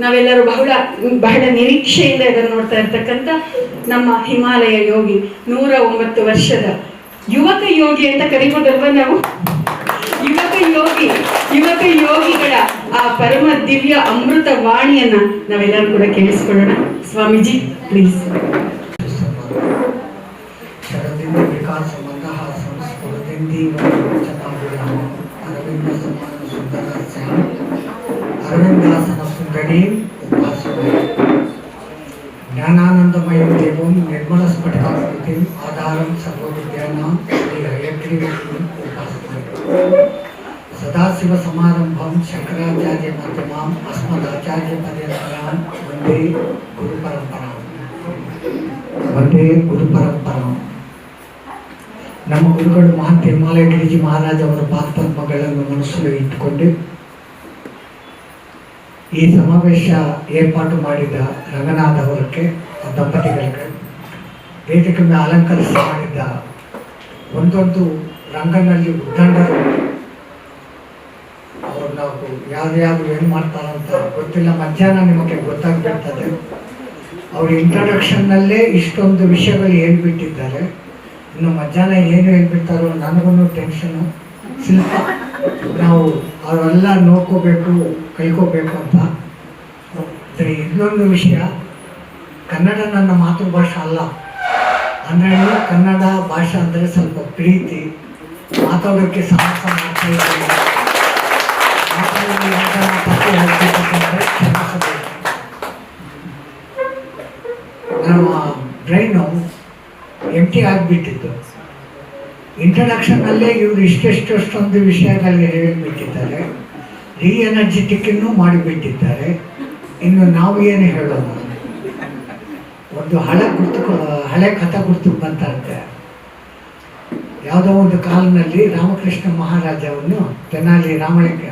ನಾವೆಲ್ಲರೂ ಬಹಳ ಬಹಳ ನಿರೀಕ್ಷೆಯಿಂದ ಇದನ್ನು ನೋಡ್ತಾ ಇರ್ತಕ್ಕಂಥ ನಮ್ಮ ಹಿಮಾಲಯ ಯೋಗಿ 109 ವರ್ಷದ ಯುವಕ ಯೋಗಿ ಅಂತ ಕರಿಬೋದಲ್ವ ನಾವು. ಯುವಕ ಯೋಗಿಗಳ ಆ ಪರಮ ದಿವ್ಯ ಅಮೃತ ವಾಣಿಯನ್ನ ನಾವೆಲ್ಲರೂ ಕೂಡ ಕೇಳಿಸ್ಕೊಳ್ಳೋಣ. ಸ್ವಾಮೀಜಿ ಪ್ಲೀಸ್. ಅರವಿಂದಾಸನ ಸುಂದರಿ ಜ್ಞಾನಾನಂದಮಯ ದೇವಂ ನಿರ್ಮಲ ಸ್ಫಟಿಕಾಕೃತಿಂ ಆಧಾರಂ ಸರ್ವವಿದ್ಯಾನಾಂ ಶ್ರೀ ಹಯಗ್ರೀವೇಶ್ವರಂ ಉಪಾಸತೆ ಸದಾಶಿವ ಸಮಾರಂಭಂ ಶಂಕರಾಚಾರ್ಯ ಮಧ್ಯಮಾಂ ಅಸ್ಮದಾಚಾರ್ಯ ಪರ್ಯಂತರಾಂ ವಂದೇ ಗುರುಪರಂಪರಾಂ. ನಮ್ಮ ಗುರುಗಳು ಮಹಂತ ಹಿಮಾಲಯ ಗಿರಿಜಿ ಮಹಾರಾಜ್ ಅವರ ಪಾದಪದ್ಮಗಳನ್ನು ಮನಸ್ಸಲ್ಲಿ ಇಟ್ಟುಕೊಂಡು ಈ ಸಮಾವೇಶ ಏರ್ಪಾಟು ಮಾಡಿದ ರಂಗನಾಥ್ ಅವರಿಗೆ, ದಂಪತಿಗಳಿಗೆ, ವೇದಿಕೆ ಮೇಲೆ ಅಲಂಕರಿಸಿ ಮಾಡಿದ್ದ ಒಂದೊಂದು ರಂಗನಲ್ಲಿ ಉದ್ದಂಡರು ಅವ್ರು ನಾವು ಯಾರು ಏನು ಮಾಡ್ತಾರಂತ ಗೊತ್ತಿಲ್ಲ. ಮಧ್ಯಾಹ್ನ ನಿಮಗೆ ಗೊತ್ತಾಗ್ಬಿಡ್ತದೆ. ಅವ್ರ ಇಂಟ್ರಡಕ್ಷನ್ನಲ್ಲೇ ಇಷ್ಟೊಂದು ವಿಷಯಗಳು ಹೇಳ್ಬಿಟ್ಟಿದ್ದಾರೆ. ಇನ್ನು ಮಧ್ಯಾಹ್ನ ಏನು ಹೇಳ್ಬಿಡ್ತಾರೋ ನನಗೂ ಟೆನ್ಷನು. ಶಿಲ್ಪ ನಾವು ಅವೆಲ್ಲ ನೋಡ್ಕೋಬೇಕು, ಕೈಕೋಬೇಕು ಅಂತ. ಆದರೆ ಇನ್ನೊಂದು ವಿಷಯ, ಕನ್ನಡ ನನ್ನ ಮಾತೃಭಾಷೆ ಅಲ್ಲ. ಅಂದರೆ ಕನ್ನಡ ಭಾಷೆ ಅಂದರೆ ಸ್ವಲ್ಪ ಪ್ರೀತಿ, ಮಾತಾಡೋಕ್ಕೆ ಸಾಹಸ ಮಾಡ್ತಾ ಇದ್ದೀನಿ. ನಮ್ಮ ಬ್ರೈನು ಎಂಟಿ ಆಗಿಬಿಟ್ಟಿದ್ದು. ಇಂಟ್ರಡಕ್ಷನ್ನಲ್ಲೇ ಇವರು ಇಷ್ಟೆಷ್ಟೊಂದು ವಿಷಯಗಳಿಗೆ ಹೇಳಿಬಿಟ್ಟಿದ್ದಾರೆ. ಎನರ್ಜೆಟಿಕ್ಕನ್ನು ಮಾಡಿಬಿಟ್ಟಿದ್ದಾರೆ. ಇನ್ನು ನಾವು ಏನು ಹೇಳೋಣ? ಒಂದು ಹಳೆ ಕಥೆ ಗುರ್ತು ಬಂತಂತೆ. ಯಾವುದೋ ಒಂದು ಕಾಲದಲ್ಲಿ ರಾಮಕೃಷ್ಣ ಮಹಾರಾಜವನ್ನು, ತೆನಾಲಿ ರಾಮಲಿಂಗ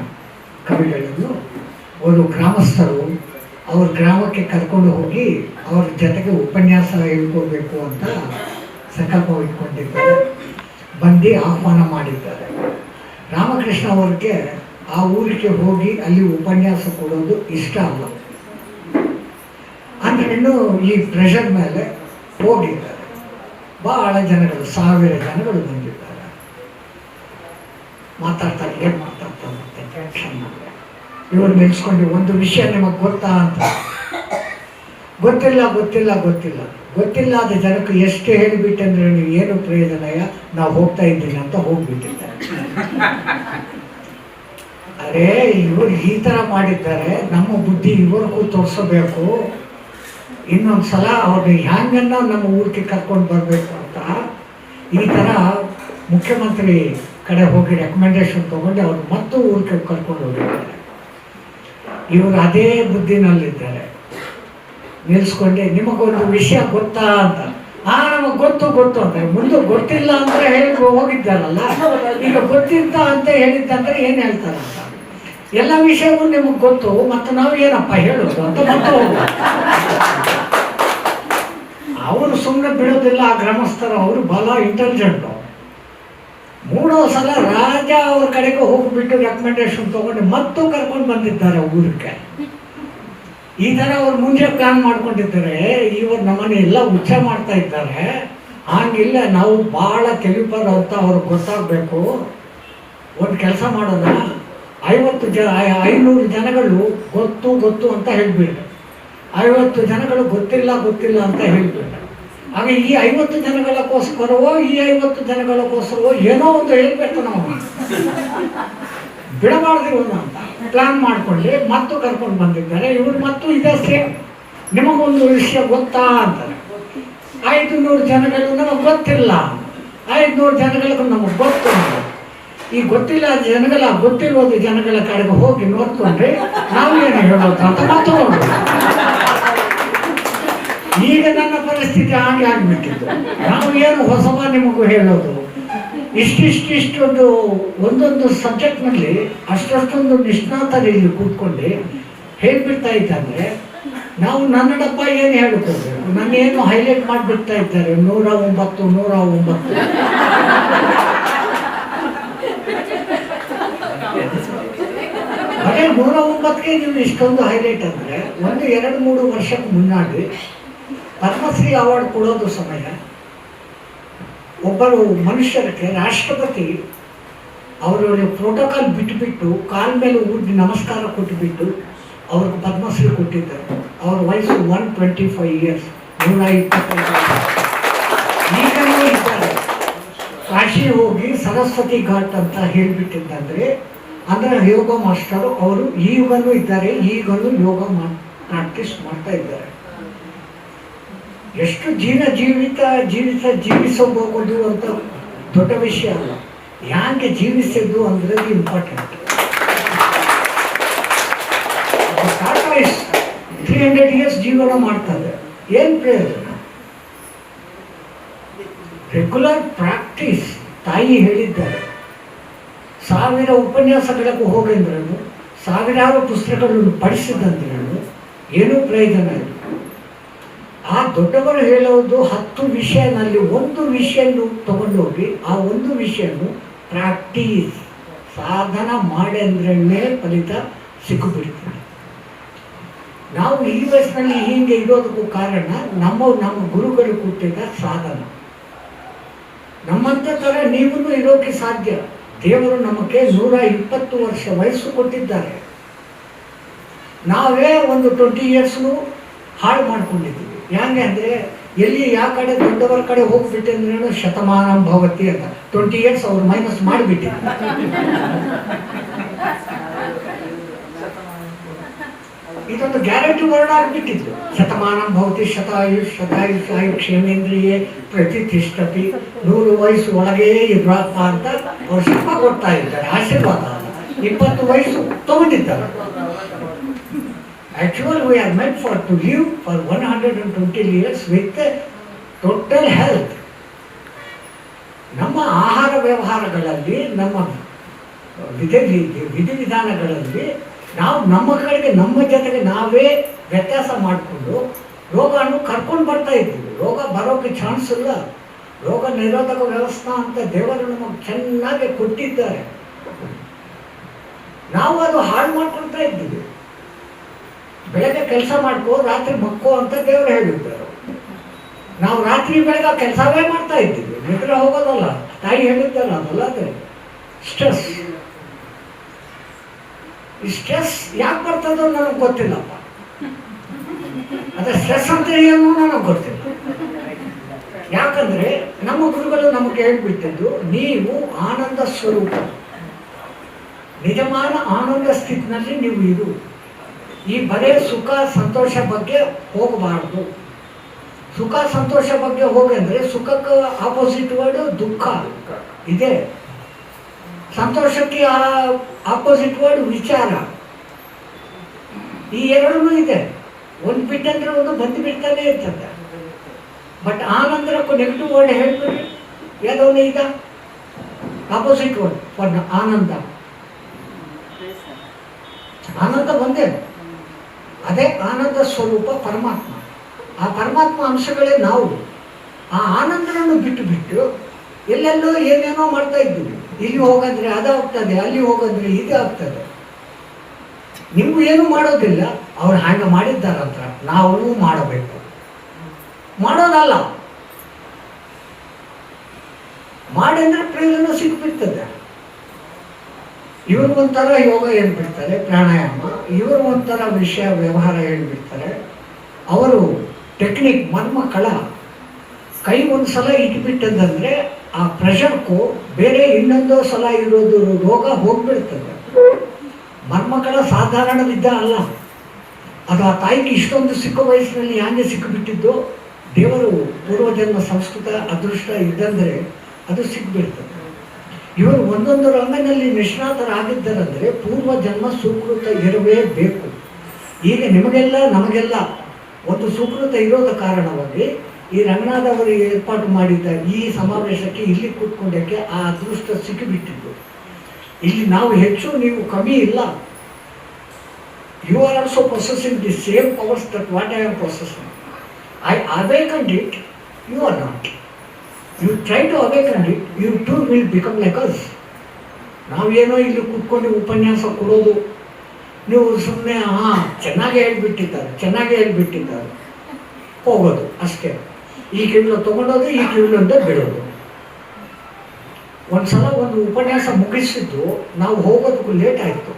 ಕವಿಗಳನ್ನು ಒಂದು ಗ್ರಾಮಸ್ಥರು ಅವ್ರ ಗ್ರಾಮಕ್ಕೆ ಕರ್ಕೊಂಡು ಹೋಗಿ ಅವ್ರ ಜೊತೆಗೆ ಉಪನ್ಯಾಸ ಹೇಳ್ಕೋಬೇಕು ಅಂತ ಸಂಕಲ್ಪ ಇಟ್ಕೊಂಡಿದ್ದಾರೆ. ಬಂದು ಆಹ್ವಾನ ಮಾಡಿದ್ದಾರೆ. ರಾಮಕೃಷ್ಣ ಅವ್ರಿಗೆ ಆ ಊರಿಗೆ ಹೋಗಿ ಅಲ್ಲಿ ಉಪನ್ಯಾಸ ಕೊಡೋದು ಇಷ್ಟ ಅಲ್ಲ. ಅಂದರೆ ಇನ್ನು ಈ ಪ್ರೆಷರ್ ಮೇಲೆ ಹೋಗಿದ್ದಾರೆ. ಭಾಳ ಜನಗಳು, 1000 ಜನಗಳು ಬಂದಿದ್ದಾರೆ. ಮಾತಾಡ್ತಾರೆ, ಏನು ಮಾತಾಡ್ತಾರೆ ಮತ್ತೆ ಟೆನ್ಷನ್. ಇವರು ನಿಲ್ಸ್ಕೊಂಡು ಒಂದು ವಿಷಯ ನಿಮಗೆ ಗೊತ್ತಾ ಅಂತ. ಗೊತ್ತಿಲ್ಲದ ಜನಕ್ಕೆ ಎಷ್ಟು ಹೇಳಿಬಿಟ್ಟಂದ್ರೆ ನೀವು ಏನು ಪ್ರಯೋಜನಯ್ಯ, ನಾವು ಹೋಗ್ತಾ ಇದ್ದೀನಿ ಅಂತ ಹೋಗ್ಬಿಟ್ಟಿದ್ದಾರೆ. ಅರೇ ಇವರು ಈ ಥರ ಮಾಡಿದ್ದಾರೆ, ನಮ್ಮ ಬುದ್ಧಿ ಇವರಿಗೂ ತೋರಿಸಬೇಕು. ಇನ್ನೊಂದು ಸಲ ಅವ್ರಿಗೆ ಹ್ಯಾಂಗನ್ನ ನಮ್ಮ ಊರಿಗೆ ಕರ್ಕೊಂಡು ಬರಬೇಕು ಅಂತ ಈ ಥರ ಮುಖ್ಯಮಂತ್ರಿ ಕಡೆ ಹೋಗಿ ರೆಕಮೆಂಡೇಶನ್ ತೊಗೊಂಡು ಅವ್ರು ಮತ್ತು ಊರಿಗೆ ಕರ್ಕೊಂಡು ಹೋಗಿದ್ದಾರೆ. ಇವರು ಅದೇ ಬುದ್ಧಿನಲ್ಲಿದ್ದಾರೆ. ನಿಲ್ಸ್ಕೊಂಡೆ ನಿಮಗೊಂದು ವಿಷಯ ಗೊತ್ತಾ ಅಂತ. ನಮಗೆ ಗೊತ್ತು ಅಂತ. ಮುಂದೆ ಗೊತ್ತಿಲ್ಲ ಅಂದರೆ ಹೇಳಿ ಹೋಗಿದ್ದಾರಲ್ಲ, ಈಗ ಗೊತ್ತಿದ್ದ ಅಂತ ಹೇಳಿದ್ದಂದ್ರೆ ಏನು ಹೇಳ್ತಾರಂತ. ಎಲ್ಲ ವಿಷಯವೂ ನಿಮಗೆ ಗೊತ್ತು, ಮತ್ತು ನಾವು ಏನಪ್ಪ ಹೇಳೋದು ಅಂತ ಮತ್ತೆ ಅವರು ಸುಮ್ಮನೆ ಬಿಡೋದಿಲ್ಲ. ಆ ಗ್ರಾಮಸ್ಥರು ಅವರು ಬಹಳ ಇಂಟೆಲಿಜೆಂಟು. 3ನೇ ಸಲ ರಾಜ ಅವ್ರ ಕಡೆಗೆ ಹೋಗಿಬಿಟ್ಟು ರೆಕಮೆಂಡೇಶನ್ ತೊಗೊಂಡು ಮತ್ತು ಕರ್ಕೊಂಡು ಬಂದಿದ್ದಾರೆ ಊರಿಗೆ. ಈ ಥರ ಅವ್ರು ಮುಂಚೆ ಪ್ಲ್ಯಾನ್ ಮಾಡ್ಕೊಂಡಿದ್ದಾರೆ. ಇವರು ನಮ್ಮನೆ ಎಲ್ಲ ಉಚ್ಚ ಮಾಡ್ತಾ ಇದ್ದಾರೆ. ಹಂಗಿಲ್ಲ, ನಾವು ಭಾಳ ತಿಳಿಪರ್ ಅಂತ ಅವ್ರಿಗೆ ಗೊತ್ತಾಗಬೇಕು. ಒಂದು ಕೆಲಸ ಮಾಡೋಣ, 500 ಜನಗಳು ಗೊತ್ತು ಅಂತ ಹೇಳಿಬಿಡ್ರಿ, 50 ಜನಗಳು ಗೊತ್ತಿಲ್ಲ ಅಂತ ಹೇಳಿಬಿಡ್ರಿ. ಆಗ ಈ 50 ಜನಗಳಕ್ಕೋಸ್ಕರವೋ ಈ 50 ಜನಗಳಕ್ಕೋಸ್ಕರವೋ ಏನೋ ಒಂದು ಹೇಳ್ಬೇಕು ನಾವು, ಬಿಡಬಾರ್ದಿರೋದು ಅಂತ ಪ್ಲಾನ್ ಮಾಡ್ಕೊಳ್ಳಿ. ಮತ್ತು ಕರ್ಕೊಂಡು ಬಂದಿದ್ದಾರೆ ಇವರು. ಮತ್ತು ಇದೇ ಸೇಮ್, ನಿಮಗೊಂದು ವಿಷಯ ಗೊತ್ತಾ ಅಂತಾರೆ. 500 ಜನಗಳು ನಮಗೆ ಗೊತ್ತಿಲ್ಲ, 500 ಜನಗಳಿಗೂ ನಮಗೆ ಗೊತ್ತು. ಈ ಗೊತ್ತಿಲ್ಲ ಗೊತ್ತಿರೋದು ಜನಗಳ ಕಡೆಗೆ ಹೋಗಿ ನೋಡ್ಕೊಂಡ್ರೆ ನಾವು ಏನು ಹೇಳೋದು ಅಂತ ಮತ್ತೆ ಈಗ ನನ್ನ ಪರಿಸ್ಥಿತಿ ಹಾಗೆ ಆಗ್ಬಿಟ್ಟಿದ್ದು. ನಾವು ಏನು ಹೊಸವ ನಿಮಗೂ ಹೇಳೋದು? ಇಷ್ಟೊಂದು ಒಂದೊಂದು ಸಬ್ಜೆಕ್ಟ್ನಲ್ಲಿ ಅಷ್ಟೊಂದು ನಿಷ್ಣಾತರಲ್ಲಿ ಕೂತ್ಕೊಂಡು ಹೇಳ್ಬಿಡ್ತಾ ಇದ್ದಂದ್ರೆ ನಾವು ನನ್ನಡಪ್ಪ ಏನು ಹೇಳ್ಕೋಬೇಕು? ನಾನೇನು ಹೈಲೈಟ್ ಮಾಡಿಬಿಡ್ತಾ ಇದ್ದಾರೆ 109. ಅದೇ 109ಕ್ಕೆ ನೀವು ಇಷ್ಟೊಂದು ಹೈಲೈಟ್ ಅಂದರೆ 1-2-3 ವರ್ಷಕ್ಕೆ ಮುನ್ನಾಡಿ ಪದ್ಮಶ್ರೀ ಅವಾರ್ಡ್ ಕೊಡೋದು ಸಮಯ ಒಬ್ಬರು ಮನುಷ್ಯರಿಗೆ ರಾಷ್ಟ್ರಪತಿ ಅವರ ಪ್ರೋಟೋಕಾಲ್ ಬಿಟ್ಟುಬಿಟ್ಟು ಕಾಲ ಮೇಲೆ ಊದಿ ನಮಸ್ಕಾರ ಕೊಟ್ಟುಬಿಟ್ಟು ಅವ್ರಿಗೆ ಪದ್ಮಶ್ರೀ ಕೊಟ್ಟಿದ್ದಾರೆ. ಅವ್ರ ವಯಸ್ಸು 125 ಇಯರ್ಸ್, 125. ಈಗಲೂ ಇದ್ದಾರೆ. ಕಾಶಿ ಹೋಗಿ ಸರಸ್ವತಿ ಘಾಟ್ ಅಂತ ಹೇಳಿಬಿಟ್ಟಿದ್ದಂದ್ರೆ ಅಂದರೆ ಯೋಗ ಮಾಸ್ಟರು ಅವರು ಈಗಲೂ ಇದ್ದಾರೆ, ಈಗಲೂ ಯೋಗ ಪ್ರಾಕ್ಟೀಸ್ ಮಾಡ್ತಾ ಇದ್ದಾರೆ. ಎಷ್ಟು ಜೀವಿಸಬಹುದು ಅಂತ ದೊಡ್ಡ ವಿಷಯ ಅಲ್ಲ, ಹ್ಯಾಂಗೆ ಜೀವಿಸಿದ್ದು ಅಂದ್ರೆ ಇಂಪಾರ್ಟೆಂಟ್. ಟಾಟಾ 300 ಇಯರ್ಸ್ ಜೀವನ ಮಾಡ್ತಾರೆ, ಏನು ಪ್ರಯೋಜನ? Regular practice. ತಾಯಿ ಹೇಳಿದ್ದಾರೆ 1000 ಉಪನ್ಯಾಸಗಳಿಗೆ ಹೋಗೆಂದ್ರೂ, ಸಾವಿರಾರು ಪುಸ್ತಕಗಳನ್ನು ಪಡಿಸಿದಂದ್ರೂ ಏನೂ ಪ್ರಯೋಜನ ಇಲ್ಲ. ಆ ದೊಡ್ಡವರು ಹೇಳೋದು 10 ವಿಷಯನಲ್ಲಿ ಒಂದು ವಿಷಯನ್ನು ತಗೊಂಡೋಗಿ ಆ ಒಂದು ವಿಷಯನ್ನು ಪ್ರಾಕ್ಟೀಸ್ ಸಾಧನ ಮಾಡಿ ಅಂದ್ರೇ ಫಲಿತ ಸಿಕ್ಕಿಬಿಡ್ತದೆ. ನಾವು ಈ ವಯಸ್ಸಿನಲ್ಲಿ ಹೀಗೆ ಇರೋದಕ್ಕೂ ಕಾರಣ ನಮ್ಮ ಗುರುಗಳು ಕೊಟ್ಟಿದ್ದ ಸಾಧನ. ನಮ್ಮಂಥ ಥರ ನೀವೂ ಇರೋಕ್ಕೆ ಸಾಧ್ಯ. ದೇವರು ನಮಗೆ 120 ವರ್ಷ ವಯಸ್ಸು ಕೊಟ್ಟಿದ್ದಾರೆ. ನಾವೇ ಒಂದು 20 ಇಯರ್ಸ್ನು ಹಾಳು ಮಾಡ್ಕೊಂಡಿದ್ದೀವಿ. ಹೆಂಗೆ ಅಂದರೆ ಎಲ್ಲಿ ಯಾವ ಕಡೆ ದೊಡ್ಡವರ ಕಡೆ ಹೋಗ್ಬಿಟ್ಟೆ ಅಂದ್ರೆ ಶತಮಾನ ಭವತಿ ಅಂತ 20 ಇಯರ್ಸ್ ಅವ್ರು ಮೈನಸ್ ಮಾಡಿಬಿಟ್ಟಿದ್ರು. ಇದೊಂದು ಗ್ಯಾರಂಟಿ ವರ್ಡ್ ಆಗಿಬಿಟ್ಟಿದ್ರು. ಶತಮಾನ ಭವತಿ ಶತಾಯುಷ್ ಶತಾಯುಷಾಯು ಕ್ಷೇಮೇಂದ್ರಿಯೇ ಪ್ರತಿಷ್ಠತಿ, 100 ವಯಸ್ಸು ಒಳಗೇ ಇರಪ್ಪ ಅಂತ ಅವ್ರು ಶಾಪ ಕೊಡ್ತಾ ಇದ್ದಾರೆ. ಆಶೀರ್ವಾದ 20 ವಯಸ್ಸು ತಗೊಂಡಿದ್ದಾರೆ. Actually, we are meant to live for 120 years with total health. ನಮ್ಮ ಆಹಾರ ವ್ಯವಹಾರಗಳಲ್ಲಿ, ನಮ್ಮ ವಿಧಿವಿಧಾನಗಳಲ್ಲಿ ನಾವು ನಮ್ಮ ಕಡೆಗೆ ನಮ್ಮ ಜೊತೆಗೆ ನಾವೇ ವ್ಯತ್ಯಾಸ ಮಾಡಿಕೊಂಡು ರೋಗವನ್ನು ಕರ್ಕೊಂಡು ಬರ್ತಾ ಇದ್ದೀವಿ. ರೋಗ ಬರೋಕ್ಕೆ ಚಾನ್ಸ್ ಇಲ್ಲ. ರೋಗ ನಿರೋಧಕ ವ್ಯವಸ್ಥೆ ಅಂತ ದೇವರು ನಮಗೆ ಚೆನ್ನಾಗಿ ಕೊಟ್ಟಿದ್ದಾರೆ. ನಾವು ಅದು ಹಾಳು ಮಾಡ್ಕೊಳ್ತಾ ಇದ್ದೀವಿ. ಬೆಳಗ್ಗೆ ಕೆಲಸ ಮಾಡ್ಕೋ, ರಾತ್ರಿ ಮಕ್ಕೋ ಅಂತ ದೇವರು ಹೇಳಿದ್ದಾರೆ. ನಾವು ರಾತ್ರಿ ಬೆಳಗ್ಗೆ ಕೆಲಸವೇ ಮಾಡ್ತಾ ಇದ್ದೀವಿ, ನಿದ್ರೆ ಹೋಗೋದಲ್ಲ. ತಾಯಿ ಹೇಳಿದ್ದಲ್ಲ, ಅದಲ್ಲ ಅದೇ ಸ್ಟ್ರೆಸ್. ಈ ಸ್ಟ್ರೆಸ್ ಯಾಕೆ ಬರ್ತದೋ ನನಗೆ ಗೊತ್ತಿಲ್ಲಪ್ಪ. ಅದೇ ಸ್ಟ್ರೆಸ್ ಅಂತ ಏನು ನನಗೆ ಗೊತ್ತಿಲ್ಲ. ಯಾಕಂದ್ರೆ ನಮ್ಮ ಗುರುಗಳು ನಮಗೆ ಹೇಳ್ಬಿಟ್ಟಿದ್ದು, ನೀವು ಆನಂದ ಸ್ವರೂಪ, ನಿಜವಾದ ಆನಂದ ಸ್ಥಿತಿನಲ್ಲಿ ನೀವು ಇರು. ಈ ಬರೇ ಸುಖ ಸಂತೋಷ ಬಗ್ಗೆ ಹೋಗಬಾರ್ದು. ಸುಖ ಸಂತೋಷ ಬಗ್ಗೆ ಹೋಗಂದ್ರೆ ಸುಖಕ್ಕೆ ಆಪೋಸಿಟ್ ವರ್ಡ್ ದುಃಖ ಇದೆ, ಸಂತೋಷಕ್ಕೆ ಆಪೋಸಿಟ್ ವರ್ಡ್ ವಿಚಾರ. ಈ ಎರಡೂ ಇದೆ. ಒಂದು ಬಿಟ್ಟಂದ್ರೆ ಒಂದು ಬಂದು ಬಿಡ್ತಾನೆ ಇರ್ತದೆ. ಬಟ್ ಆನಂದಕ್ಕೂ ನೆಗೆಟಿವ್ ವರ್ಡ್ ಹೇಳ್ಬಿಡ್ರಿ, ಯಾವುದೋ ಈಗ ಆಪೋಸಿಟ್ ವರ್ಡ್ ಆನಂದ. ಆನಂದ ಒಂದೇ, ಅದೇ ಆನಂದ ಸ್ವರೂಪ ಪರಮಾತ್ಮ. ಆ ಪರಮಾತ್ಮ ಅಂಶಗಳೇ ನಾವು. ಆ ಆನಂದವನ್ನು ಬಿಟ್ಟು ಬಿಟ್ಟು ಎಲ್ಲೆಲ್ಲೋ ಏನೇನೋ ಮಾಡ್ತಾ ಇದ್ದೀವಿ. ಇಲ್ಲಿ ಹೋಗಂದ್ರೆ ಅದಾಗ್ತದೆ, ಅಲ್ಲಿ ಹೋಗಂದ್ರೆ ಇದು ಆಗ್ತದೆ. ನೀವು ಏನು ಮಾಡೋದಿಲ್ಲ, ಅವ್ರು ಹಾಗೆ ಮಾಡಿದ್ದಾರಂತ ನಾವು ಮಾಡಬೇಕು. ಮಾಡೋದಲ್ಲ, ಮಾಡಿ ಅಂದ್ರೆ ಪ್ರಯೋಜನ ಸಿಕ್ಬಿಡ್ತದೆ. ಇವರು ಒಂಥರ ಯೋಗ ಹೇಳ್ಬಿಡ್ತಾರೆ, ಪ್ರಾಣಾಯಾಮ. ಇವರು ಒಂಥರ ವಿಷಯ ವ್ಯವಹಾರ ಹೇಳ್ಬಿಡ್ತಾರೆ. ಅವರು ಟೆಕ್ನಿಕ್ ಮರ್ಮಕಳ ಕೈ ಒಂದು ಸಲ ಇಟ್ಬಿಟ್ಟದಂದ್ರೆ ಆ ಪ್ರೆಷರ್ಗೂ ಬೇರೆ ಇನ್ನೊಂದು ಸಲ ಇರೋದು ರೋಗ ಹೋಗ್ಬಿಡ್ತದೆ. ಮರ್ಮಕಳ ಸಾಧಾರಣ ವಿದ್ಯೆ ಅಲ್ಲ. ಅದು ಆ ತಾಯಿಗೆ ಇಷ್ಟೊಂದು ಸಿಕ್ಕ ವಯಸ್ಸಿನಲ್ಲಿ ಹ್ಯಾಂಗೆ ಸಿಕ್ಕಿಬಿಟ್ಟಿದ್ದು, ದೇವರು ಪೂರ್ವಜನ್ಮ ಸಂಸ್ಕೃತ ಅದೃಷ್ಟ ಇದ್ದಂದರೆ ಅದು ಸಿಕ್ಬಿಡ್ತದೆ. ಇವರು ಒಂದೊಂದು ರಂಗದಲ್ಲಿ ನಿಷ್ಣಾತರಾಗಿದ್ದಾರಂದರೆ ಪೂರ್ವಜನ್ಮ ಸುಕೃತ ಇರಬೇಕು. ಈಗ ನಿಮಗೆಲ್ಲ ನಮಗೆಲ್ಲ ಒಂದು ಸುಕೃತ ಇರೋದ ಕಾರಣವಾಗಿ ಈ ರಂಗನಾಥವರು ಏರ್ಪಾಟು ಮಾಡಿದ್ದ ಈ ಸಮಾವೇಶಕ್ಕೆ ಇಲ್ಲಿ ಕೂತ್ಕೊಂಡಕ್ಕೆ ಆ ಅದೃಷ್ಟ ಸಿಕ್ಕಿಬಿಟ್ಟಿದ್ದು. ಇಲ್ಲಿ ನಾವು ಹೆಚ್ಚು ನೀವು ಕಮ್ಮಿ ಇಲ್ಲ. You are also processing the same powers that what I am processing. I awakened it, you are not. You try to awaken it, you too will become like us. ನಾವೇನೋ ಇಲ್ಲಿ ಕೂತ್ಕೊಂಡು ಉಪನ್ಯಾಸ ಕೊಡೋದು, ನೀವು ಸುಮ್ಮನೆ ಚೆನ್ನಾಗಿ ಹೇಳ್ಬಿಟ್ಟಿದ್ದಾರೆ ಹೋಗೋದು ಅಷ್ಟೇ. ಈ ಕಿವಿಲು ತೊಗೊಂಡೋದು, ಈ ಕಿವಿಲಿಂದ ಬಿಡೋದು. ಒಂದ್ಸಲ ಒಂದು ಉಪನ್ಯಾಸ ಮುಗಿಸಿದ್ದು, ನಾವು ಹೋಗೋದಕ್ಕೂ ಲೇಟ್ ಆಯಿತು.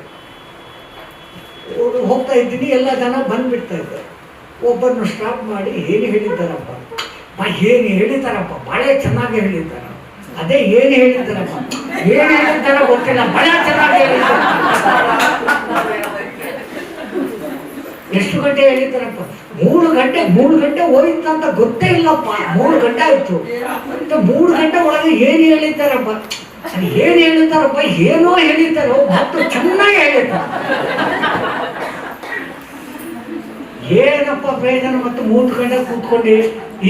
ಹೋಗ್ತಾ ಇದ್ದೀನಿ, ಎಲ್ಲ ಜನ ಬಂದುಬಿಡ್ತಾ ಇದ್ದಾರೆ. ಒಬ್ಬರನ್ನು ಸ್ಟಾಪ್ ಮಾಡಿ, ಏನು ಹೇಳಿದ್ದಾರಪ್ಪ, ಭಾಳ ಚೆನ್ನಾಗಿ ಹೇಳಿದ್ದಾರೆ. ಅದೇ ಏನು ಹೇಳಿದ್ದಾರಪ್ಪ, ಗೊತ್ತಿಲ್ಲ, ಭಾಳ ಚೆನ್ನಾಗಿ ಹೇಳಿದ್ದಾರೆ. ಎಷ್ಟು ಗಂಟೆ ಹೇಳಿದ್ದಾರಪ್ಪ? 3 ಗಂಟೆ ಹೋಯ್ತು ಅಂತ ಗೊತ್ತೇ ಇಲ್ಲಪ್ಪ. 3 ಗಂಟೆ ಆಯ್ತು. 3 ಗಂಟೆ ಒಳಗೆ ಏನು ಹೇಳಿದ್ದಾರಪ್ಪ, ಏನೋ ಹೇಳಿದ್ದಾರೋ, ಮತ್ತು ಚೆನ್ನಾಗಿ ಹೇಳಿದ್ದಾರೆ. ಏನಪ್ಪ ಪ್ರಯೋಜನ? ಮತ್ತು 3 ಗಂಟೆ ಕೂತ್ಕೊಂಡು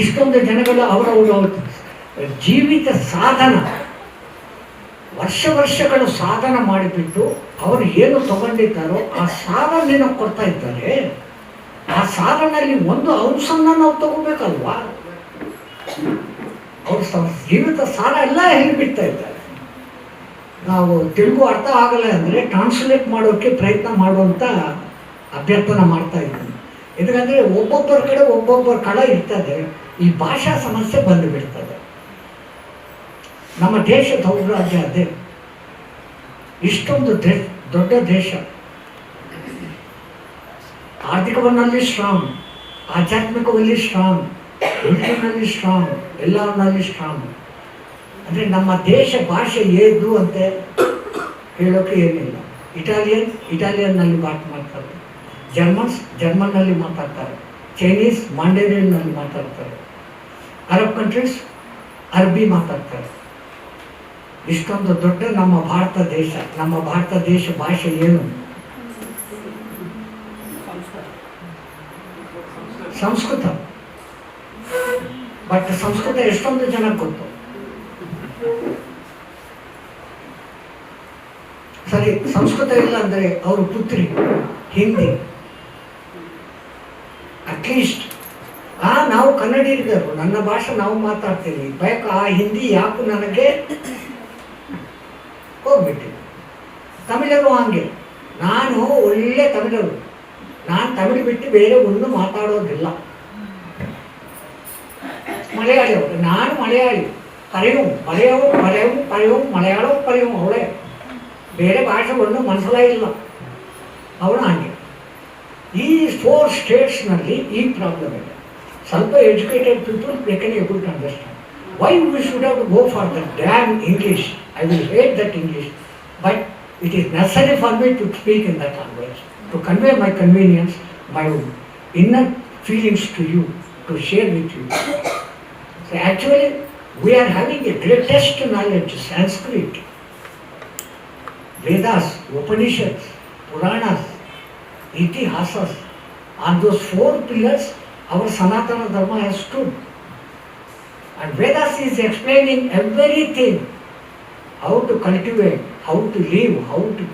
ಇಷ್ಟೊಂದು ಜನಗಳು ಅವರ ಜೀವಿತ ಸಾಧನ, ವರ್ಷಗಳು ಸಾಧನ ಮಾಡಿಬಿಟ್ಟು ಅವರು ಏನು ತಗೊಂಡಿದ್ದಾರೋ ಆ ಸಾರನ್ನ ಕೊಡ್ತಾ ಇದ್ದಾರೆ. ಆ ಸಾರನಲ್ಲಿ ಒಂದು ಅಂಶನ್ನ ನಾವು ತಗೋಬೇಕಲ್ವಾ? ಅವ್ರ ಜೀವಿತ ಸಾರ ಎಲ್ಲ ಹೇಳಿಬಿಡ್ತಾ ಇದ್ದಾರೆ. ನಾವು ತೆಲುಗು ಅರ್ಥ ಆಗಲ್ಲ ಅಂದರೆ ಟ್ರಾನ್ಸ್ಲೇಟ್ ಮಾಡೋಕ್ಕೆ ಪ್ರಯತ್ನ ಮಾಡುವಂಥ ಅಭ್ಯರ್ಥನೆ ಮಾಡ್ತಾ ಇದ್ದೀನಿ. ఎందుకంటే ಒಬ್ಬೊಬ್ಬರ ಕಡೆ ಒಬ್ಬೊಬ್ಬರ ಕಡೆ ಇರ್ತದೆ. ಈ ಭಾಷಾ ಸಮಸ್ಯೆ ಬಂದು ಬಿಡ್ತದೆ. ನಮ್ಮ ದೇಶ ದೌರ್ಭಾಗ್ಯ ಅದೇ. ಇಷ್ಟೊಂದು ದೊಡ್ಡ ದೇಶ, ಆರ್ಥಿಕವನ್ನಲ್ಲಿ ಸ್ಟ್ರಾಂಗ್, ಆಧ್ಯಾತ್ಮಿಕದಲ್ಲಿ ಸ್ಟ್ರಾಂಗ್, ಮಿಲಿಟರಿನಲ್ಲಿ ಸ್ಟ್ರಾಂಗ್, ಎಲ್ಲವನ್ನಲ್ಲಿ ಸ್ಟ್ರಾಂಗ್. ಅಂದರೆ ನಮ್ಮ ದೇಶ ಭಾಷೆ ಏದು ಅಂತ ಹೇಳೋಕೆ ಏನಿಲ್ಲ. ಇಟಾಲಿಯನ್ನಲ್ಲಿ ಮಾತಾಡ್ತಾರೆ, ಜರ್ಮನ್ನಲ್ಲಿ ಮಾತಾಡ್ತಾರೆ, ಚೈನೀಸ್ ಮಾಂಡೇರಿಯನ್ನಲ್ಲಿ ಮಾತಾಡ್ತಾರೆ, ಅರಬ್ ಕಂಟ್ರೀಸ್ ಅರಬ್ಬಿ ಮಾತಾಡ್ತಾರೆ. ಇಷ್ಟೊಂದು ದೊಡ್ಡ ನಮ್ಮ ಭಾರತ ದೇಶ ಭಾಷೆ ಏನು? ಸಂಸ್ಕೃತ. ಬಟ್ ಸಂಸ್ಕೃತ ಎಷ್ಟೊಂದು ಜನಕ್ಕೆ ಗೊತ್ತು. ಸರಿ, ಸಂಸ್ಕೃತ ಇಲ್ಲ ಅಂದರೆ ಅವರು ಪುತ್ರಿ ಹಿಂದಿ. ಅಟ್ಲೀಸ್ಟ್ ನಾವು ಕನ್ನಡಿಗರು, ನನ್ನ ಭಾಷೆ ನಾವು ಮಾತಾಡ್ತೀವಿ, ಬೇಕು ಆ ಹಿಂದಿ ಯಾಕೆ ನನಗೆ ಹೋಗ್ಬಿಟ್ಟಿದೆ. ತಮಿಳರು ಹಂಗೆ, ನಾನು ಒಳ್ಳೆ ತಮಿಳರು, ನಾನು ತಮಿಳು ಬಿಟ್ಟು ಬೇರೆ ಒಂದು ಮಾತಾಡೋದಿಲ್ಲ. ಮಲಯಾಳಿಯವರು, ನಾನು ಮಲಯಾಳಿ, ಮಲಯಾಳಂ ಅವಳೇ, ಬೇರೆ ಭಾಷೆ ಒಂದು ಮನಸ್ಸಲೇ ಇಲ್ಲ. ಅವಳು ಹಂಗೆ. ಈ 4 ಸ್ಟೇಟ್ಸ್ನಲ್ಲಿ ಈ ಪ್ರಾಬ್ಲಮ್ ಇದೆ. ಸ್ವಲ್ಪ educated people they can able to understand. Why we should have to go for the damn English? I will hate that English, but it is necessary for me to speak in that language, to convey my convenience, my inner feelings to you, to share with you. So actually, we are having a greatest knowledge, Sanskrit, Vedas, Upanishads, Puranas, Itihasas. On those 4 pillars, our Sanatana Dharma has stood. And Vedas is explaining everything, how to cultivate, how to live, how to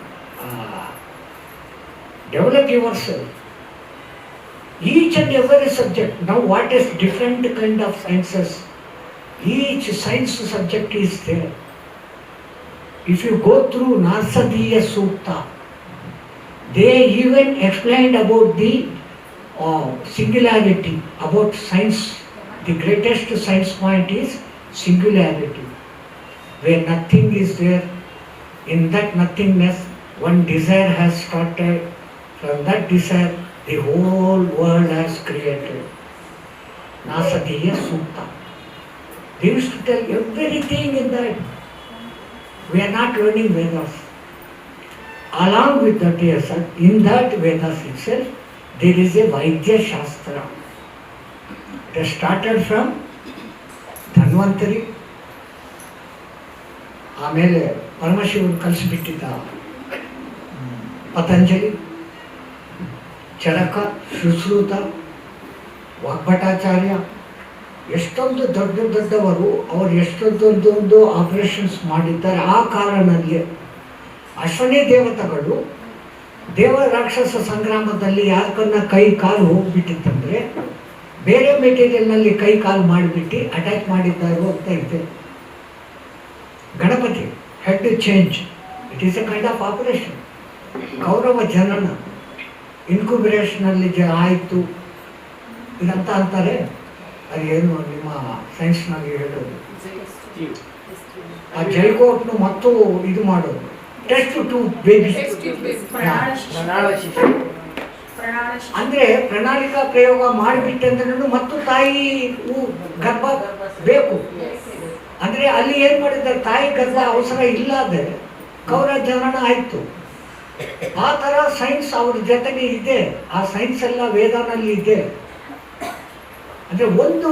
develop yourself. Each and every subject. Now what is different kind of sciences? Each science subject is there. If you go through Nasadiya Sukta, they even explained about the singularity, about science. The greatest science point is singularity, where nothing is there. In that nothingness, one desire has started. From that desire, the whole world has created. Nasadiya Sukta. They used to tell everything in that. We are not learning Vedas. Along with that, yes, in that Vedas itself, there is a Vaidya Shastra. It has started from Dhanvantari, ಆಮೇಲೆ ಪರಮಶಿವನ್ ಕಲಿಸಿಬಿಟ್ಟಿದ್ದ ಪತಂಜಲಿ, ಚರಕ, ಸುಶ್ರುತ, ವಾಗ್ಭಟಾಚಾರ್ಯ, ಎಷ್ಟೊಂದು ದೊಡ್ಡವರು ಅವರು ಎಷ್ಟೊಂದೊಂದು operations ಮಾಡಿದ್ದಾರೆ. ಆ ಕಾರಣದಲ್ಲಿ ಅಶ್ವನಿ ದೇವತೆಗಳು ದೇವ ರಾಕ್ಷಸ ಸಂಗ್ರಾಮದಲ್ಲಿ ಯಾಕನ್ನ ಕೈ ಕಾಲು ಹೋಗ್ಬಿಟ್ಟಿತ್ತಂದ್ರೆ ಬೇರೆ ಮೆಟೀರಿಯಲ್ನಲ್ಲಿ ಕೈ ಕಾಲು ಮಾಡಿಬಿಟ್ಟು ಅಟ್ಯಾಕ್ ಮಾಡಿದ್ದಾರೆ ಅಂತ ಇದೆ. Ganapati head change, it is A kind of operation. Kaurava ಜನನ ಇನ್ಕ್ಯುಬೇಷನಲ್ಲಿ ಆಯಿತು ಇದಂತ ಅಂತಾರೆ. ಅದೇನು ನಿಮ್ಮ ಸೈನ್ಸ್ನಾಗೆ ಹೇಳೋದು, ಆ ಜೈಗೋಟ್ನು ಮತ್ತು ಇದು ಮಾಡೋದು ಟೆಸ್ಟ್ ಟು ಬೇಬಿ ಅಂದ್ರೆ ಪ್ರಣಾಳಿಕಾ ಪ್ರಯೋಗ ಮಾಡಿಬಿಟ್ಟಂದ್ರೂ ಮತ್ತು ತಾಯಿ ಗರ್ಭ ಬೇಕು. ಅಂದ್ರೆ ಅಲ್ಲಿ ಏನ್ ಮಾಡಿದ್ದಾರೆ, ತಾಯಿ ಗರ್ಭ ಅವಸರ ಇಲ್ಲದೆ ಕೌರ ಜನನ ಆಯ್ತು. ಆ ತರ ಸೈನ್ಸ್ ಅವ್ರ ಜೊತೆಗೆ ಇದೆ. ಆ ಸೈನ್ಸ್ ಎಲ್ಲ ವೇದನಲ್ಲಿ ಇದೆ. ಅಂದ್ರೆ ಒಂದು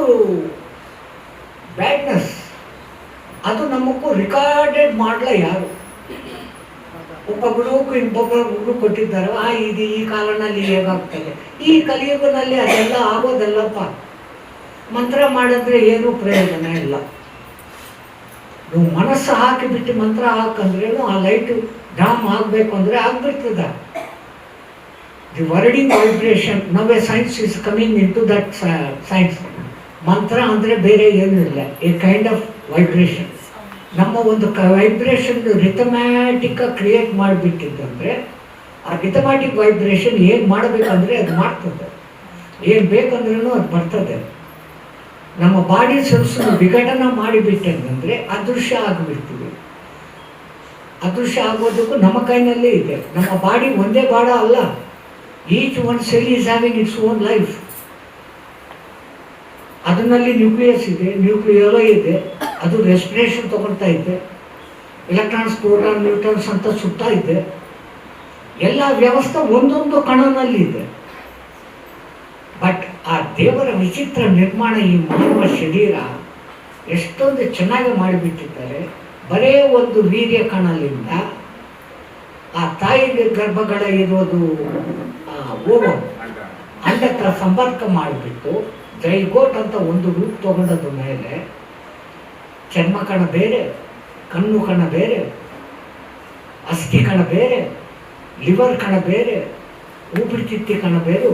ಬ್ಯಾಡ್ನೆಸ್ ಅದು ನಮಗೂ ರಿಕಾರ್ಡೆಡ್ ಮಾಡಲ ಯಾರು. ಒಬ್ಬ ಗುರುಗೂ ಇನ್ನೊಬ್ಬ ಗುರು ಕೊಟ್ಟಿದ್ದಾರೆ, ಇದು ಈ ಕಾಲದಲ್ಲಿ ಹೇಗಾಗ್ತದೆ. ಈ ಕಲಿಯುಗದಲ್ಲಿ ಅದೆಲ್ಲ ಆಗೋದಲ್ಲಪ್ಪ. ಮಂತ್ರ ಮಾಡಿದ್ರೆ ಏನೂ ಪ್ರಯೋಜನ ಇಲ್ಲ. ನೀವು ಮನಸ್ಸು ಹಾಕಿಬಿಟ್ಟು ಮಂತ್ರ ಹಾಕಂದ್ರೇನು ಆ ಲೈಟು ಡಾಮ್ ಆಗಬೇಕು ಅಂದರೆ ಆಗ್ಬಿಡ್ತದೆ. The wording vibration now a science is coming into that science. ಮಂತ್ರ ಅಂದರೆ ಬೇರೆ ಏನೂ ಇಲ್ಲ, ಎ ಕೈಂಡ್ ಆಫ್ ವೈಬ್ರೇಷನ್. ನಮ್ಮ ಒಂದು ವೈಬ್ರೇಷನ್ ರಿಥಮ್ಯಾಟಿಕ್ ಕ್ರಿಯೇಟ್ ಮಾಡಿಬಿಟ್ಟಿದ್ದಂದರೆ ಆ ರಿಥಮ್ಯಾಟಿಕ್ ವೈಬ್ರೇಷನ್ ಏನು ಮಾಡಬೇಕಂದ್ರೆ ಅದು ಮಾಡ್ತದೆ, ಏನು ಬೇಕಂದ್ರೂ ಅದು ಬರ್ತದೆ. ನಮ್ಮ ಬಾಡಿ ಸೆಲ್ಸನ್ನು ವಿಘಟನೆ ಮಾಡಿಬಿಟ್ಟಂದ್ರೆ ಅದೃಶ್ಯ ಆಗಿಬಿಡ್ತೀವಿ. ಅದೃಶ್ಯ ಆಗೋದಕ್ಕೂ ನಮ್ಮ ಕೈನಲ್ಲೇ ಇದೆ. ನಮ್ಮ ಬಾಡಿ ಒಂದೇ ಬಾಡ ಅಲ್ಲ, each one cell is having its own life. ಅದರಲ್ಲಿ ನ್ಯೂಕ್ಲಿಯಸ್ ಇದೆ, ನ್ಯೂಕ್ಲಿಯರೋ ಇದೆ, ಅದು ರೆಸ್ಪಿರೇಷನ್ ತಗೊಳ್ತಾ ಇದೆ. ಎಲೆಕ್ಟ್ರಾನ್ಸ್, ಪ್ರೋಟಾನ್, ನ್ಯೂಟ್ರಾನ್ಸ್ ಅಂತ ಸುತ್ತಾ ಇದೆ. ಎಲ್ಲ ವ್ಯವಸ್ಥೆ ಒಂದೊಂದು ಕಣನಲ್ಲಿ ಇದೆ. ಬಟ್ ಆ ದೇವರ ವಿಚಿತ್ರ ನಿರ್ಮಾಣ, ಈ ಮಾನವ ಶರೀರ ಎಷ್ಟೊಂದು ಚೆನ್ನಾಗಿ ಮಾಡಿಬಿಟ್ಟಿದ್ದಾರೆ. ಬರೇ ಒಂದು ವೀರ್ಯ ಕಣಲಿಂದ ಆ ತಾಯಿಗೆ ಗರ್ಭಗಳ ಇರೋದು ಓವರ್ ಅಂಡತ್ರ ಸಂಪರ್ಕ ಮಾಡಿಬಿಟ್ಟು ಜೈಗೋಟ್ ಅಂತ ಒಂದು ರೂಪ್ ತಗೊಂಡದ ಮೇಲೆ ಚರ್ಮ ಕಣ ಬೇರೆ, ಕಣ್ಣು ಕಣ ಬೇರೆ, ಅಸ್ಥಿ ಕಣ ಬೇರೆ, ಲಿವರ್ ಕಣ ಬೇರೆ, ಊಪಿರಿತಿತ್ತಿ ಕಣ ಬೇರೆ,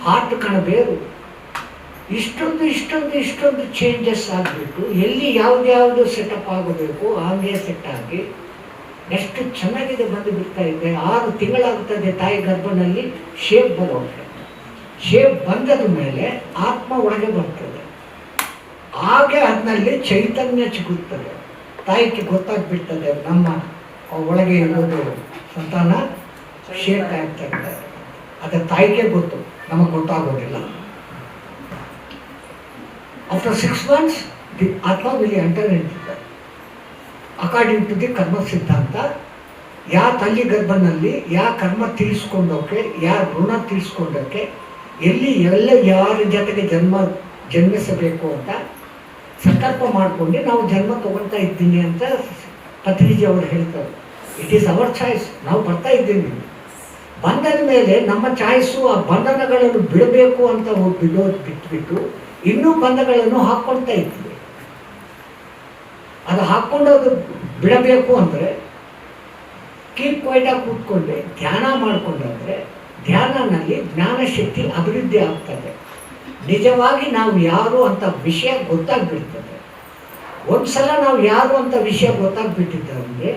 ಹಾರ್ಟ್ ಕಣ ಬೇರು, ಇಷ್ಟೊಂದು ಚೇಂಜಸ್ ಆಗಿಬಿಟ್ಟು ಎಲ್ಲಿ ಯಾವ್ದು ಸೆಟಪ್ ಆಗಬೇಕು ಹಾಗೆ ಸೆಟ್ ಆಗಿ ಎಷ್ಟು ಚೆನ್ನಾಗಿದೆ ಬಂದು ಬಿಡ್ತಾ ಇದೆ. 6 ತಿಂಗಳಾಗ್ತದೆ ತಾಯಿ ಗರ್ಭನಲ್ಲಿ ಶೇಪ್ ಬರೋಕೆ. ಶೇಪ್ ಬಂದದ ಮೇಲೆ ಆತ್ಮ ಒಳಗೆ ಬರ್ತದೆ. ಹಾಗೆ ಅದರಲ್ಲಿ ಚೈತನ್ಯ ಸಿಗುತ್ತದೆ. ತಾಯಿಗೆ ಗೊತ್ತಾಗ್ಬಿಡ್ತದೆ ನಮ್ಮ ಒಳಗೆ ಇರೋದು ಸಂತಾನ ಶೇಪ್ ಆಗ್ತಾ ಇರ್ತಾರೆ. ಅದು ತಾಯಿಗೆ ಗೊತ್ತು, ನಮಗೆ ಗೊತ್ತಾಗೋದಿಲ್ಲ. After 6 months the atma will enter into that. According to the karma siddhanta, ಯಾ ತಲ್ಲಿ ಗರ್ಭನಲ್ಲಿ ಯಾ ಕರ್ಮ ತೀರಿಸ್ಕೊಂಡೋಕೆ, ಯಾ ಋಣ ತೀರಿಸ್ಕೊಂಡೋಕೆ, ಎಲ್ಲ ಯಾರ ಜೊತೆಗೆ ಜನ್ಮಿಸಬೇಕು ಅಂತ ಸಂಕಲ್ಪ ಮಾಡಿಕೊಂಡು ನಾವು ಜನ್ಮ ತಗೊಳ್ತಾ ಇದ್ದೀನಿ ಅಂತ ಪತ್ರಿಜಿ ಅವರು ಹೇಳ್ತಾರೆ. It is our choice. ನಾವು ಬರ್ತಾ ಇದ್ದೀವಿ. ಬಂದದ ಮೇಲೆ ನಮ್ಮ ಚಾಯ್ಸು ಆ ಬಂಧನಗಳನ್ನು ಬಿಡಬೇಕು ಅಂತ ಬಿಡೋದು ಬಿಟ್ಬಿಟ್ಟು ಇನ್ನೂ ಬಂಧಗಳನ್ನು ಹಾಕ್ಕೊಳ್ತಾ ಇದ್ದೀವಿ. ಅದು ಹಾಕ್ಕೊಂಡೋದು ಬಿಡಬೇಕು ಅಂದರೆ ಕೀಪ್ ಕ್ವೈಟಾಗಿ ಕೂತ್ಕೊಂಡೆ ಧ್ಯಾನ ಮಾಡಿಕೊಂಡ್ರೆ ಧ್ಯಾನನಲ್ಲಿ ಜ್ಞಾನಶಕ್ತಿ ಅಭಿವೃದ್ಧಿ ಆಗ್ತದೆ. ನಿಜವಾಗಿ ನಾವು ಯಾರು ಅಂತ ವಿಷಯ ಗೊತ್ತಾಗ್ಬಿಡ್ತದೆ. ಒಂದ್ಸಲ ನಾವು ಯಾರು ಅಂತ ವಿಷಯ ಗೊತ್ತಾಗ್ಬಿಟ್ಟಿದ್ದಂದ್ರೆ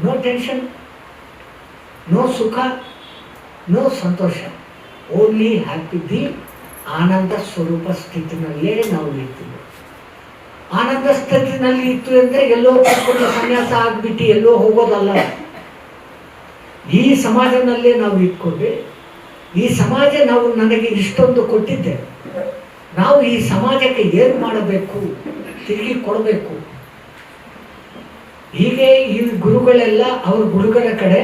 ನೋ ಟೆನ್ಷನ್, ನೋ ಸುಖ, ನೋ ಸಂತೋಷ, ಓನ್ಲಿ ಹ್ಯಾಪಿ. ದಿ ಆನಂದ ಸ್ವರೂಪ ಸ್ಥಿತಿನಲ್ಲೇ ನಾವು ಇರ್ತೀವಿ. ಆನಂದ ಸ್ಥಿತಿನಲ್ಲಿ ಇತ್ತು ಅಂದರೆ ಎಲ್ಲೋ ಕೂತ್ಕೊಂಡು ಸನ್ಯಾಸ ಆಗಿಬಿಟ್ಟು ಎಲ್ಲೋ ಹೋಗೋದಲ್ಲ. ಈ ಸಮಾಜನಲ್ಲೇ ನಾವು ಇಟ್ಕೊಂಡೆ, ಈ ಸಮಾಜ ನಾವು ನನಗೆ ಇಷ್ಟೊಂದು ಕೊಟ್ಟಿದ್ದೆ, ನಾವು ಈ ಸಮಾಜಕ್ಕೆ ಏನು ಮಾಡಬೇಕು, ತಿರುಗಿ ಕೊಡಬೇಕು. ಹೀಗೆ ಈ ಗುರುಗಳೆಲ್ಲ ಅವ್ರ ಗುರುಗಳ ಕಡೆ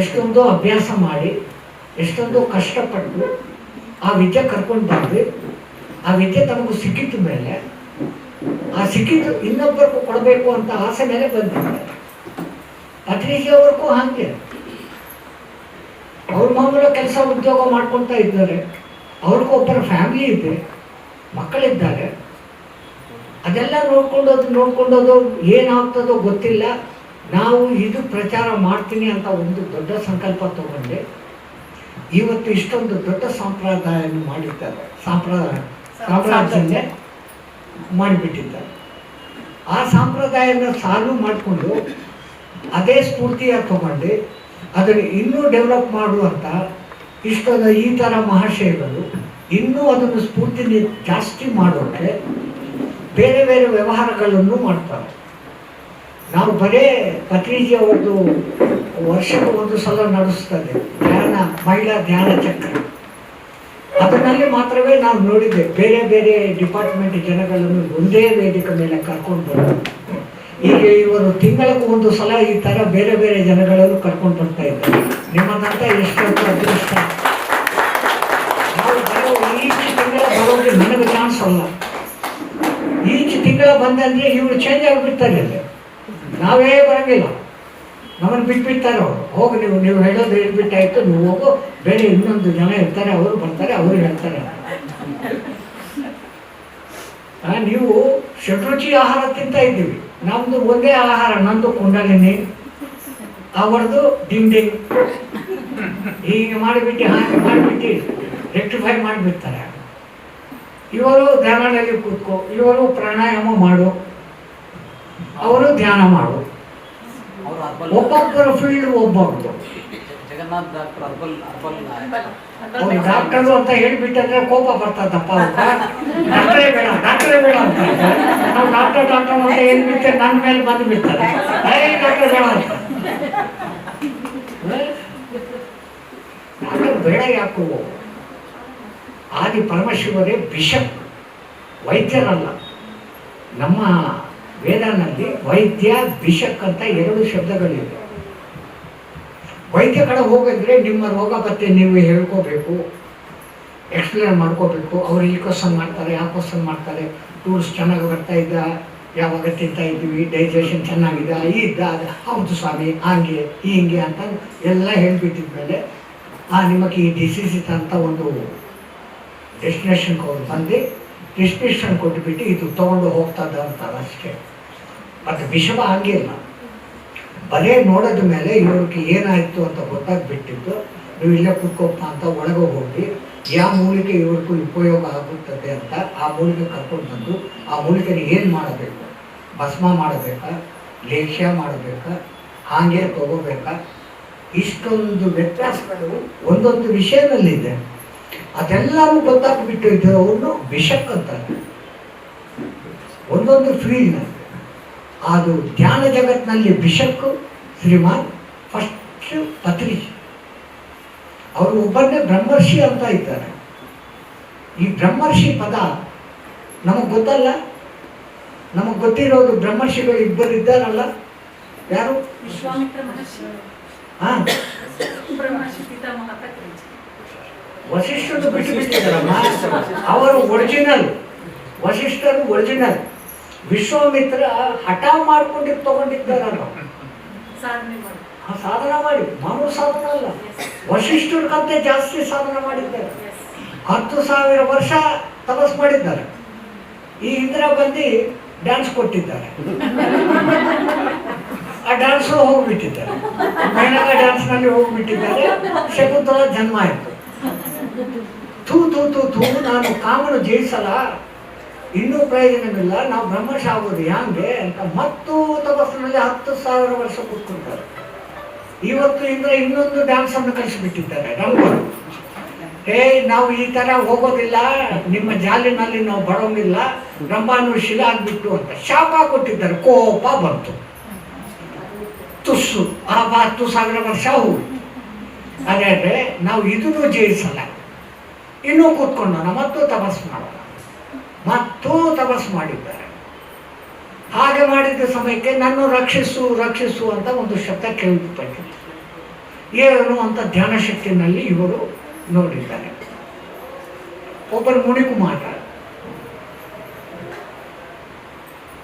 ಎಷ್ಟೊಂದು ಅಭ್ಯಾಸ ಮಾಡಿ ಎಷ್ಟೊಂದು ಕಷ್ಟಪಟ್ಟು ಆ ವಿದ್ಯೆ ಕರ್ಕೊಂಡು ಬಂದು ಆ ವಿದ್ಯೆ ತಮಗೂ ಸಿಕ್ಕಿದ ಮೇಲೆ ಆ ಸಿಕ್ಕಿದ್ದು ಇನ್ನೊಬ್ಬರಿಗೂ ಕೊಡಬೇಕು ಅಂತ ಆಸೆ ಮೇಲೆ ಬಂದಿದ್ದಾರೆ. ಪತ್ರಿಕೆಯವ್ರಿಗೂ ಹಾಗೆ ಅವ್ರ ಮಾಮೂಲು ಕೆಲಸ ಉದ್ಯೋಗ ಮಾಡ್ಕೊಳ್ತಾ ಇದ್ದಾರೆ. ಅವ್ರಿಗೂ ಒಬ್ಬರ ಫ್ಯಾಮಿಲಿ ಇದೆ, ಮಕ್ಕಳಿದ್ದಾರೆ. ಅದೆಲ್ಲ ನೋಡ್ಕೊಂಡೋದು ಏನಾಗ್ತದೋ ಗೊತ್ತಿಲ್ಲ. ನಾವು ಇದು ಪ್ರಚಾರ ಮಾಡ್ತೀನಿ ಅಂತ ಒಂದು ದೊಡ್ಡ ಸಂಕಲ್ಪ ತಗೊಂಡೆ ಇವತ್ತು ಇಷ್ಟೊಂದು ದೊಡ್ಡ ಸಂಪ್ರದಾಯವನ್ನು ಮಾಡಿದ್ದಾರೆ. ಸಾಮ್ರಾಜ್ಯ ಮಾಡಿಬಿಟ್ಟಿದ್ದಾರೆ. ಆ ಸಂಪ್ರದಾಯನ ಸಾಲ್ವ್ ಮಾಡಿಕೊಂಡು ಅದೇ ಸ್ಫೂರ್ತಿಯಾಗಿ ತಗೊಂಡು ಅದನ್ನು ಇನ್ನೂ ಡೆವಲಪ್ ಮಾಡುವಂಥ ಇಷ್ಟೊಂದು ಈ ಥರ ಮಹಾಶಯಗಳು ಇನ್ನೂ ಅದನ್ನು ಸ್ಫೂರ್ತಿ ಜಾಸ್ತಿ ಮಾಡೋಕ್ಕೆ ಬೇರೆ ಬೇರೆ ವ್ಯವಹಾರಗಳನ್ನು ಮಾಡ್ತಾರೆ. ನಾವು ಬರೇ ಪತ್ರಿಜಿ ಅವ್ರದ್ದು ವರ್ಷಕ್ಕೆ ಒಂದು ಸಲ ನಡೆಸ್ತದೆ ಧ್ಯಾನ, ಮಹಿಳಾ ಧ್ಯಾನ ಚಕ್ರ. ಅದರಲ್ಲಿ ಮಾತ್ರವೇ ನಾವು ನೋಡಿದ್ದೆ ಬೇರೆ ಬೇರೆ ಡಿಪಾರ್ಟ್ಮೆಂಟ್ ಜನಗಳನ್ನು ಒಂದೇ ವೇದಿಕೆ ಮೇಲೆ ಕರ್ಕೊಂಡು ಬರೋದು. ಈಗ ಇವರು ತಿಂಗಳಿಗೆ ಒಂದು ಸಲ ಈ ಥರ ಬೇರೆ ಬೇರೆ ಜನಗಳನ್ನು ಕರ್ಕೊಂಡು ಬರ್ತಾ ಇದ್ದಾರೆ. ನಿಮ್ಮದಂತ ಎಷ್ಟೊಂದು ಅದೃಷ್ಟ. ನಾವು ಈಚ್ ತಿಂಗಳ ಬರೋದು ನನಗೆ ಚಾನ್ಸ್ ಅಲ್ಲ. ಈಚ್ ತಿಂಗಳ ಬಂದಂದ್ರೆ ಇವರು ಚೇಂಜ್ ಆಗಿಬಿಡ್ತಾರೆ ಅಲ್ಲಿ, ನಾವೇ ಬರೋಂಗಿಲ್ಲ. ನಮ್ಮನ್ನು ಬಿಟ್ಬಿಡ್ತಾರೆ ಅವರು. ಹೋಗಿ ನೀವು ಹೇಳೋದು ಹೇಳ್ಬಿಟ್ಟಾಯ್ತು, ನೀವು ಹೋಗು, ಬೇರೆ ಇನ್ನೊಂದು ಜನ ಇರ್ತಾರೆ, ಅವರು ಬರ್ತಾರೆ, ಅವರು ಹೇಳ್ತಾರೆ. ನೀವು ಷಡ್ರುಚಿ ಆಹಾರ ತಿಂತಾ ಇದ್ದೀವಿ, ನಮ್ಮದು ಒಂದೇ ಆಹಾರ, ನಂದು ಕುಂಡಲಿನಿ, ಅವರದು ಡಿಂಗ್ ಹೀಗೆ ಮಾಡಿಬಿಟ್ಟು ಹಾಗೆ ಮಾಡಿಬಿಟ್ಟು ರೆಕ್ಟಿಫೈ ಮಾಡಿಬಿಡ್ತಾರೆ. ಇವರು ಧ್ಯಾನದಲ್ಲಿ ಕೂತ್ಕೋ, ಇವರು ಪ್ರಾಣಾಯಾಮ ಮಾಡು, ಅವರು ಧ್ಯಾನ ಮಾಡು. ಒಬ್ಬೊಬ್ಬರ ಫೀಲ್ಡ್ ಒಬ್ಬೊಬ್ಬರು. ಡಾಕ್ಟರು ಅಂತ ಹೇಳ್ಬಿಟ್ಟಂದ್ರೆ ಕೋಪ ಬರ್ತದಪ್ಪ. ಡಾಕ್ಟರೇ ಬೇಡ ಅಂತ ನಾವು ಡಾಕ್ಟರ್ ಅಂತ ಹೇಳ್ಬಿಟ್ಟೆ ನನ್ನ ಮೇಲೆ ಬಂದು ಬಿಡ್ತಾರೆ. ಡಾಕ್ಟರ್ ಬೇಡ ಅಂತ. ಡಾಕ್ಟರ್ ಬೇಡ ಯಾಕೋ? ಆದಿ ಪರಮಶಿವರೇ ಬಿಷಪ್, ವೈದ್ಯರಲ್ಲ. ನಮ್ಮ ವೇದನಲ್ಲಿ ವೈದ್ಯ ಬಿಷಕ್ ಅಂತ 2 ಶಬ್ದಗಳಿವೆ. ವೈದ್ಯ ಕಡೆ ಹೋಗಿದ್ರೆ ನಿಮ್ಮ ರೋಗ ಪತ್ತೆ ನೀವು ಹೇಳ್ಕೋಬೇಕು, ಎಕ್ಸ್ಪ್ಲೇನ್ ಮಾಡ್ಕೋಬೇಕು. ಅವರು ಈ ಕ್ವಶನ್ ಮಾಡ್ತಾರೆ, ಆ ಕ್ವಶನ್ ಮಾಡ್ತಾರೆ. ಟೂರ್ಸ್ ಚೆನ್ನಾಗಿ ಬರ್ತಾ ಇದ್ದ, ಯಾವಾಗ ತಿಂತಾ ಇದ್ವಿ, ಡೈಜೆಷನ್ ಚೆನ್ನಾಗಿದೆ, ಇದ್ದ, ಹೌದು ಸ್ವಾಮಿ ಹಂಗೆ ಹಿಂಗೆ ಅಂತ ಎಲ್ಲ ಹೇಳ್ಬಿಟ್ಟಿದ್ಮೇಲೆ ನಿಮಗೆ ಈ ಡಿಸೀಸ್ ಇದೆ ಅಂತ ಒಂದು ಡೆಸ್ಟಿನೇಷನ್ಗೆ ಅವ್ರು ಬಂದು ಪ್ರಿಸ್ಕ್ರಿಪ್ಷನ್ ಕೊಟ್ಟುಬಿಟ್ಟು ಇದು ತೊಗೊಂಡು ಹೋಗ್ತದ ಅಂತಾರೆ ಅಷ್ಟೇ. ಮತ್ತು ವಿಷಮ ಹಂಗೆ ಇಲ್ಲ. ಬರೇ ನೋಡೋದ ಮೇಲೆ ಇವ್ರಿಗೆ ಏನಾಯಿತು ಅಂತ ಗೊತ್ತಾಗ್ಬಿಟ್ಟಿದ್ದು, ನೀವು ಇಲ್ಲೇ ಕೂತ್ಕೋಪ್ಪ ಅಂತ ಒಳಗೆ ಹೋಗಿ ಯಾವ ಮೂಲಿಕೆ ಇವ್ರಿಗೂ ಉಪಯೋಗ ಆಗುತ್ತದೆ ಅಂತ ಆ ಮೂಲಿಕೆ ಕರ್ಕೊಂಡು ಬಂದು ಆ ಮೂಲಿಕೆನ ಏನು ಮಾಡಬೇಕು, ಭಸ್ಮ ಮಾಡಬೇಕಾ, ಲೇಖ್ಯ ಮಾಡಬೇಕಾ, ಹಾಗೆ ತಗೋಬೇಕಾ, ಇಷ್ಟೊಂದು ವ್ಯತ್ಯಾಸಗಳು ಒಂದೊಂದು ವಿಷಯದಲ್ಲಿದೆ. ಅದೆಲ್ಲವೂ ಗೊತ್ತಾಗ್ಬಿಟ್ಟು ಇದ್ದವ್ರನ್ನು ಬಿಷಪ್ ಅಂತಾರೆ. ಒಂದೊಂದು ಫೀಲ್ಡ್ ಅದು ಧ್ಯಾನ ಜಗತ್ತಿನಲ್ಲಿ ಬಿಷಪ್ ಶ್ರೀಮಾನ್ ಫಸ್ಟ್ ಪತ್ರಿಜಿ. ಅವರು ಒಬ್ಬರನ್ನೇ ಬ್ರಹ್ಮರ್ಷಿ ಅಂತ ಇದ್ದಾರೆ. ಈ ಬ್ರಹ್ಮರ್ಷಿ ಪದ ನಮಗೆ ಗೊತ್ತಲ್ಲ. ನಮಗೆ ಗೊತ್ತಿರೋದು ಬ್ರಹ್ಮರ್ಷಿಗಳು ಇಬ್ಬರು ಇದ್ದಾರಲ್ಲ, ಯಾರು? ವಿಶ್ವಾಮಿತ್ರ ಮಹರ್ಷಿ, ಬ್ರಹ್ಮರ್ಷಿ ಪಿತಾಮಹ ಪತ್ರಿಜಿ. ವಸಿಷ್ಠರು ಬಿಟ್ಟು ಬಿಟ್ಟಿದ್ದಾರಮ್ಮ, ಅವರು ಒರಿಜಿನಲ್. ವಸಿಷ್ಠರು ಒರಿಜಿನಲ್. ವಿಶ್ವಾಮಿತ್ರ ಹಠ ಮಾಡ್ಕೊಂಡು ತಗೊಂಡಿದ್ದಾರಲ್ಲ, ಸಾಧನ ಮಾಡಿ. ಮಾಮೂಲು ಸಾಧನ ಅಲ್ಲ, ವಸಿಷ್ಠರ್ಗಂತೆ ಜಾಸ್ತಿ ಸಾಧನ ಮಾಡಿದ್ದಾರೆ. 10,000 ವರ್ಷ ತಪಸ್ ಮಾಡಿದ್ದಾರೆ. ಈ ಇಂದ್ರ ಬಂದು ಡ್ಯಾನ್ಸ್ ಕೊಟ್ಟಿದ್ದಾರೆ, ಆ ಡ್ಯಾನ್ಸ್ ಹೋಗ್ಬಿಟ್ಟಿದ್ದಾರೆ. ಮೇಣಗ ಡ್ಯಾನ್ಸ್ನಲ್ಲಿ ಹೋಗ್ಬಿಟ್ಟಿದ್ದಾರೆ. ಶಕುಂತಲ ಜನ್ಮ ಆಯಿತು. ಥೂ ಥೂ ಥೂ ಥೂ, ನಾನು ಕಾಮನು ಜಯಿಸಲ್ಲ, ಇನ್ನೂ ಪ್ರಯೋಜನವಿಲ್ಲ, ನಾವು ಬ್ರಹ್ಮಶ ಆಗೋದು ಹ್ಯಾಂಗೆ ಅಂತ ಮತ್ತು ತಪಸ್ಸಿನಲ್ಲಿ 10,000 ವರ್ಷ ಕೂತ್ಕೊಳ್ತಾರೆ. ಇವತ್ತು ಇಂದ್ರ ಇನ್ನೊಂದು ಡ್ಯಾನ್ಸ್ ಅನ್ನು ಕಳಿಸಿಬಿಟ್ಟಿದ್ದಾರೆ ರಂಗೋರು. ನಾವು ಈ ತರ ಹೋಗೋದಿಲ್ಲ, ನಿಮ್ಮ ಜಾಲಿನಲ್ಲಿ ನಾವು ಬರೋಂಗಿಲ್ಲ, ರಂಭಾನು ಶಿಲೆ ಆಗ್ಬಿಟ್ಟು ಅಂತ ಶಾಪ ಕೊಟ್ಟಿದ್ದಾರೆ. ಕೋಪ ಬಂತು, ತುಸ್ಸು ಆ 10,000 ವರ್ಷ ಹೋಗಿ. ಹಾಗಾದ್ರೆ ನಾವು ಇದನ್ನು ಜಯಿಸಲ್ಲ, ಇನ್ನೂ ಕೂತ್ಕೊಂಡೋಣ ಮತ್ತು ತಪಸ್ಸು ಮಾಡೋಣ. ಮತ್ತು ತಪಸ್ಸು ಮಾಡಿದ್ದಾರೆ. ಹಾಗೆ ಮಾಡಿದ್ದ ಸಮಯಕ್ಕೆ ನನ್ನ ರಕ್ಷಿಸು ರಕ್ಷಿಸು ಅಂತ ಒಂದು ಶಬ್ದ ಕೇಳಿಬಿಟ್ಟಿತ್ತು. ಏನು ಅಂತ ಧ್ಯಾನ ಶಕ್ತಿನಲ್ಲಿ ಇವರು ನೋಡಿದ್ದಾರೆ. ಒಬ್ಬರು ಮುನಿಕುಮಾರ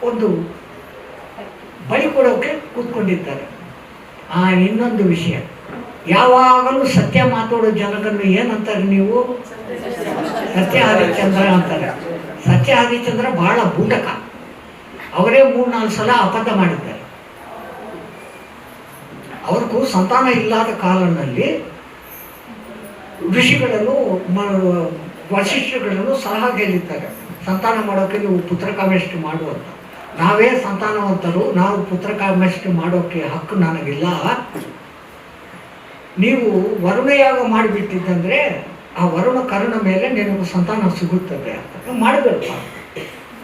ಒಂದು ಬಳಿ ಕೊಡೋಕೆ ಕೂತ್ಕೊಂಡಿದ್ದಾರೆ. ಇನ್ನೊಂದು ವಿಷಯ, ಯಾವಾಗಲೂ ಸತ್ಯ ಮಾತಾಡೋ ಜನರನ್ನು ಏನಂತಾರೆ ನೀವು? ಸತ್ಯ ಹರಿಶ್ಚಂದ್ರ ಅಂತಾರೆ. ಸತ್ಯ ಹರಿಶ್ಚಂದ್ರ ಬಹಳ ಬೂಟಕ. ಅವರೇ 3-4 ಸಲ ಅಪಥ ಮಾಡಿದ್ದಾರೆ. ಅವ್ರಿಗೂ ಸಂತಾನ ಇಲ್ಲದ ಕಾಲದಲ್ಲಿ ಋಷಿಗಳನ್ನು ವಶಿಷ್ಠಗಳನ್ನು ಸಲಹೆ ಕೇಳಿದ್ದಾರೆ, ಸಂತಾನ ಮಾಡೋಕೆ ನೀವು ಪುತ್ರಕಾಮೇಷ್ಟಿ ಮಾಡುವಂತ. ನಾವೇ ಸಂತಾನವಂತರು, ನಾವು ಪುತ್ರಕಾಮೇಷ್ಟಿ ಮಾಡೋಕ್ಕೆ ಹಕ್ಕು ನನಗಿಲ್ಲ, ನೀವು ವರುಣಯಾಗ ಮಾಡಿಬಿಟ್ಟಿದ್ದಂದರೆ ಆ ವರುಣ ಕರ್ಣ ಮೇಲೆ ನಿನಗೆ ಸಂತಾನ ಸಿಗುತ್ತದೆ ಅಂತ ಮಾಡಬೇಕು.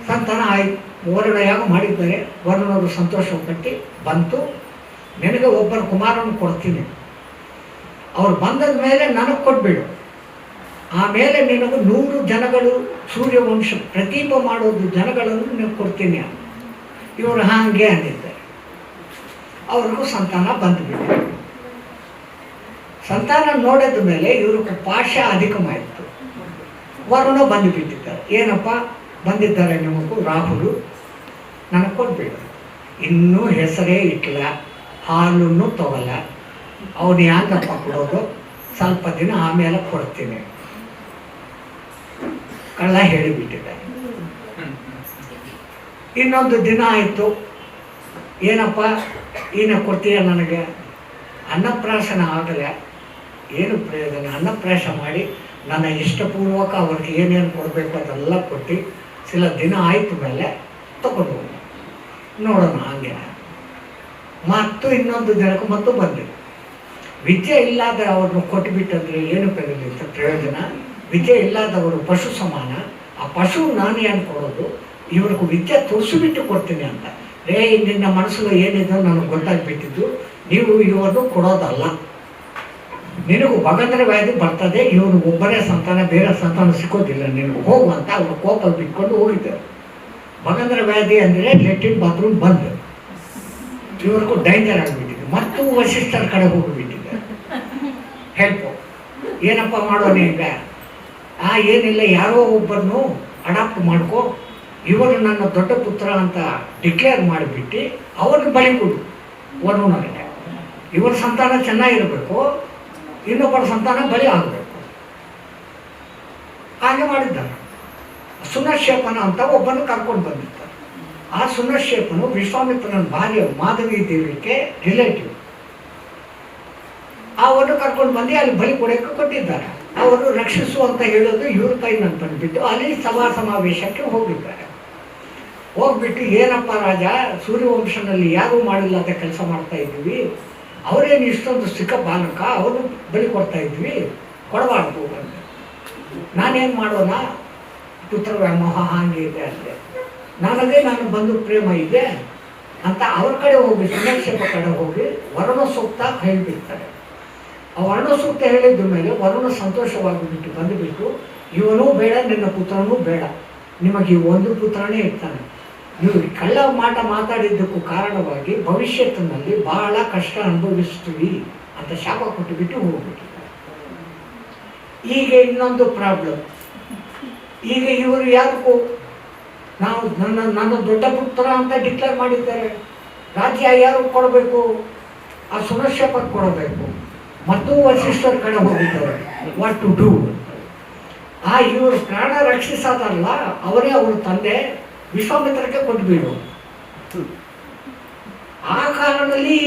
ಸಂತಾನ ಆಯ್ತು, ವರುಣಯಾಗ ಮಾಡಿದ್ದಾರೆ. ವರುಣರು ಸಂತೋಷಪಟ್ಟು ಬಂತು, ನಿನಗೆ ಒಬ್ಬರು ಕುಮಾರನ ಕೊಡ್ತೀನಿ, ಅವ್ರು ಬಂದದ ಮೇಲೆ ನನಗೆ ಕೊಟ್ಬಿಡು, ಆಮೇಲೆ ನಿನಗೆ 100 ಜನಗಳು ಸೂರ್ಯವಂಶ ಪ್ರತೀಪ ಮಾಡೋದು ಜನಗಳನ್ನು ನಿನಗೆ ಕೊಡ್ತೀನಿ ಅಂತ. ಇವರು ಹಾಗೆ ಅಂದಿದ್ದಾರೆ. ಅವ್ರಿಗೂ ಸಂತಾನ ಬಂದುಬಿಟ್ಟು ಸಂತಾನ ನೋಡಿದ ಮೇಲೆ ಇವ್ರಿಗೆ ಪಾಶ ಅಧಿಕವಾಯಿತು. ವರುಣ ಬಂದುಬಿಟ್ಟಿದ್ದಾರೆ. ಏನಪ್ಪ ಬಂದಿದ್ದಾರೆ ನಿಮಗೂ ರಾಹುಲು, ನನಗೆ ಕೊಟ್ಬಿಡು. ಇನ್ನೂ ಹೆಸರೇ ಇಟ್ಟಿಲ್ಲ, ಹಾಲನ್ನು ತಗೊಲ್ಲ, ಅವನು ಯಾಕಪ್ಪ ಕೊಡೋದು, ಸ್ವಲ್ಪ ದಿನ ಆಮೇಲೆ ಕೊಡ್ತೀನಿ ಕಳ್ಳ ಹೇಳಿಬಿಟ್ಟಿದ್ದಾರೆ. ಇನ್ನೊಂದು ದಿನ ಆಯಿತು, ಏನಪ್ಪ ಏನ ಕೊಡ್ತೀಯ ನನಗೆ, ಅನ್ನಪ್ರಾಶನ ಆಗಲ್ಲ, ಏನು ಪ್ರಯೋಜನ, ಅನ್ನಪ್ರಾಶ ಮಾಡಿ ನನ್ನ ಇಷ್ಟಪೂರ್ವಕ ಅವ್ರಿಗೆ ಏನೇನು ಕೊಡಬೇಕು ಅದೆಲ್ಲ ಕೊಟ್ಟು ಸಿಲ ದಿನ ಆಯ್ತು ಮೇಲೆ ತಗೊಂಡು ನೋಡೋಣ ಹಂಗೆ. ಮತ್ತು ಇನ್ನೊಂದು ದಿನಕ್ಕೆ ಮತ್ತು ಬಂದಿದೆ. ವಿದ್ಯೆ ಇಲ್ಲದ ಅವ್ರನ್ನ ಕೊಟ್ಟುಬಿಟ್ಟಂದ್ರೆ ಏನು ಪ್ರಯೋಜನ, ವಿದ್ಯೆ ಇಲ್ಲದವರು ಪಶು ಸಮಾನ, ಆ ಪಶು ನಾನು ಏನು ಕೊಡೋದು, ಇವ್ರಿಗೂ ವಿದ್ಯೆ ತೋರಿಸಿಬಿಟ್ಟು ಕೊಡ್ತೀನಿ ಅಂತ. ನಿನ್ನ ಮನಸ್ಸಲ್ಲಿ ಏನಿದೆ ನನಗೆ ಗೊತ್ತಾಗ್ಬಿಟ್ಟಿದ್ದು, ನೀವು ಇವರು ಕೊಡೋದಲ್ಲ, ನಿನಗೂ ಭಗಂದ್ರ ವ್ಯಾಧಿ ಬರ್ತದೆ, ಇವನು ಒಬ್ಬರೇ ಸಂತಾನ, ಬೇರೆ ಸಂತಾನ ಸಿಕ್ಕೋದಿಲ್ಲ ನಿನಗೆ, ಹೋಗುವಂತ ಅವರು ಕೋಪ ಬಿಟ್ಕೊಂಡು ಹೋಗಿದ್ದರು. ಭಗಂದ್ರ ವ್ಯಾಧಿ ಅಂದರೆ ಲೆಟ್ರಿನ್ ಬಾತ್ರೂಮ್ ಬಂದು ಇವ್ರಿಗೂ ಡೇಂಜರ್ ಆಗಿಬಿಟ್ಟಿದೆ. ಮತ್ತು ವಸಿಷ್ಠರ ಕಡೆ ಹೋಗಿಬಿಟ್ಟಿದೆ ಹೆಲ್ಪು. ಏನಪ್ಪ ಮಾಡೋಣ ಈಗ, ಏನಿಲ್ಲ, ಯಾರೋ ಒಬ್ಬರನ್ನು ಅಡಾಪ್ಟ್ ಮಾಡ್ಕೊ, ಇವರು ನನ್ನ ದೊಡ್ಡ ಪುತ್ರ ಅಂತ ಡಿಕ್ಲೇರ್ ಮಾಡಿಬಿಟ್ಟು ಅವ್ರಿಗೆ ಬಳಿ ಕೊಡು ವರುಣನಿಗೆ. ಇವರ ಸಂತಾನ ಚೆನ್ನಾಗಿರಬೇಕು, ಇನ್ನೊಬ್ಬರ ಸಂತಾನ ಬಲಿ ಆಗಬೇಕು. ಹಾಗೆ ಮಾಡಿದ್ದಾರೆ. ಸುನಶ್ಯಪನ ಅಂತ ಒಬ್ಬನು ಕರ್ಕೊಂಡು ಬಂದಿರ್ತಾರೆ. ಆ ಸುನಶ್ಯಪನು ವಿಶ್ವಾಮಿತ್ರನ ಭಾರ್ಯ ಮಾಧವಿ ದೇವಿಗೆ ರಿಲೇಟಿವ್. ಅವರು ಕರ್ಕೊಂಡು ಬಂದು ಅಲ್ಲಿ ಬಲಿ ಕೊಡೋಕ್ಕೆ ಕೊಟ್ಟಿದ್ದಾರೆ. ಅವರು ರಕ್ಷಿಸು ಅಂತ ಹೇಳೋದು ಇವ್ರ ಕೈನಲ್ಲಿ ಬಂದುಬಿಟ್ಟು ಅಲ್ಲಿ ಸಭಾ ಸಮಾವೇಶಕ್ಕೆ ಹೋಗಿದ್ದಾರೆ. ಹೋಗ್ಬಿಟ್ಟು ಏನಪ್ಪ ರಾಜ, ಸೂರ್ಯವಂಶನಲ್ಲಿ ಯಾರೂ ಮಾಡಿಲ್ಲದ ಕೆಲಸ ಮಾಡ್ತಾ ಇದ್ವಿ, ಅವರೇನು ಇಷ್ಟೊಂದು ಸಿಕ್ಕ ಬಾಲಕ, ಅವರು ಬಲಿ ಕೊಡ್ತಾ ಇದ್ವಿ, ಕೊಡಬಾರ್ದು ಅಂತ. ನಾನೇನು ಮಾಡೋಣ, ಪುತ್ರ ವ್ಯಾಮೋಹ ಹಾಗೆ ಇದೆ ಅಂದರೆ ನಾನು ಬಂದು ಪ್ರೇಮ ಇದೆ ಅಂತ ಅವ್ರ ಕಡೆ ಹೋಗಿ, ಸುನಕ್ಷೇಪ ಕಡೆ ಹೋಗಿ ವರುಣ ಸೂಕ್ತ ಹೇಳಿಬಿಡ್ತಾರೆ. ಆ ವರುಣ ಸೂಕ್ತ ಹೇಳಿದ ಮೇಲೆ ವರುಣ ಸಂತೋಷವಾಗಿಬಿಟ್ಟು ಬಂದುಬಿಟ್ಟು, ಇವನೂ ಬೇಡ ನಿನ್ನ ಪುತ್ರನೂ ಬೇಡ, ನಿಮಗೆ ಒಂದು ಪುತ್ರನೇ ಇರ್ತಾನೆ, ನೀವು ಕಳ್ಳ ಮಾತಾಡಿದ್ದಕ್ಕೂ ಕಾರಣವಾಗಿ ಭವಿಷ್ಯತ್ತಿನಲ್ಲಿ ಬಹಳ ಕಷ್ಟ ಅನುಭವಿಸ್ತೀವಿ ಅಂತ ಶಾಪ ಕೊಟ್ಟುಬಿಟ್ಟು ಹೋಗ್ಬಿಟ್ಟು. ಈಗ ಇನ್ನೊಂದು ಪ್ರಾಬ್ಲಮ್, ಈಗ ಇವರು ಯಾರಿಗೂ ನಾವು ನನ್ನ ದೊಡ್ಡ ಪುತ್ರ ಅಂತ ಡಿಕ್ಲೇರ್ ಮಾಡಿದ್ದಾರೆ, ರಾಜ್ಯ ಯಾರು ಕೊಡಬೇಕು, ಆ ಸುನಶ್ಯಪಕ್ಕೆ ಕೊಡಬೇಕು, ಮತ್ತು ವಸಿಷ್ಠರ ಕಡೆ ಹೋಗಿದ್ದಾರೆ ವಾಟ್ ಟು ಡೂ. ಇವರು ಪ್ರಾಣ ರಕ್ಷಿಸೋದಲ್ಲ, ಅವರೇ ಅವ್ರ ತಂದೆ ವಿಶ್ವಾಮಿತ್ರಕ್ಕೆ ಕೊಟ್ಬಿಡು. ಆ ಕಾಲದಲ್ಲಿ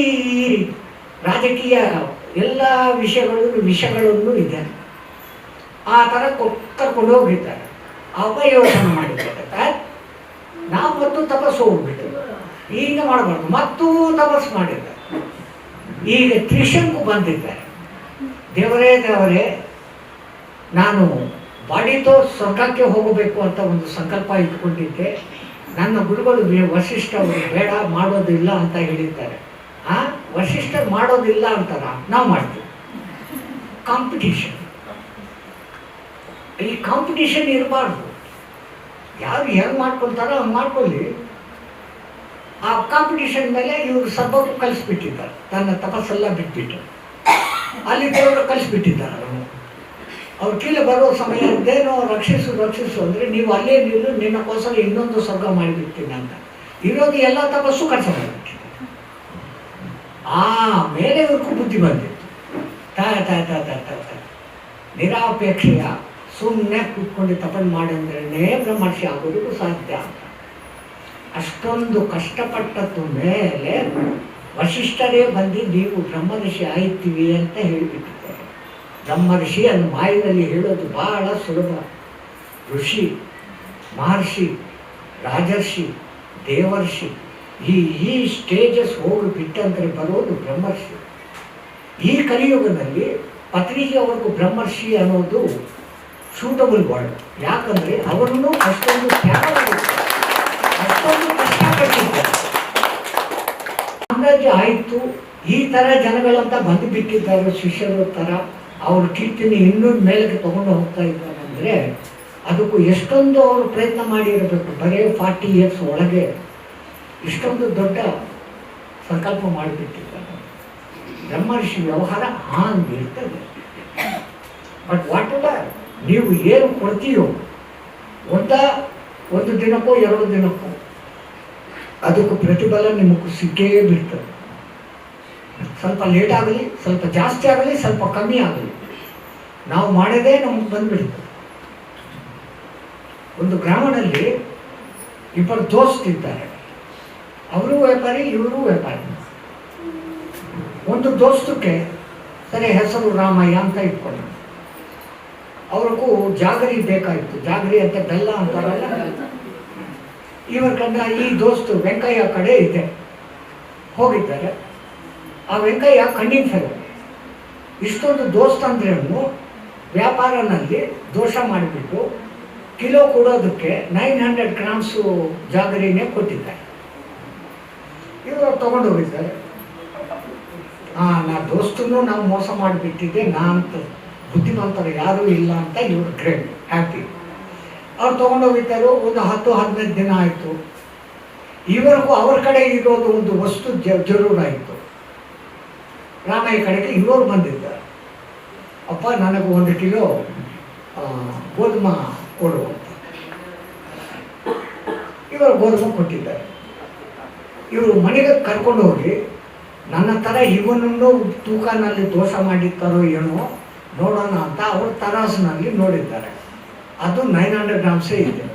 ರಾಜಕೀಯ ಎಲ್ಲ ವಿಷಯಗಳನ್ನು ಇದೆ. ಆ ಥರ ಕರ್ಕೊಂಡು ಹೋಗಿದ್ದಾರೆ. ಯೋಚನೆ ಮಾಡಿದ್ದಾರೆ, ನಾವು ಮತ್ತು ತಪಸ್ಸು ಹೋಗ್ಬಿಟ್ಟು ಈಗ ಮಾಡಬಾರ್ದು, ಮತ್ತು ತಪಸ್ಸು ಮಾಡಿದ್ದಾರೆ. ಈಗ ತ್ರಿಶಂಕು ಬಂದಿದ್ದಾರೆ. ದೇವರೇ ನಾನು ಬಾಡಿತೋ ಸ್ವರ್ಗಕ್ಕೆ ಹೋಗಬೇಕು ಅಂತ ಒಂದು ಸಂಕಲ್ಪ ಇಟ್ಕೊಂಡಿದ್ದೆ, ನನ್ನ ಗುರುಗಳು ವಸಿಷ್ಠ ಅವರು ಬೇಡ ಮಾಡೋದಿಲ್ಲ ಅಂತ ಹೇಳಿದ್ದಾರೆ. ವಸಿಷ್ಠ ಮಾಡೋದಿಲ್ಲ ಅಂತಾರ, ನಾವು ಮಾಡ್ತೀವಿ. ಕಾಂಪಿಟೀಷನ್, ಈ ಕಾಂಪಿಟೀಷನ್ ಇರಬಾರ್ದು. ಯಾರು ಹೆಂಗೆ ಮಾಡ್ಕೊಳ್ತಾರೋ ಹಂಗೆ ಮಾಡ್ಕೊಳ್ಳಿ. ಆ ಕಾಂಪಿಟೀಷನ್ ಮೇಲೆ ಇವರು ಸಬ್ಬಕ್ಕೂ ಕಲಿಸ್ಬಿಟ್ಟಿದ್ದಾರೆ, ತನ್ನ ತಪಸ್ಸೆಲ್ಲ ಬಿಟ್ಬಿಟ್ಟು ಅಲ್ಲಿ ದೇವರು ಕಲಿಸ್ಬಿಟ್ಟಿದ್ದಾರೆ. ಅವ್ರು ಕೀழே ಬರೋ ಸಮಯ ಇದ್ದೇನೋ ರಕ್ಷಿಸು ಅಂದರೆ ನೀವು ಅಲ್ಲೇ ನಿಲ್ಲು, ನಿನ್ನಕ್ಕೋಸ್ಕರ ಇನ್ನೊಂದು ಸ್ವರ್ಗ ಮಾಡಿಬಿಡ್ತೀನಿ ಅಂತ ಇರೋದು ಎಲ್ಲ ತಪಸ್ಸು ಕಷ್ಟ ಮಾಡಿಬಿಟ್ಟಿದ್ದಾರೆ. ಮೇಲೆ ಇವ್ರಿಗೂ ಬುದ್ಧಿ ಬಂದಿತ್ತು. ನಿರಾಪೇಕ್ಷೆಯ ಸುಮ್ಮನೆ ಕೂತ್ಕೊಂಡು ತಪನ್ ಮಾಡಂದ್ರೇ ಬ್ರಹ್ಮರ್ಷಿ ಆಗೋದಕ್ಕೂ ಸಾಧ್ಯ ಅಂತ. ಅಷ್ಟೊಂದು ಕಷ್ಟಪಟ್ಟದ್ದು ಮೇಲೆ ವಸಿಷ್ಠರೇ ಬಂದು ನೀವು ಬ್ರಹ್ಮರ್ಷಿ ಆಯ್ತೀವಿ ಅಂತ ಹೇಳಿಬಿಟ್ಟಿದ್ದಾರೆ. ಬ್ರಹ್ಮರ್ಷಿ ಅನ್ನು ಮಾಯಿನಲ್ಲಿ ಹೇಳೋದು ಬಹಳ ಸುಲಭ. ಋಷಿ, ಮಹರ್ಷಿ, ರಾಜರ್ಷಿ, ದೇವರ್ಷಿ, ಈ ಸ್ಟೇಜಸ್ ಹೋಗಿ ಬಿಟ್ಟಂದ್ರೆ ಬರೋದು ಬ್ರಹ್ಮರ್ಷಿ. ಈ ಕಲಿಯುಗದಲ್ಲಿ ಪತ್ರಿಕೆ ಅವ್ರಿಗೂ ಬ್ರಹ್ಮರ್ಷಿ ಅನ್ನೋದು ಸೂಟಬಲ್ ವರ್ಡ್. ಯಾಕಂದರೆ ಅವರನ್ನು ಅಷ್ಟೊಂದು ತ್ಯಾಗ ಮಾಡಿದ್ದಾರೆ, ಅಷ್ಟೊಂದು ಕಷ್ಟಪಟ್ಟಿದ್ದಾರೆ. ಸಾಮ್ರಾಜ್ಯ ಆಯಿತು, ಈ ಥರ ಜನಗಳಂತ ಬಂದು ಬಿಟ್ಟಿದ್ದಾರೆ ಶಿಷ್ಯರ ಥರ. ಅವ್ರ ಕೀರ್ತಿನಿ ಇನ್ನೊಂದು ಮೇಲಕ್ಕೆ ತಗೊಂಡು ಹೋಗ್ತಾ ಇದ್ದಾರೆ ಅಂದರೆ ಅದಕ್ಕೂ ಎಷ್ಟೊಂದು ಅವರು ಪ್ರಯತ್ನ ಮಾಡಿರಬೇಕು. ಬರೀ 40 years ಒಳಗೆ ಇಷ್ಟೊಂದು ದೊಡ್ಡ ಸಂಕಲ್ಪ ಮಾಡಿಬಿಟ್ಟಿದ್ದಾರೆ. ಬ್ರಹ್ಮರ್ಷಿ ವ್ಯವಹಾರ ಹಾಗಿರ್ತದೆ. ಬಟ್ ವಾಟ್ ಎವರ್ ನೀವು ಏನು ಕೊಡ್ತೀಯೋ ಒಂದು ದಿನಕ್ಕೋ 2 ದಿನಕ್ಕೋ ಅದಕ್ಕೂ ಪ್ರತಿಫಲ ನಿಮಗೂ ಸಿಕ್ಕೇ ಬಿಡ್ತದೆ. ಸ್ವಲ್ಪ ಲೇಟ್ ಆಗಲಿ, ಸ್ವಲ್ಪ ಜಾಸ್ತಿ ಆಗಲಿ, ಸ್ವಲ್ಪ ಕಮ್ಮಿ ಆಗಲಿ, ನಾವು ಮಾಡೋದೇ ನಮಗೆ ಬಂದ್ಬಿಡ್ತದೆ. ಒಂದು ಗ್ರಾಮದಲ್ಲಿ 2 ದೋಸ್ತಿದ್ದಾರೆ. ಅವರು ವ್ಯಾಪಾರಿ, ಇವರು ವ್ಯಾಪಾರಿ. ಒಂದು ದೋಸ್ತಕ್ಕೆ ಸರಿ ಹೆಸರು ರಾಮಯ್ಯ ಅಂತ ಇಟ್ಕೊಂಡ. ಅವ್ರಿಗೂ ಜಾಗರಿ ಬೇಕಾಯಿತು. ಜಾಗರಿ ಅಂತ ಬೆಲ್ಲ ಅಂತಾರಲ್ಲ. ಇವರ ಕಂಡ ಈ ದೋಸ್ತು ವೆಂಕಯ್ಯ ಕಡೆ ಇದೆ, ಹೋಗಿದ್ದಾರೆ. ಆ ವೆಂಕಯ್ಯ ಕಣ್ಣಿನ ಫೆಲೋ. ಇಷ್ಟೊಂದು ದೋಸ್ತಂದ್ರೇನು ವ್ಯಾಪಾರನಲ್ಲಿ ದೋಷ ಮಾಡಿಬಿಟ್ಟು ಕಿಲೋ ಕೊಡೋದಕ್ಕೆ 900 grams ಜಾಗರಿನೇ ಕೊಟ್ಟಿದ್ದಾರೆ. ಇವರು ತಗೊಂಡು ಹೋಗಿದ್ದಾರೆ. ನಾ ದೋಸ್ತನ್ನು ನಾವು ಮೋಸ ಮಾಡಿಬಿಟ್ಟಿದ್ದೆ, ಅಂತ ಬುದ್ಧಿವಂತರು ಯಾರೂ ಇಲ್ಲ ಅಂತ ಇವರು ಗ್ರೇಟ್ ಹ್ಯಾಪಿ. ಅವ್ರು ತೊಗೊಂಡೋಗಿದ್ದರು. ಒಂದು 10-15 ದಿನ ಆಯಿತು. ಇವರಿಗೂ ಅವ್ರ ಕಡೆ ಇರೋದು ಒಂದು ವಸ್ತು ಜರೂರಾಯಿತು. ರಾಮಯ್ಯ ಕಡೆಗೆ ಇವರು ಬಂದಿದ್ದಾರೆ. ಅಪ್ಪ ನನಗೆ 1 ಕಿಲೋ ಗೋಧುಮ ಕೊಡು ಅಂತ. ಇವರು ಗೋಧುಮ ಕೊಟ್ಟಿದ್ದಾರೆ. ಇವರು ಮನೆಗೆ ಕರ್ಕೊಂಡು ಹೋಗಿ ನನ್ನ ಥರ ಇವನನ್ನು ತೂಕನಲ್ಲಿ ದೋಷ ಮಾಡಿರ್ತಾರೋ ಏನೋ ನೋಡೋಣ ಅಂತ ಅವರು ತರಾಸಿನಲ್ಲಿ ನೋಡಿದ್ದಾರೆ. ಅದು 900 grams ಇದೆ.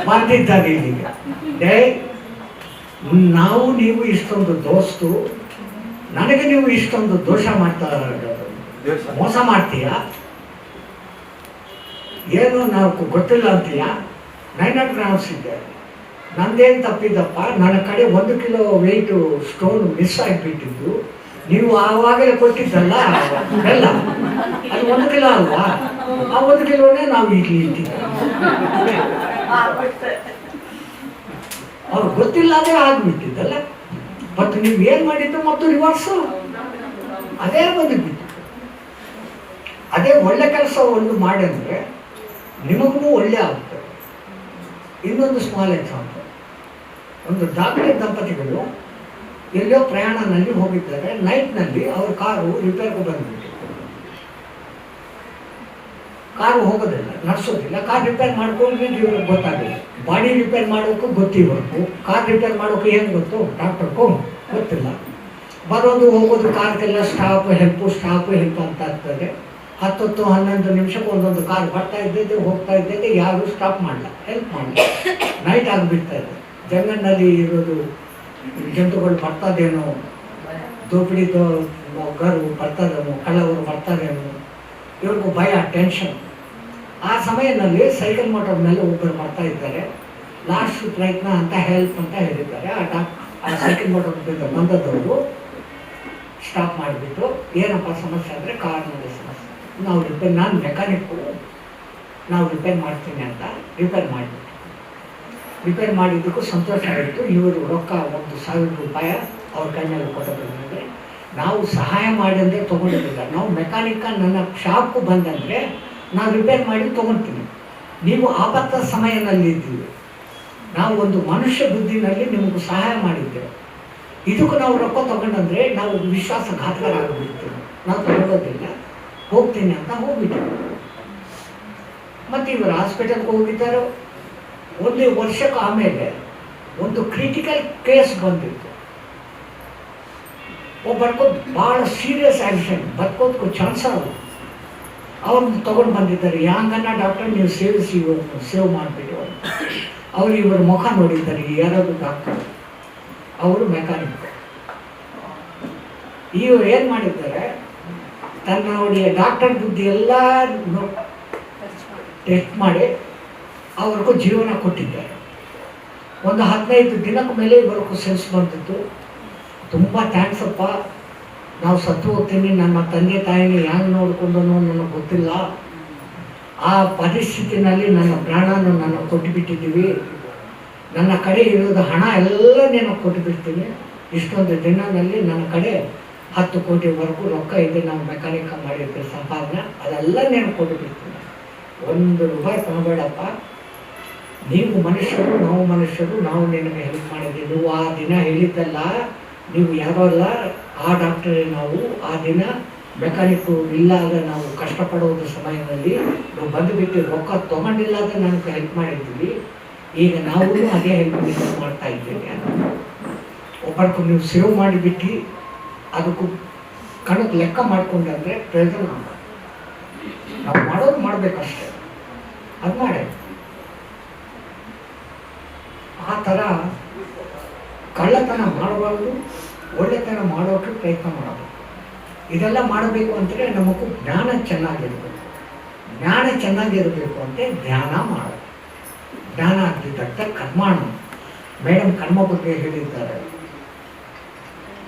ಬಂದಿದ್ದಾರೆ ಇಲ್ಲಿಗೆ. ನಾವು ನೀವು ಇಷ್ಟೊಂದು ದೋಸ್ತು, ನನಗೆ ನೀವು ಇಷ್ಟೊಂದು ದೋಷ ಮಾಡ್ತಾ ಮೋಸ ಮಾಡ್ತೀಯಾ, ಏನು ನಾವು ಗೊತ್ತಿಲ್ಲ ಅಂತೀಯಾ? 900 grams ಇದೆ. ನಂದೇನು ತಪ್ಪಿದ್ದಪ್ಪ, ನನ್ನ ಕಡೆ 1 ಕಿಲೋ ವೆಯ್ಟು ಸ್ಟೋನ್ ಮಿಸ್ ಆಗಿಬಿಟ್ಟಿದ್ದು. ನೀವು ಆವಾಗಲೇ ಕೊಟ್ಟಿದ್ದಲ್ಲ ಬೆಲ್ಲ, ಅದು 1 ಕಿಲೋ ಅಲ್ವಾ? ಆ 1 ಕಿಲೋನೇ ನಾವು ಇಲ್ಲಿ ಇಟ್ಟಿದ್ದೆ. ಅವ್ರು ಗೊತ್ತಿಲ್ಲದೆ ಆಗಿಬಿಟ್ಟಿದ್ದಲ್ಲ. ಬಟ್ ನೀವು ಏನು ಮಾಡಿದ್ದು ಮತ್ತು ರಿವರ್ಸು ಅದೇ ಬಂದುಬಿಟ್ಟು. ಅದೇ ಒಳ್ಳೆ ಕೆಲಸ ಒಂದು ಮಾಡಿದ್ರೆ ನಿಮಗೂ ಒಳ್ಳೆ ಆಗುತ್ತೆ. ಇನ್ನೊಂದು ಸ್ಮಾಲ್ ಎಕ್ಸಾಂಪಲ್. ಒಂದು ಡಾಕ್ಟರ್ ದಂಪತಿಗಳು ಎಲ್ಲೋ ಪ್ರಯಾಣದಲ್ಲಿ ಹೋಗಿದ್ದಾರೆ. ನೈಟ್ನಲ್ಲಿ ಅವ್ರ ಕಾರು ರಿಪೇರ್ಗೆ ಬಂದ್ಬಿಟ್ಟು, ಕಾರು ಹೋಗೋದಿಲ್ಲ, ನಡೆಸೋದಿಲ್ಲ. ಕಾರ್ ರಿಪೇರ್ ಮಾಡ್ಕೊಂಡು ಇವ್ರಿಗೆ ಗೊತ್ತಾಗಲ್ಲ. ಬಾಡಿ ರಿಪೇರ್ ಮಾಡೋಕ್ಕೂ ಗೊತ್ತಿರಬೇಕು, ಕಾರ್ ರಿಪೇರ್ ಮಾಡೋಕ್ಕೂ ಏನು ಗೊತ್ತು ಡಾಕ್ಟರ್ಗೂ ಗೊತ್ತಿಲ್ಲ. ಬರೋದು ಹೋಗೋದು ಕಾರ್ಗೆಲ್ಲ ಸ್ಟಾಪ್ ಹೆಲ್ಪ್ ಅಂತ ಇರ್ತದೆ. 10-11 ನಿಮಿಷಕ್ಕೆ ಒಂದೊಂದು ಕಾರ್ ಬರ್ತಾ ಇದ್ದೈತೆ ಹೋಗ್ತಾ ಇದ್ದೈತೆ, ಯಾರು ಸ್ಟಾಪ್ ಮಾಡಲ್ಲ, ಹೆಲ್ಪ್ ಮಾಡಲ್ಲ. ನೈಟ್ ಆಗಿಬಿಡ್ತಾ ಇದೆ. ಜಂಗಲ್ನಲ್ಲಿ ಇರೋದು ಜಂತುಗಳು ಬರ್ತದೇನೋ, ದೋಪಿಡಿಗರು ಬರ್ತಾರೇನೋ, ಕಳ್ಳವರು ಬರ್ತಾರೇನೋ, ಇವ್ರಿಗೂ ಭಯ, ಟೆನ್ಷನ್. ಆ ಸಮಯದಲ್ಲಿ ಸೈಕಲ್ ಮೋಟರ್ ಮೇಲೆ ಒಬ್ಬರು ಬರ್ತಾ ಇದ್ದಾರೆ. ಲಾಸ್ಟ್ ಪ್ರಯತ್ನ ಅಂತ ಹೆಲ್ಪ್ ಅಂತ ಹೇಳಿದ್ದಾರೆ. ಆ ಸೈಕಲ್ ಮೋಟರ್ ಬಂದದವರು ಸ್ಟಾಪ್ ಮಾಡಿಬಿಟ್ಟು, ಏನಪ್ಪ ಸಮಸ್ಯೆ ಅಂದರೆ ಕಾರ್ನಲ್ಲಿ ಸಮಸ್ಯೆ, ನಾವು ನಾನು ಮೆಕ್ಯಾನಿಕ್ಕು, ನಾವು ರಿಪೇರ್ ಮಾಡ್ತೀನಿ ಅಂತ ರಿಪೇರ್ ಮಾಡಿಬಿಟ್ಟು. ರಿಪೇರ್ ಮಾಡಿದ್ದಕ್ಕೂ ಸಂತೋಷ ಆಯಿತು. ಇವರು ರೊಕ್ಕ 1,000 ರೂಪಾಯಿ ಅವ್ರ ಕೈ ಮೇಲೆ ಕೊಟ್ಟಂದರೆ ನಾವು ಸಹಾಯ ಮಾಡಿ ಅಂದರೆ ತೊಗೊಂಡಿಲ್ಲ. ನಾವು ಮೆಕ್ಯಾನಿಕ ನನ್ನ ಶಾಪ್ಗೂ ಬಂದಂದರೆ ನಾವು ರಿಪೇರ್ ಮಾಡಿ ತೊಗೊಳ್ತೀನಿ. ನೀವು ಆಪತ್ತ ಸಮಯದಲ್ಲಿ ಇದ್ದೀವಿ, ನಾವು ಒಂದು ಮನುಷ್ಯ ಬುದ್ಧಿನಲ್ಲಿ ನಿಮಗೂ ಸಹಾಯ ಮಾಡಿದ್ದೇವೆ. ಇದಕ್ಕೂ ನಾವು ರೊಕ್ಕ ತೊಗೊಂಡಂದರೆ ನಾವು ವಿಶ್ವಾಸಘಾತಕರಾಗಿಬಿಡ್ತೀವಿ. ನಾವು ತೊಗೊಳೋದಿಲ್ಲ, ಹೋಗ್ತೀನಿ ಅಂತ ಹೋಗಿದ್ದೀವಿ. ಮತ್ತು ಇವರು ಹಾಸ್ಪಿಟಲ್ಗೆ ಹೋಗಿದ್ದಾರೋ. 1 ವರ್ಷಕ್ಕೆ ಆಮೇಲೆ ಒಂದು ಕ್ರಿಟಿಕಲ್ ಕೇಸ್ ಬಂದಿತ್ತು. ಒಬ್ಬರಿಗೂ ಭಾಳ ಸೀರಿಯಸ್ ಆ್ಯಕ್ಸಿಡೆಂಟ್, ಬದುಕೋದಕ್ಕೂ ಚಾನ್ಸ್ ಅಲ್ಲ. ಅವ್ರನ್ನ ತೊಗೊಂಡು ಬಂದಿದ್ದಾರೆ. ಯಾಂಗನ್ನ ಡಾಕ್ಟರ್ ನೀವು ಸೇವ್ ಮಾಡಿಬಿಟ್ಟು ಅವರು ಇವರ ಮುಖ ನೋಡಿದ್ದಾರೆ. ಯಾರಾದರೂ ಡಾಕ್ಟರ್, ಅವರು ಮೆಕ್ಯಾನಿಕ್. ಇವರು ಏನು ಮಾಡಿದ್ದಾರೆ, ತನ್ನ ನೋಡಿ ಡಾಕ್ಟರ್ ಬುದ್ಧಿ ಎಲ್ಲ ಟೆಸ್ಟ್ ಮಾಡಿ ಅವ್ರಿಗೂ ಜೀವನ ಕೊಟ್ಟಿದ್ದಾರೆ. ಒಂದು 15 ದಿನಕ್ಕೆ ಮೇಲೆ ಇವರಿಗೂ ಸೆನ್ಸ್ ಬಂದಿತ್ತು. ತುಂಬ ಥ್ಯಾಂಕ್ಸಪ್ಪ, ನಾವು ಸತ್ತು ಹೋಗ್ತೀನಿ, ನನ್ನ ತಂದೆ ತಾಯಿನ ಹೆಂಗೆ ನೋಡಿಕೊಂಡು ನನಗೆ ಗೊತ್ತಿಲ್ಲ, ಆ ಪರಿಸ್ಥಿತಿನಲ್ಲಿ ನನ್ನ ಪ್ರಾಣನ ನಾನು ಕೊಟ್ಟುಬಿಟ್ಟಿದ್ದೀವಿ, ನನ್ನ ಕಡೆ ಇರೋದು ಹಣ ಎಲ್ಲ ನಾನು ಕೊಟ್ಟುಬಿಡ್ತೀನಿ, ಇಷ್ಟೊಂದು ದಿನದಲ್ಲಿ ನನ್ನ ಕಡೆ 10 ಕೋಟಿವರೆಗೂ ರೊಕ್ಕ ಇದೆ, ನಾವು ಮೆಕ್ಯಾನಿಕ ಮಾಡಿದ್ದೆ ಸಂಪಾದನೆ, ಅದೆಲ್ಲ ನಾನು ಕೊಟ್ಟುಬಿಡ್ತೀನಿ, 1 ರೂಪಾಯಿ ಕೊಡಬೇಡಪ್ಪ, ನೀವು ಮನುಷ್ಯರು ನಾವು ಮನುಷ್ಯರು, ನಾವು ನಿನಗೆ ಹೆಲ್ಪ್ ಮಾಡಿದ್ದೀವಿ, ನೀವು ಆ ದಿನ ಹೇಳಿದ್ದಲ್ಲ, ನೀವು ಯಾರೋ ಅಲ್ಲ, ಆ ಡಾಕ್ಟರೇ ನಾವು, ಆ ದಿನ ಮೆಕ್ಯಾನಿಕ್ಕು ಇಲ್ಲಾದ ನಾವು ಕಷ್ಟಪಡೋದು ಸಮಯದಲ್ಲಿ ನಾವು ಬಂದುಬಿಟ್ಟು ರೊಕ್ಕ ತೊಗೊಂಡಿಲ್ಲಾದ ನನಗೆ ಹೆಲ್ಪ್ ಮಾಡಿದ್ದೀವಿ, ಈಗ ನಾವು ಅದೇ ಹೆಲ್ಪ್ ಮಾಡ್ತಾ ಇದ್ದೇವೆ. ಒಬ್ಬರಿಗೆ ನೀವು ಸೇವ್ ಮಾಡಿಬಿಟ್ಟು ಅದಕ್ಕೂ ಕಣಕ್ಕೆ ಲೆಕ್ಕ ಮಾಡಿಕೊಂಡ್ರೆ ಪ್ರಯೋಜನ ನಾವು ಮಾಡೋದು ಮಾಡಬೇಕಷ್ಟೆ, ಅದು ಮಾಡಿ. ಆ ಥರ ಕಳ್ಳತನ ಮಾಡಬಾರ್ದು, ಒಳ್ಳೆತನ ಮಾಡೋಕ್ಕೆ ಪ್ರಯತ್ನ ಮಾಡಬೇಕು. ಇದೆಲ್ಲ ಮಾಡಬೇಕು ಅಂದರೆ ನಮಗೂ ಜ್ಞಾನ ಚೆನ್ನಾಗಿರಬೇಕು. ಜ್ಞಾನ ಚೆನ್ನಾಗಿರಬೇಕು ಅಂದರೆ ಧ್ಯಾನ ಮಾಡಬೇಕು. ಜ್ಞಾನ ಆಗಿದ್ದಕ್ಕ ಕರ್ಮಾಣ. ಮೇಡಮ್ ಕರ್ಮ ಬಗ್ಗೆ ಹೇಳಿದ್ದಾರೆ.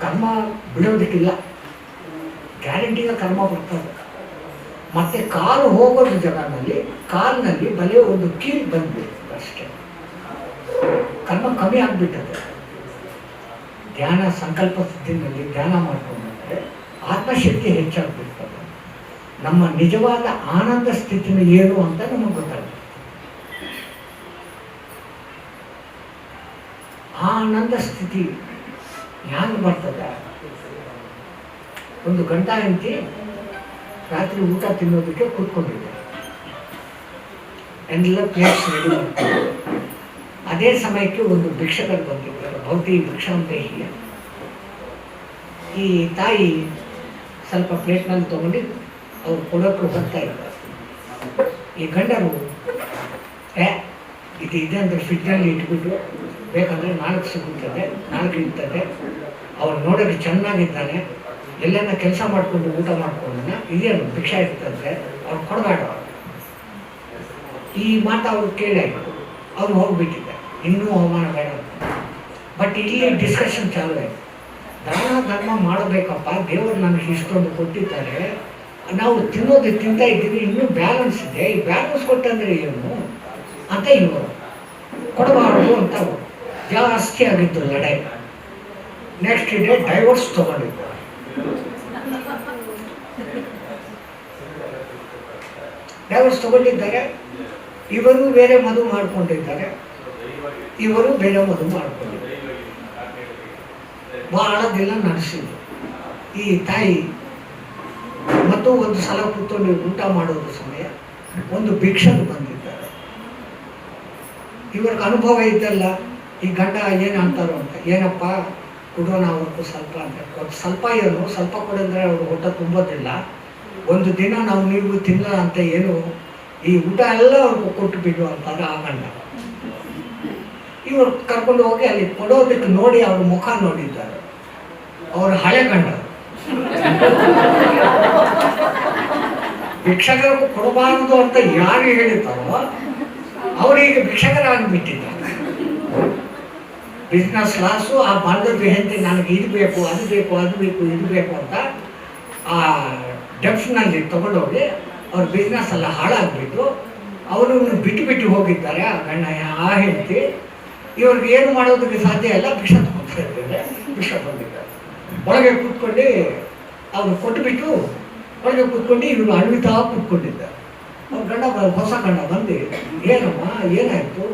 ಕರ್ಮ ಬಿಡೋದಕ್ಕಿಲ್ಲ, ಗ್ಯಾರಂಟಿಗ ಕರ್ಮ ಬರ್ತದೆ. ಮತ್ತು ಕಾಲು ಹೋಗೋದ್ರ ಜಾಗದಲ್ಲಿ ಕಾಲಿನಲ್ಲಿ ಬಲೆ ಒಂದು ಕೀಲು ಬಂದ್ಬಿಡ್ತದೆ ಅಷ್ಟೇ, ಕರ್ಮ ಕಮ್ಮಿ ಆಗಿಬಿಟ್ಟದೆ. ಧ್ಯಾನ ಸಂಕಲ್ಪ ಸ್ಥಿತಿನಲ್ಲಿ ಧ್ಯಾನ ಮಾಡಿಕೊಂಡ್ರೆ ಆತ್ಮಶಕ್ತಿ ಹೆಚ್ಚಾಗ್ಬಿಡ್ತದೆ. ನಮ್ಮ ನಿಜವಾದ ಆನಂದ ಸ್ಥಿತಿನ ಏನು ಅಂತ ನಮಗೆ ಗೊತ್ತಾಗುತ್ತೆ. ಆ ಆನಂದ ಸ್ಥಿತಿ ಹ್ಯಾಂಗೆ ಬರ್ತದೆ? ಒಂದು ಗಂಟ ಹೆಂಡತಿ ರಾತ್ರಿ ಊಟ ತಿನ್ನೋದಕ್ಕೆ ಕೂತ್ಕೊಂಡಿದ್ದೆ, ಎಲ್ಲ ಪ್ಲೇಟ್ಸ್ ರೆಡಿ ಮಾಡ್ತಾರೆ. ಅದೇ ಸಮಯಕ್ಕೆ ಒಂದು ಭಿಕ್ಷಕರು ಬಂದಿದ್ದಾರೆ, ಭೌತಿ ಭಿಕ್ಷಾಂತೇಹಿ. ಈ ತಾಯಿ ಸ್ವಲ್ಪ ಪ್ಲೇಟ್ನಲ್ಲಿ ತೊಗೊಂಡು ಅವ್ರು ಕೊಡೋಕ್ಕೆ ಬರ್ತಾ ಇದ್ದಾರೆ. ಈ ಗಂಡರು ಇದು ಇದೆ ಅಂದರೆ ಫ್ರಿಡ್ಜಲ್ಲಿ ಇಟ್ಬಿಟ್ಟು ಬೇಕಂದರೆ ನಾಲ್ಕು ಸಿಗುತ್ತದೆ, ನಾಲ್ಕು ಇರ್ತದೆ, ಅವ್ರು ನೋಡೋಕ್ಕೆ ಚೆನ್ನಾಗಿದ್ದಾನೆ, ಎಲ್ಲೆಲ್ಲ ಕೆಲಸ ಮಾಡಿಕೊಂಡು ಊಟ ಮಾಡ್ಕೊಂಡ ಇದೇನು ಭಿಕ್ಷಾ ಇರ್ತದೆ, ಅವ್ರು ಕೊಡಬೇಡ. ಈ ಮಾತು ಅವ್ರು ಕೇಳಾಯಿತು, ಅವ್ರು ಹೋಗ್ಬಿಟ್ಟಿದ್ದಾರೆ, ಇನ್ನೂ ಅವಮಾನ ಬೇಡ. ಬಟ್ ಇಲ್ಲಿ ಡಿಸ್ಕಷನ್ ಚಾಲು ಆಯಿತು. ದಾನ ಧರ್ಮ ಮಾಡಬೇಕಪ್ಪ, ದೇವರು ನನಗೆ ಇಷ್ಟೊಂದು ಕೊಟ್ಟಿದ್ದಾರೆ, ನಾವು ತಿನ್ನೋದು ತಿಂತಾ ಇದ್ದೀವಿ, ಇನ್ನೂ ಬ್ಯಾಲೆನ್ಸ್ ಇದೆ, ಈ ಬ್ಯಾಲೆನ್ಸ್ ಕೊಟ್ಟಂದರೆ ಏನು ಅಂತ ಇವರು ಕೊಡಬಾರ್ದು ಅಂತ ಜಾಸ್ತಿ ಆಗಿತ್ತು ಲಡಾಯಿ. ನೆಕ್ಸ್ಟ್ ಡೇ ಡೈವರ್ಸ್ ತೊಗೊಂಡಿದ್ದಾರೆ. ಡೈವರ್ಸ್ ತೊಗೊಂಡಿದ್ದಾರೆ. ಇವರು ಬೇರೆ ಮದುವೆ ಮಾಡಿಕೊಂಡಿದ್ದಾರೆ, ಇವರು ಬೇರೆ ಮದುವೆ ಮಾಡಿಕೊಂಡಿದ್ದಾರೆ. ಬಹಳ ದಿನ ನಡೆಸಿದ್ರು. ಈ ತಾಯಿ ಮತ್ತು ಒಂದು ಸಲ ಕೂತ್ಕೊಂಡು ಊಟ ಮಾಡೋದು ಸಮಯ ಒಂದು ಭಿಕ್ಷಕ ಬಂದಿದ್ದಾರೆ. ಇವ್ರಿಗೆ ಅನುಭವ ಇದ್ದಲ್ಲ, ಈ ಗಂಡ ಏನು ಅಂತಾರೋ ಅಂತ, ಏನಪ್ಪ ಕೊಡೋಣ ಅವ್ರಿಗೂ ಸ್ವಲ್ಪ ಅಂತ. ಸ್ವಲ್ಪ ಏನು ಸ್ವಲ್ಪ ಕೊಡಿದ್ರೆ ಅವ್ರು ಊಟ ತುಂಬೋದಿಲ್ಲ, ಒಂದು ದಿನ ನಾವು ನೀವು ತಿನ್ನಲ್ಲ ಅಂತ ಏನು ಈ ಊಟ ಎಲ್ಲ ಅವ್ರಿಗೂ ಕೊಟ್ಟು ಬಿಡು ಅಂತಾರೆ ಆ ಗಂಡ. ಇವರು ಕರ್ಕೊಂಡು ಹೋಗಿ ಅಲ್ಲಿ ಕೊಡೋದಕ್ಕೆ ನೋಡಿ ಅವ್ರ ಮುಖ ನೋಡಿದ್ದಾರೆ. ಅವ್ರ ಹಳೆ ಗಂಡ ಭಿಕ್ಷಕರಿಗೂ ಕೊಡಬಾರದು ಅಂತ ಯಾರು ಹೇಳಿದ್ದಾರೋ ಅವರಿಗೆ ಭಿಕ್ಷಕರಾಗಿಬಿಟ್ಟಿದ್ದಾರೆ. ಬಿಸ್ನೆಸ್ ಲಾಸು, ಆ ಬಾಂಧವ್ಯ ಹೆಂಡತಿ ನನಗೆ ಇದು ಬೇಕು ಅದು ಬೇಕು ಅದು ಬೇಕು ಇದು ಬೇಕು ಅಂತ ಆ ಡೆಪ್ಸ್ನಲ್ಲಿ ತಗೊಂಡೋಗಿ ಅವ್ರ ಬಿಸ್ನೆಸ್ ಎಲ್ಲ ಹಾಳಾಗ್ಬಿಟ್ಟು ಅವರನ್ನು ಬಿಟ್ಟು ಹೋಗಿದ್ದಾರೆ ಆ ಗಂಡ ಆ ಹೆಂಡತಿ. ಇವ್ರಿಗೆ ಏನು ಮಾಡೋದಕ್ಕೆ ಸಾಧ್ಯ ಇಲ್ಲ, ಭಿಕ್ಷ ತಗೊಳ್ತಾ ಇದ್ದಾರೆ. ಭಿಕ್ಷ ಬಂದಿದ್ದಾರೆ. ಒಳಗೆ ಕೂತ್ಕೊಂಡು ಅವ್ರು ಕೊಟ್ಟುಬಿಟ್ಟು ಒಳಗೆ ಕೂತ್ಕೊಂಡು ಇವರು ಅಳ್ವಿತಾ ಕೂತ್ಕೊಂಡಿದ್ದಾರೆ. ಅವ್ರ ಗಂಡ ಹೊಸ ಗಂಡ ಬಂದು, ಏನಮ್ಮ ಏನಾಯಿತು?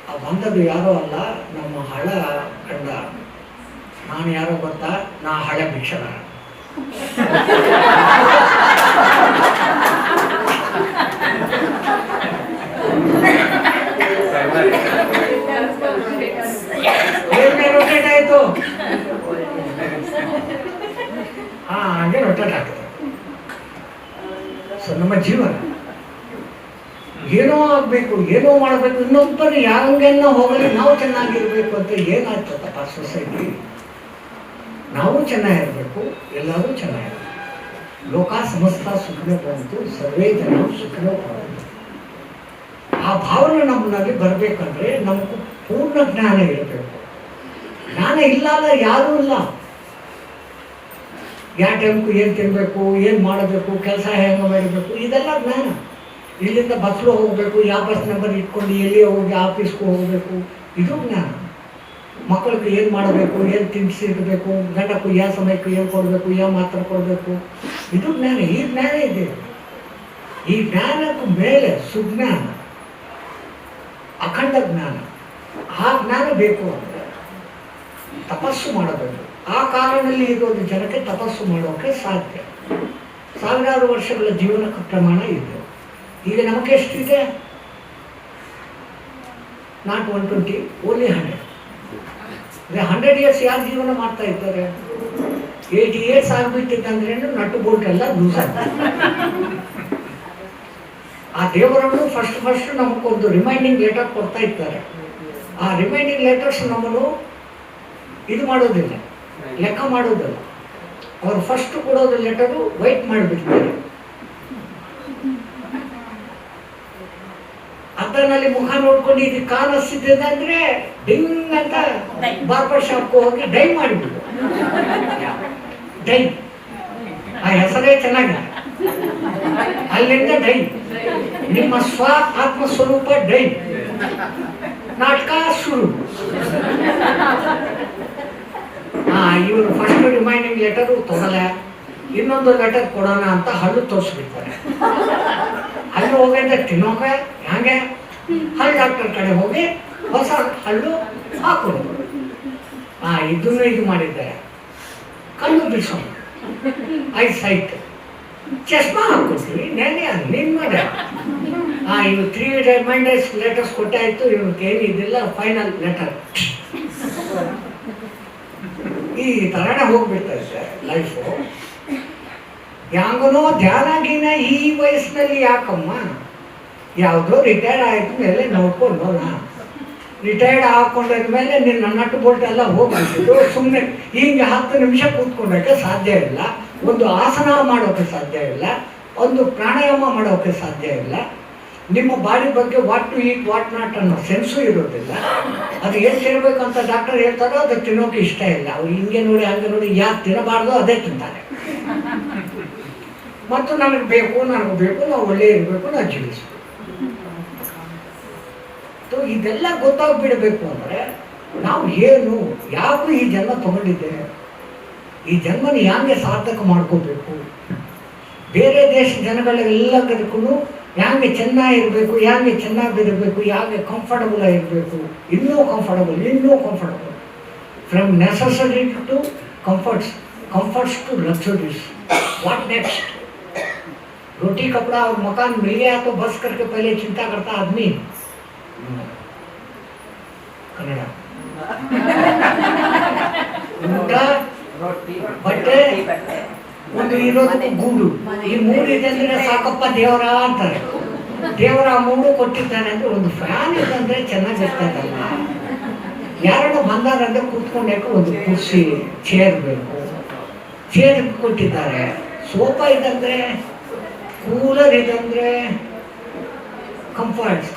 ಆ ಬಂದದ್ದು ಯಾರೋ ಅಲ್ಲ, ನಮ್ಮ ಹಳ ಗಂಡ. ನಾನು ಯಾರೋ ಗೊತ್ತಾ? ನಾ ಹಳೆ ಭಿಕ್ಷಕ. ರೊಟೇಟ್ ಆಯಿತು. ಹಾಗೆ ರೊಟೇಟ್ ಆಗ್ತದೆ. ಸೊ ನಮ್ಮ ಜೀವನ ಏನೋ ಆಗಬೇಕು, ಏನೋ ಮಾಡಬೇಕು, ಇನ್ನೊಬ್ಬರು ಯಾರಂಗೆಲ್ಲ ಹೋಗಲಿ, ನಾವು ಚೆನ್ನಾಗಿರ್ಬೇಕು ಅಂತ ಏನಾಗ್ತದಪ್ಪ ಸೊಸೈಟಿ? ನಾವು ಚೆನ್ನಾಗಿರ್ಬೇಕು, ಎಲ್ಲರೂ ಚೆನ್ನಾಗಿರ್ಬೇಕು. ಲೋಕ ಸಮಸ್ತ ಸುಖನೇ ಬಂತು, ಸರ್ವೇ ಜನ ಸುಖನೇ ಬಂತು. ಆ ಭಾವನೆ ನಮ್ಮಲ್ಲಿ ಬರಬೇಕಂದ್ರೆ ನಮಗೂ ಪೂರ್ಣ ಜ್ಞಾನ ಇರಬೇಕು. ಜ್ಞಾನ ಇಲ್ಲ ಯಾರೂ ಇಲ್ಲ. ಯಾವ ಟೈಮ್ಗೂ ಏನು ತಿನ್ನಬೇಕು, ಏನು ಮಾಡಬೇಕು, ಕೆಲಸ ಹೆಂಗೆ ಮಾಡಬೇಕು, ಇದೆಲ್ಲ ಜ್ಞಾನ. ಇಲ್ಲಿಂದ ಬಸ್ಲು ಹೋಗಬೇಕು, ಯಾವ ಬಸ್ ನಂಬರ್ ಇಟ್ಕೊಂಡು ಎಲ್ಲಿ ಹೋಗಿ ಆಫೀಸ್ಗೂ ಹೋಗಬೇಕು, ಇದು ಜ್ಞಾನ. ಮಕ್ಕಳಿಗೆ ಏನು ಮಾಡಬೇಕು, ಏನು ತಿನ್ನಿಸಿರ್ಬೇಕು, ಗಂಡಕ್ಕೂ ಯಾವ ಸಮಯಕ್ಕೂ ಏನು ಕೊಡಬೇಕು, ಯಾವ ಮಾತ್ರ ಕೊಡಬೇಕು, ಇದು ಜ್ಞಾನ. ಈ ಜ್ಞಾನ ಇದೆ. ಈ ಜ್ಞಾನಕ್ಕೂ ಮೇಲೆ ಸುಜ್ಞಾನ, ಅಖಂಡ ಜ್ಞಾನ. ಆ ಜ್ಞಾನ ಬೇಕು ಅಂದರೆ ತಪಸ್ಸು ಮಾಡಬೇಕು. ಆ ಕಾಲದಲ್ಲಿ ಇರೋದು ಜನಕ್ಕೆ ತಪಸ್ಸು ಮಾಡೋಕ್ಕೆ ಸಾಧ್ಯ. ಸಾವಿರಾರು ವರ್ಷಗಳ ಜೀವನ ಪ್ರಮಾಣ ಇದೆ. ಈಗ ನಮಗೆ ಎಷ್ಟಿದೆ? Not 120, only 100. 100 ಇಯರ್ಸ್ ಯಾರು ಜೀವನ ಮಾಡ್ತಾ ಇದ್ದಾರೆ? 80 ಇಯರ್ಸ್ ಆಗಿಬಿಟ್ಟಿದ್ದಂದ್ರೆ ನಟ್ಟು ಬೋಲ್ಟ್ ಎಲ್ಲ ಲೂಸ್ ಆಗ್ತದೆ. ಆ ದೇವರನ್ನು ಫಸ್ಟ್ ನಮಗೊಂದು ರಿಮೈಂಡಿಂಗ್ ಲೆಟರ್ ಕೊಡ್ತಾ ಇರ್ತಾರೆ. ಆ ರಿಮೈಂಡಿಂಗ್ ಲೆಟರ್ಸ್ ನಮ್ಮನ್ನು ಇದು ಮಾಡೋದಿಲ್ಲ, ಲೆಕ್ಕ ಮಾಡೋದಿಲ್ಲ. ಅವರು ಫಸ್ಟ್ ಕೊಡೋದು ಲೆಟರು ವೈಟ್ ಮಾಡಿಬಿಡ್ತಾರೆ. ಅದರಲ್ಲಿ ಮುಖ ನೋಡ್ಕೊಂಡು ಇದು ಕಾಣಿಸ್ತಿದೆ ಅಂದ್ರೆ ಡಿಂಗ್ ಅಂತ ಬಾರ್ಬರ್ ಶಾಪ್ಗೆ ಹೋಗಿ ಡೈ ಮಾಡಿಬಿಡು. ಡೈ, ಆ ಹೆಸರೇ ಚೆನ್ನಾಗಿದೆ. ಅಲ್ಲಿಂದ ಡೈ, ನಿಮ್ಮ ಆತ್ಮಸ್ವರೂಪ ಡೈ, ನಾಟಕ ಶುರು. ಇವರು ಫಸ್ಟ್ ರಿಮೈಂಡಿಂಗ್ ಲೆಟರು ತಗೊಳ್ಳ, ಇನ್ನೊಂದು ಲೆಟರ್ ಕೊಡೋಣ ಅಂತ ಹಲ್ಲು ತೋರಿಸ್ಬಿಡ್ತಾರೆ. ಹಲ್ಲು ಹೋಗಿದ್ದೆ ತಿನ್ನೋಕೆ ಹಂಗೆ ಹಲ್ಲು ಡಾಕ್ಟರ್ ಕಡೆ ಹೋಗಿ ಹೊಸ ಹಲ್ಲು ಹಾಕೊಂಡು ಇದನ್ನು ಇದು ಮಾಡಿದ್ದಾರೆ. ಕಣ್ಣು ಬಿಡಿಸೋಣ, ಐ ಸೈಟ್, ಚಶ್ಮಾ ಹಾಕ್ಕೊಡ್ತೀವಿ. ನೆನೆ ನೀನು ಮಾಡ ಇವು 3 ರಿಮೈಂಡರ್ಸ್ ಲೆಟರ್ಸ್ ಕೊಟ್ಟಾಯ್ತು. ಇವಕ್ಕೆ ಏನಿದಿಲ್ಲ, ಫೈನಲ್ ಲೆಟರ್. ಈ ಥರನೇ ಹೋಗ್ಬಿಡ್ತಾರೆ ಲೈಫು. ಯಾಂಗನೋ ಧ್ಯಾನ ಗೀನ ಈ ವಯಸ್ಸಿನಲ್ಲಿ ಯಾಕಮ್ಮ? ಯಾವುದೋ ರಿಟೈರ್ಡ್ ಆಯ್ತ ಮೇಲೆ ನೋಡ್ಕೊಂಡು ರಿಟೈರ್ಡ್ ಹಾಕೊಂಡಿದ್ಮೇಲೆ ನಿನ್ನ ನಟ್ಟು ಬೋಲ್ಟ್ ಎಲ್ಲ ಹೋಗ್ಬಿಟ್ಟಿದ್ದು. ಸುಮ್ಮನೆ ಹಿಂಗೆ 10 ನಿಮಿಷ ಕೂತ್ಕೊಳ್ಳೋಕ್ಕೆ ಸಾಧ್ಯ ಇಲ್ಲ, ಒಂದು ಆಸನ ಮಾಡೋಕ್ಕೆ ಸಾಧ್ಯ ಇಲ್ಲ, ಒಂದು ಪ್ರಾಣಾಯಾಮ ಮಾಡೋಕ್ಕೆ ಸಾಧ್ಯ ಇಲ್ಲ. ನಿಮ್ಮ ಬಾಡಿ ಬಗ್ಗೆ what to eat what not ಅನ್ನೋ ಸೆನ್ಸು ಇರೋದಿಲ್ಲ. ಅದು ಏನು ತಿನ್ನಬೇಕಂತ ಡಾಕ್ಟರ್ ಹೇಳ್ತಾರೋ ಅದು ತಿನ್ನೋಕೆ ಇಷ್ಟ ಇಲ್ಲ. ಅವ್ರು ಹಿಂಗೆ ನೋಡಿ ಹಂಗೆ ನೋಡಿ ಯಾರು ತಿನ್ನಬಾರ್ದು ಅದೇ ತಿಂತಾರೆ. ಮತ್ತು ನನಗೆ ಬೇಕು, ನಾವು ಒಳ್ಳೆ ಇರಬೇಕು, ನಾವು ಜೀವಿಸಬೇಕು. ಇದೆಲ್ಲ ಗೊತ್ತಾಗ್ಬಿಡಬೇಕು ಅಂದರೆ ನಾವು ಏನು, ಯಾಕೂ ಈ ಜನ್ಮ ತಗೊಂಡಿದ್ದೇವೆ, ಈ ಜನ್ಮನ ಹ್ಯಾಂಗೆ ಸಾರ್ಥಕ ಮಾಡ್ಕೋಬೇಕು, ಬೇರೆ ದೇಶ ಜನಗಳೆಲ್ಲದಕ್ಕೂ ಹ್ಯಾಂಗೆ ಚೆನ್ನಾಗಿರಬೇಕು, ಹ್ಯಾಂಗೆ ಚೆನ್ನಾಗಿರಬೇಕು, ಹ್ಯಾಂಗೆ ಕಂಫರ್ಟಬಲ್ ಆಗಿರಬೇಕು, ಇನ್ನೂ comfortable. From necessary to comforts to luxuries. What next? रोटी कपड़ा और मकान मिल गया तो बस करके पहले चिंता करता आदमी। कन्नड़ ಊಟ, ಬಟ್ಟೆ, ಒಂದು ಇರೋದಕ್ಕೆ ಗೂಡು. ಈ ಮೂರು ಇದೆ ಅಂದ್ರೆ ಸಾಕಪ್ಪ ದೇವರ ಅಂತಾರೆ. ದೇವರ ಮೂಡು ಕೊಟ್ಟಿದ್ದಾನೆ ಅಂದ್ರೆ ಒಂದು ಫ್ಯಾನ್ ಇದಂದ್ರೆ ಚೆನ್ನಾಗಿರ್ತದಲ್ಲ. ಯಾರನ್ನ ಬಂದಾರಂದ್ರೆ ಕೂತ್ಕೊಂಡಾಕ ಒಂದು ಕುರ್ಸಿ, ಚೇರ್ ಬೇಕು. ಚೇರ್ ಕೊಟ್ಟಿದ್ದಾರೆ. ಸೋಫಾ ಇದಂದ್ರೆ, ಕೂಲರ್ ಇದಂದ್ರೆ ಕಂಫರ್ಟ್ಸ್.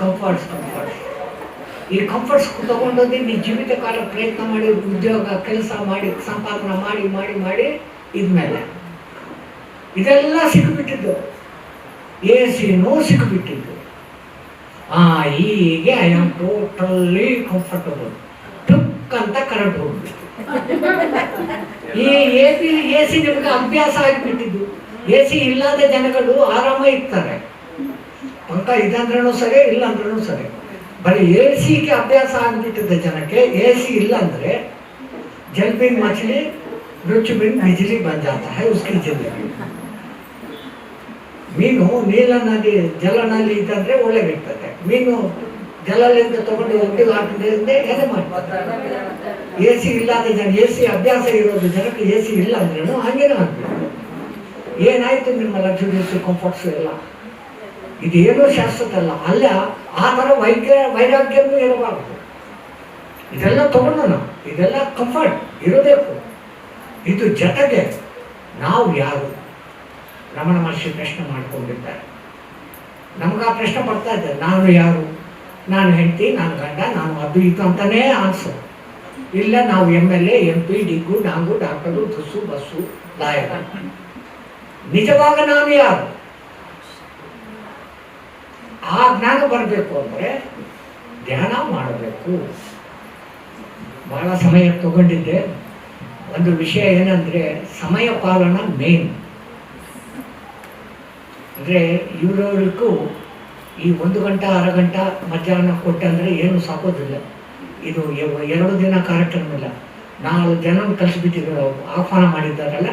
ಈ ಕಂಫರ್ಟ್ಸ್ ತಗೊಂಡೋಗಿ ನೀ ಜೀವಿತ ಕಾಲ ಪ್ರಯತ್ನ ಮಾಡಿ, ಉದ್ಯೋಗ ಕೆಲಸ ಮಾಡಿ, ಸಂಪಾದನೆ ಮಾಡಿ ಇದ್ಮೇಲೆ ಇದೆಲ್ಲ ಸಿಕ್ಕಿಬಿಟ್ಟಿದ್ದು. AC ಸಿಕ್ಕಿಬಿಟ್ಟಿದ್ದು. ಹೀಗೆ I am totally comfortable. Took ಅಂತ ಕರೆಂಟ್ ಹೋಗ್ಬಿಟ್ಟು ಈ AC ನಿಮ್ಗೆ ಅಭ್ಯಾಸ ಆಗಿಬಿಟ್ಟಿದ್ದು. AC ಇಲ್ಲದ ಜನಗಳು ಆರಾಮ ಇರ್ತಾರೆ. ಪಂಕ ಇದಂದ್ರೂ ಸರಿ, ಇಲ್ಲ ಅಂದ್ರೂ ಸರಿ. ಬರೀ AC ಅಭ್ಯಾಸ ಆಗಿಬಿಟ್ಟಿದ್ದ ಜನಕ್ಕೆ AC ಇಲ್ಲ ಅಂದರೆ जल बिन मछली, रुच बिन बिजली बन जाता है उसकी जिंदगी. ಮೀನು ನೀಲ ನದಿ ಜಲನಲ್ಲಿ ಇದ್ದಂದ್ರೆ ಒಳ್ಳೆಗಿರ್ತದೆ. ಮೀನು ಜಲದಿಂದ ತಗೊಂಡು ಒಟ್ಟಿಗೆ ಹಾಕಿದ್ರೆ ಎದೆ ಮಾಡ್ತಾರೆ. AC ಇಲ್ಲದ ಜನ, AC ಅಭ್ಯಾಸ ಇರೋದು ಜನಕ್ಕೆ AC ಇಲ್ಲ ಅಂದ್ರೂ ಹಾಗೇನೆ ಆಗ್ಬೇಕು. ಏನಾಯ್ತು ನಿಮ್ಮ ಲಕ್ಸುರೀಸ್, ಕಂಫರ್ಟ್ಸ್ ಎಲ್ಲ? ಇದೇನೋ ಶಾಶ್ವತ ಅಲ್ಲ. ಆ ಥರ ವೈರಾಗ್ಯನೂ ಇರಬಾರ್ದು. ಇದೆಲ್ಲ ತಗೊಂಡೋಣ, ಇದೆಲ್ಲ ಕಂಫರ್ಟ್ ಇರಬೇಕು. ಇದು ಜೊತೆಗೆ ನಾವು ಯಾರು? ರಮಣ ಮಹರ್ಷಿ ಪ್ರಶ್ನೆ ಮಾಡ್ಕೊಂಡಿದ್ದಾರೆ. ನಮ್ಗೆ ಆ ಪ್ರಶ್ನೆ ಬರ್ತಾ ಇದ್ದಾರೆ, ನಾನು ಯಾರು, ನಾನು ಹೆಂಡತಿ, ನಾನು ಗಂಡ, ನಾನು ಅದು ಇದು ಅಂತಾನೇ ಆನ್ಸರ್. ಇಲ್ಲ ನಾವು MLA MP ಡಿಗ್ಗು ನಾಂಗು ಡಾಕ್ಟರು ತುಸು ಬಸ್ಸು ಲಾಯಕ. ನಿಜವಾಗ ನಾನು ಯಾರು? ಆ ಜ್ಞಾನ ಬರಬೇಕು ಅಂದರೆ ಧ್ಯಾನ ಮಾಡಬೇಕು. ಬಹಳ ಸಮಯ ತಗೊಂಡಿದ್ದೆ. ಒಂದು ವಿಷಯ ಏನಂದರೆ ಸಮಯ ಪಾಲನ ಮೇನ್. ಅಂದರೆ ಇವರವರಿಗೂ ಈ 1 ಗಂಟೆ 1/2 ಗಂಟೆ ಮಧ್ಯಾಹ್ನ ಕೊಟ್ಟಂದರೆ ಏನು ಸಾಕೋದಿಲ್ಲ. ಇದು 2 ದಿನ ಕಾರ್ಯಕ್ರಮ ಇಲ್ಲ, 4 ಜನ ಕಳಿಸ್ಬಿಟ್ಟಿದ್ರು, ಆಹ್ವಾನ ಮಾಡಿದ್ದಾರಲ್ಲ,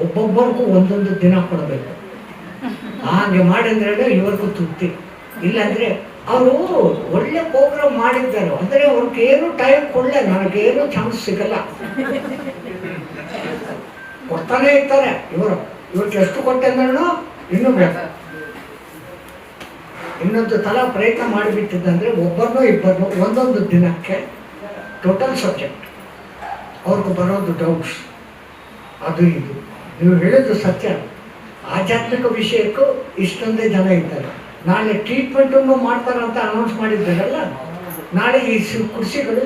ಒಬ್ಬೊಬ್ಬರಿಗೂ ಒಂದೊಂದು ದಿನ ಕೊಡಬೇಕು. ಹಾಗೆ ಮಾಡಿದ್ರೆ ಇವ್ರಿಗೂ ತೃಪ್ತಿ. ಇಲ್ಲಾಂದರೆ ಅವರು ಒಳ್ಳೆ ಪ್ರೋಗ್ರಾಮ್ ಮಾಡಿದ್ದಾರೆ ಅಂದರೆ ಅವ್ರಿಗೇನು ಟೈಮ್ ಕೊಡಲ್ಲ, ನನಗೇನು ಚಾನ್ಸ್ ಸಿಗಲ್ಲ. ಕೊಡ್ತಾನೆ ಇರ್ತಾರೆ ಇವ್ರಿಗೆ ಎಷ್ಟು ಕೊಟ್ಟೆ ಅಂದ್ರೂ ಇನ್ನೂ ಬೇಕು. ಇನ್ನೊಂದು ಥರ ಪ್ರಯತ್ನ ಮಾಡಿಬಿಟ್ಟಿದ್ದಂದರೆ ಒಬ್ಬರನ್ನೋ ಇಬ್ಬರನ್ನೋ ಒಂದೊಂದು ದಿನಕ್ಕೆ ಟೋಟಲ್ ಸಬ್ಜೆಕ್ಟ್ ಅವ್ರಿಗೆ ಬರೋದು ಡೌಟ್ಸ್ ಅದು ಇದು. ನೀವು ಹೇಳಿದ್ದು ಸತ್ಯ. ಆಧ್ಯಾತ್ಮಿಕ ವಿಷಯಕ್ಕೂ ಇಷ್ಟೊಂದೇ ಜನ ಇದ್ದಾರೆ. ನಾಳೆ ಟ್ರೀಟ್ಮೆಂಟನ್ನು ಮಾಡ್ತಾರಂತ ಅನೌನ್ಸ್ ಮಾಡಿದ್ದಾರಲ್ಲ, ನಾಳೆ ಈ ಕುರ್ಚಿಗಳು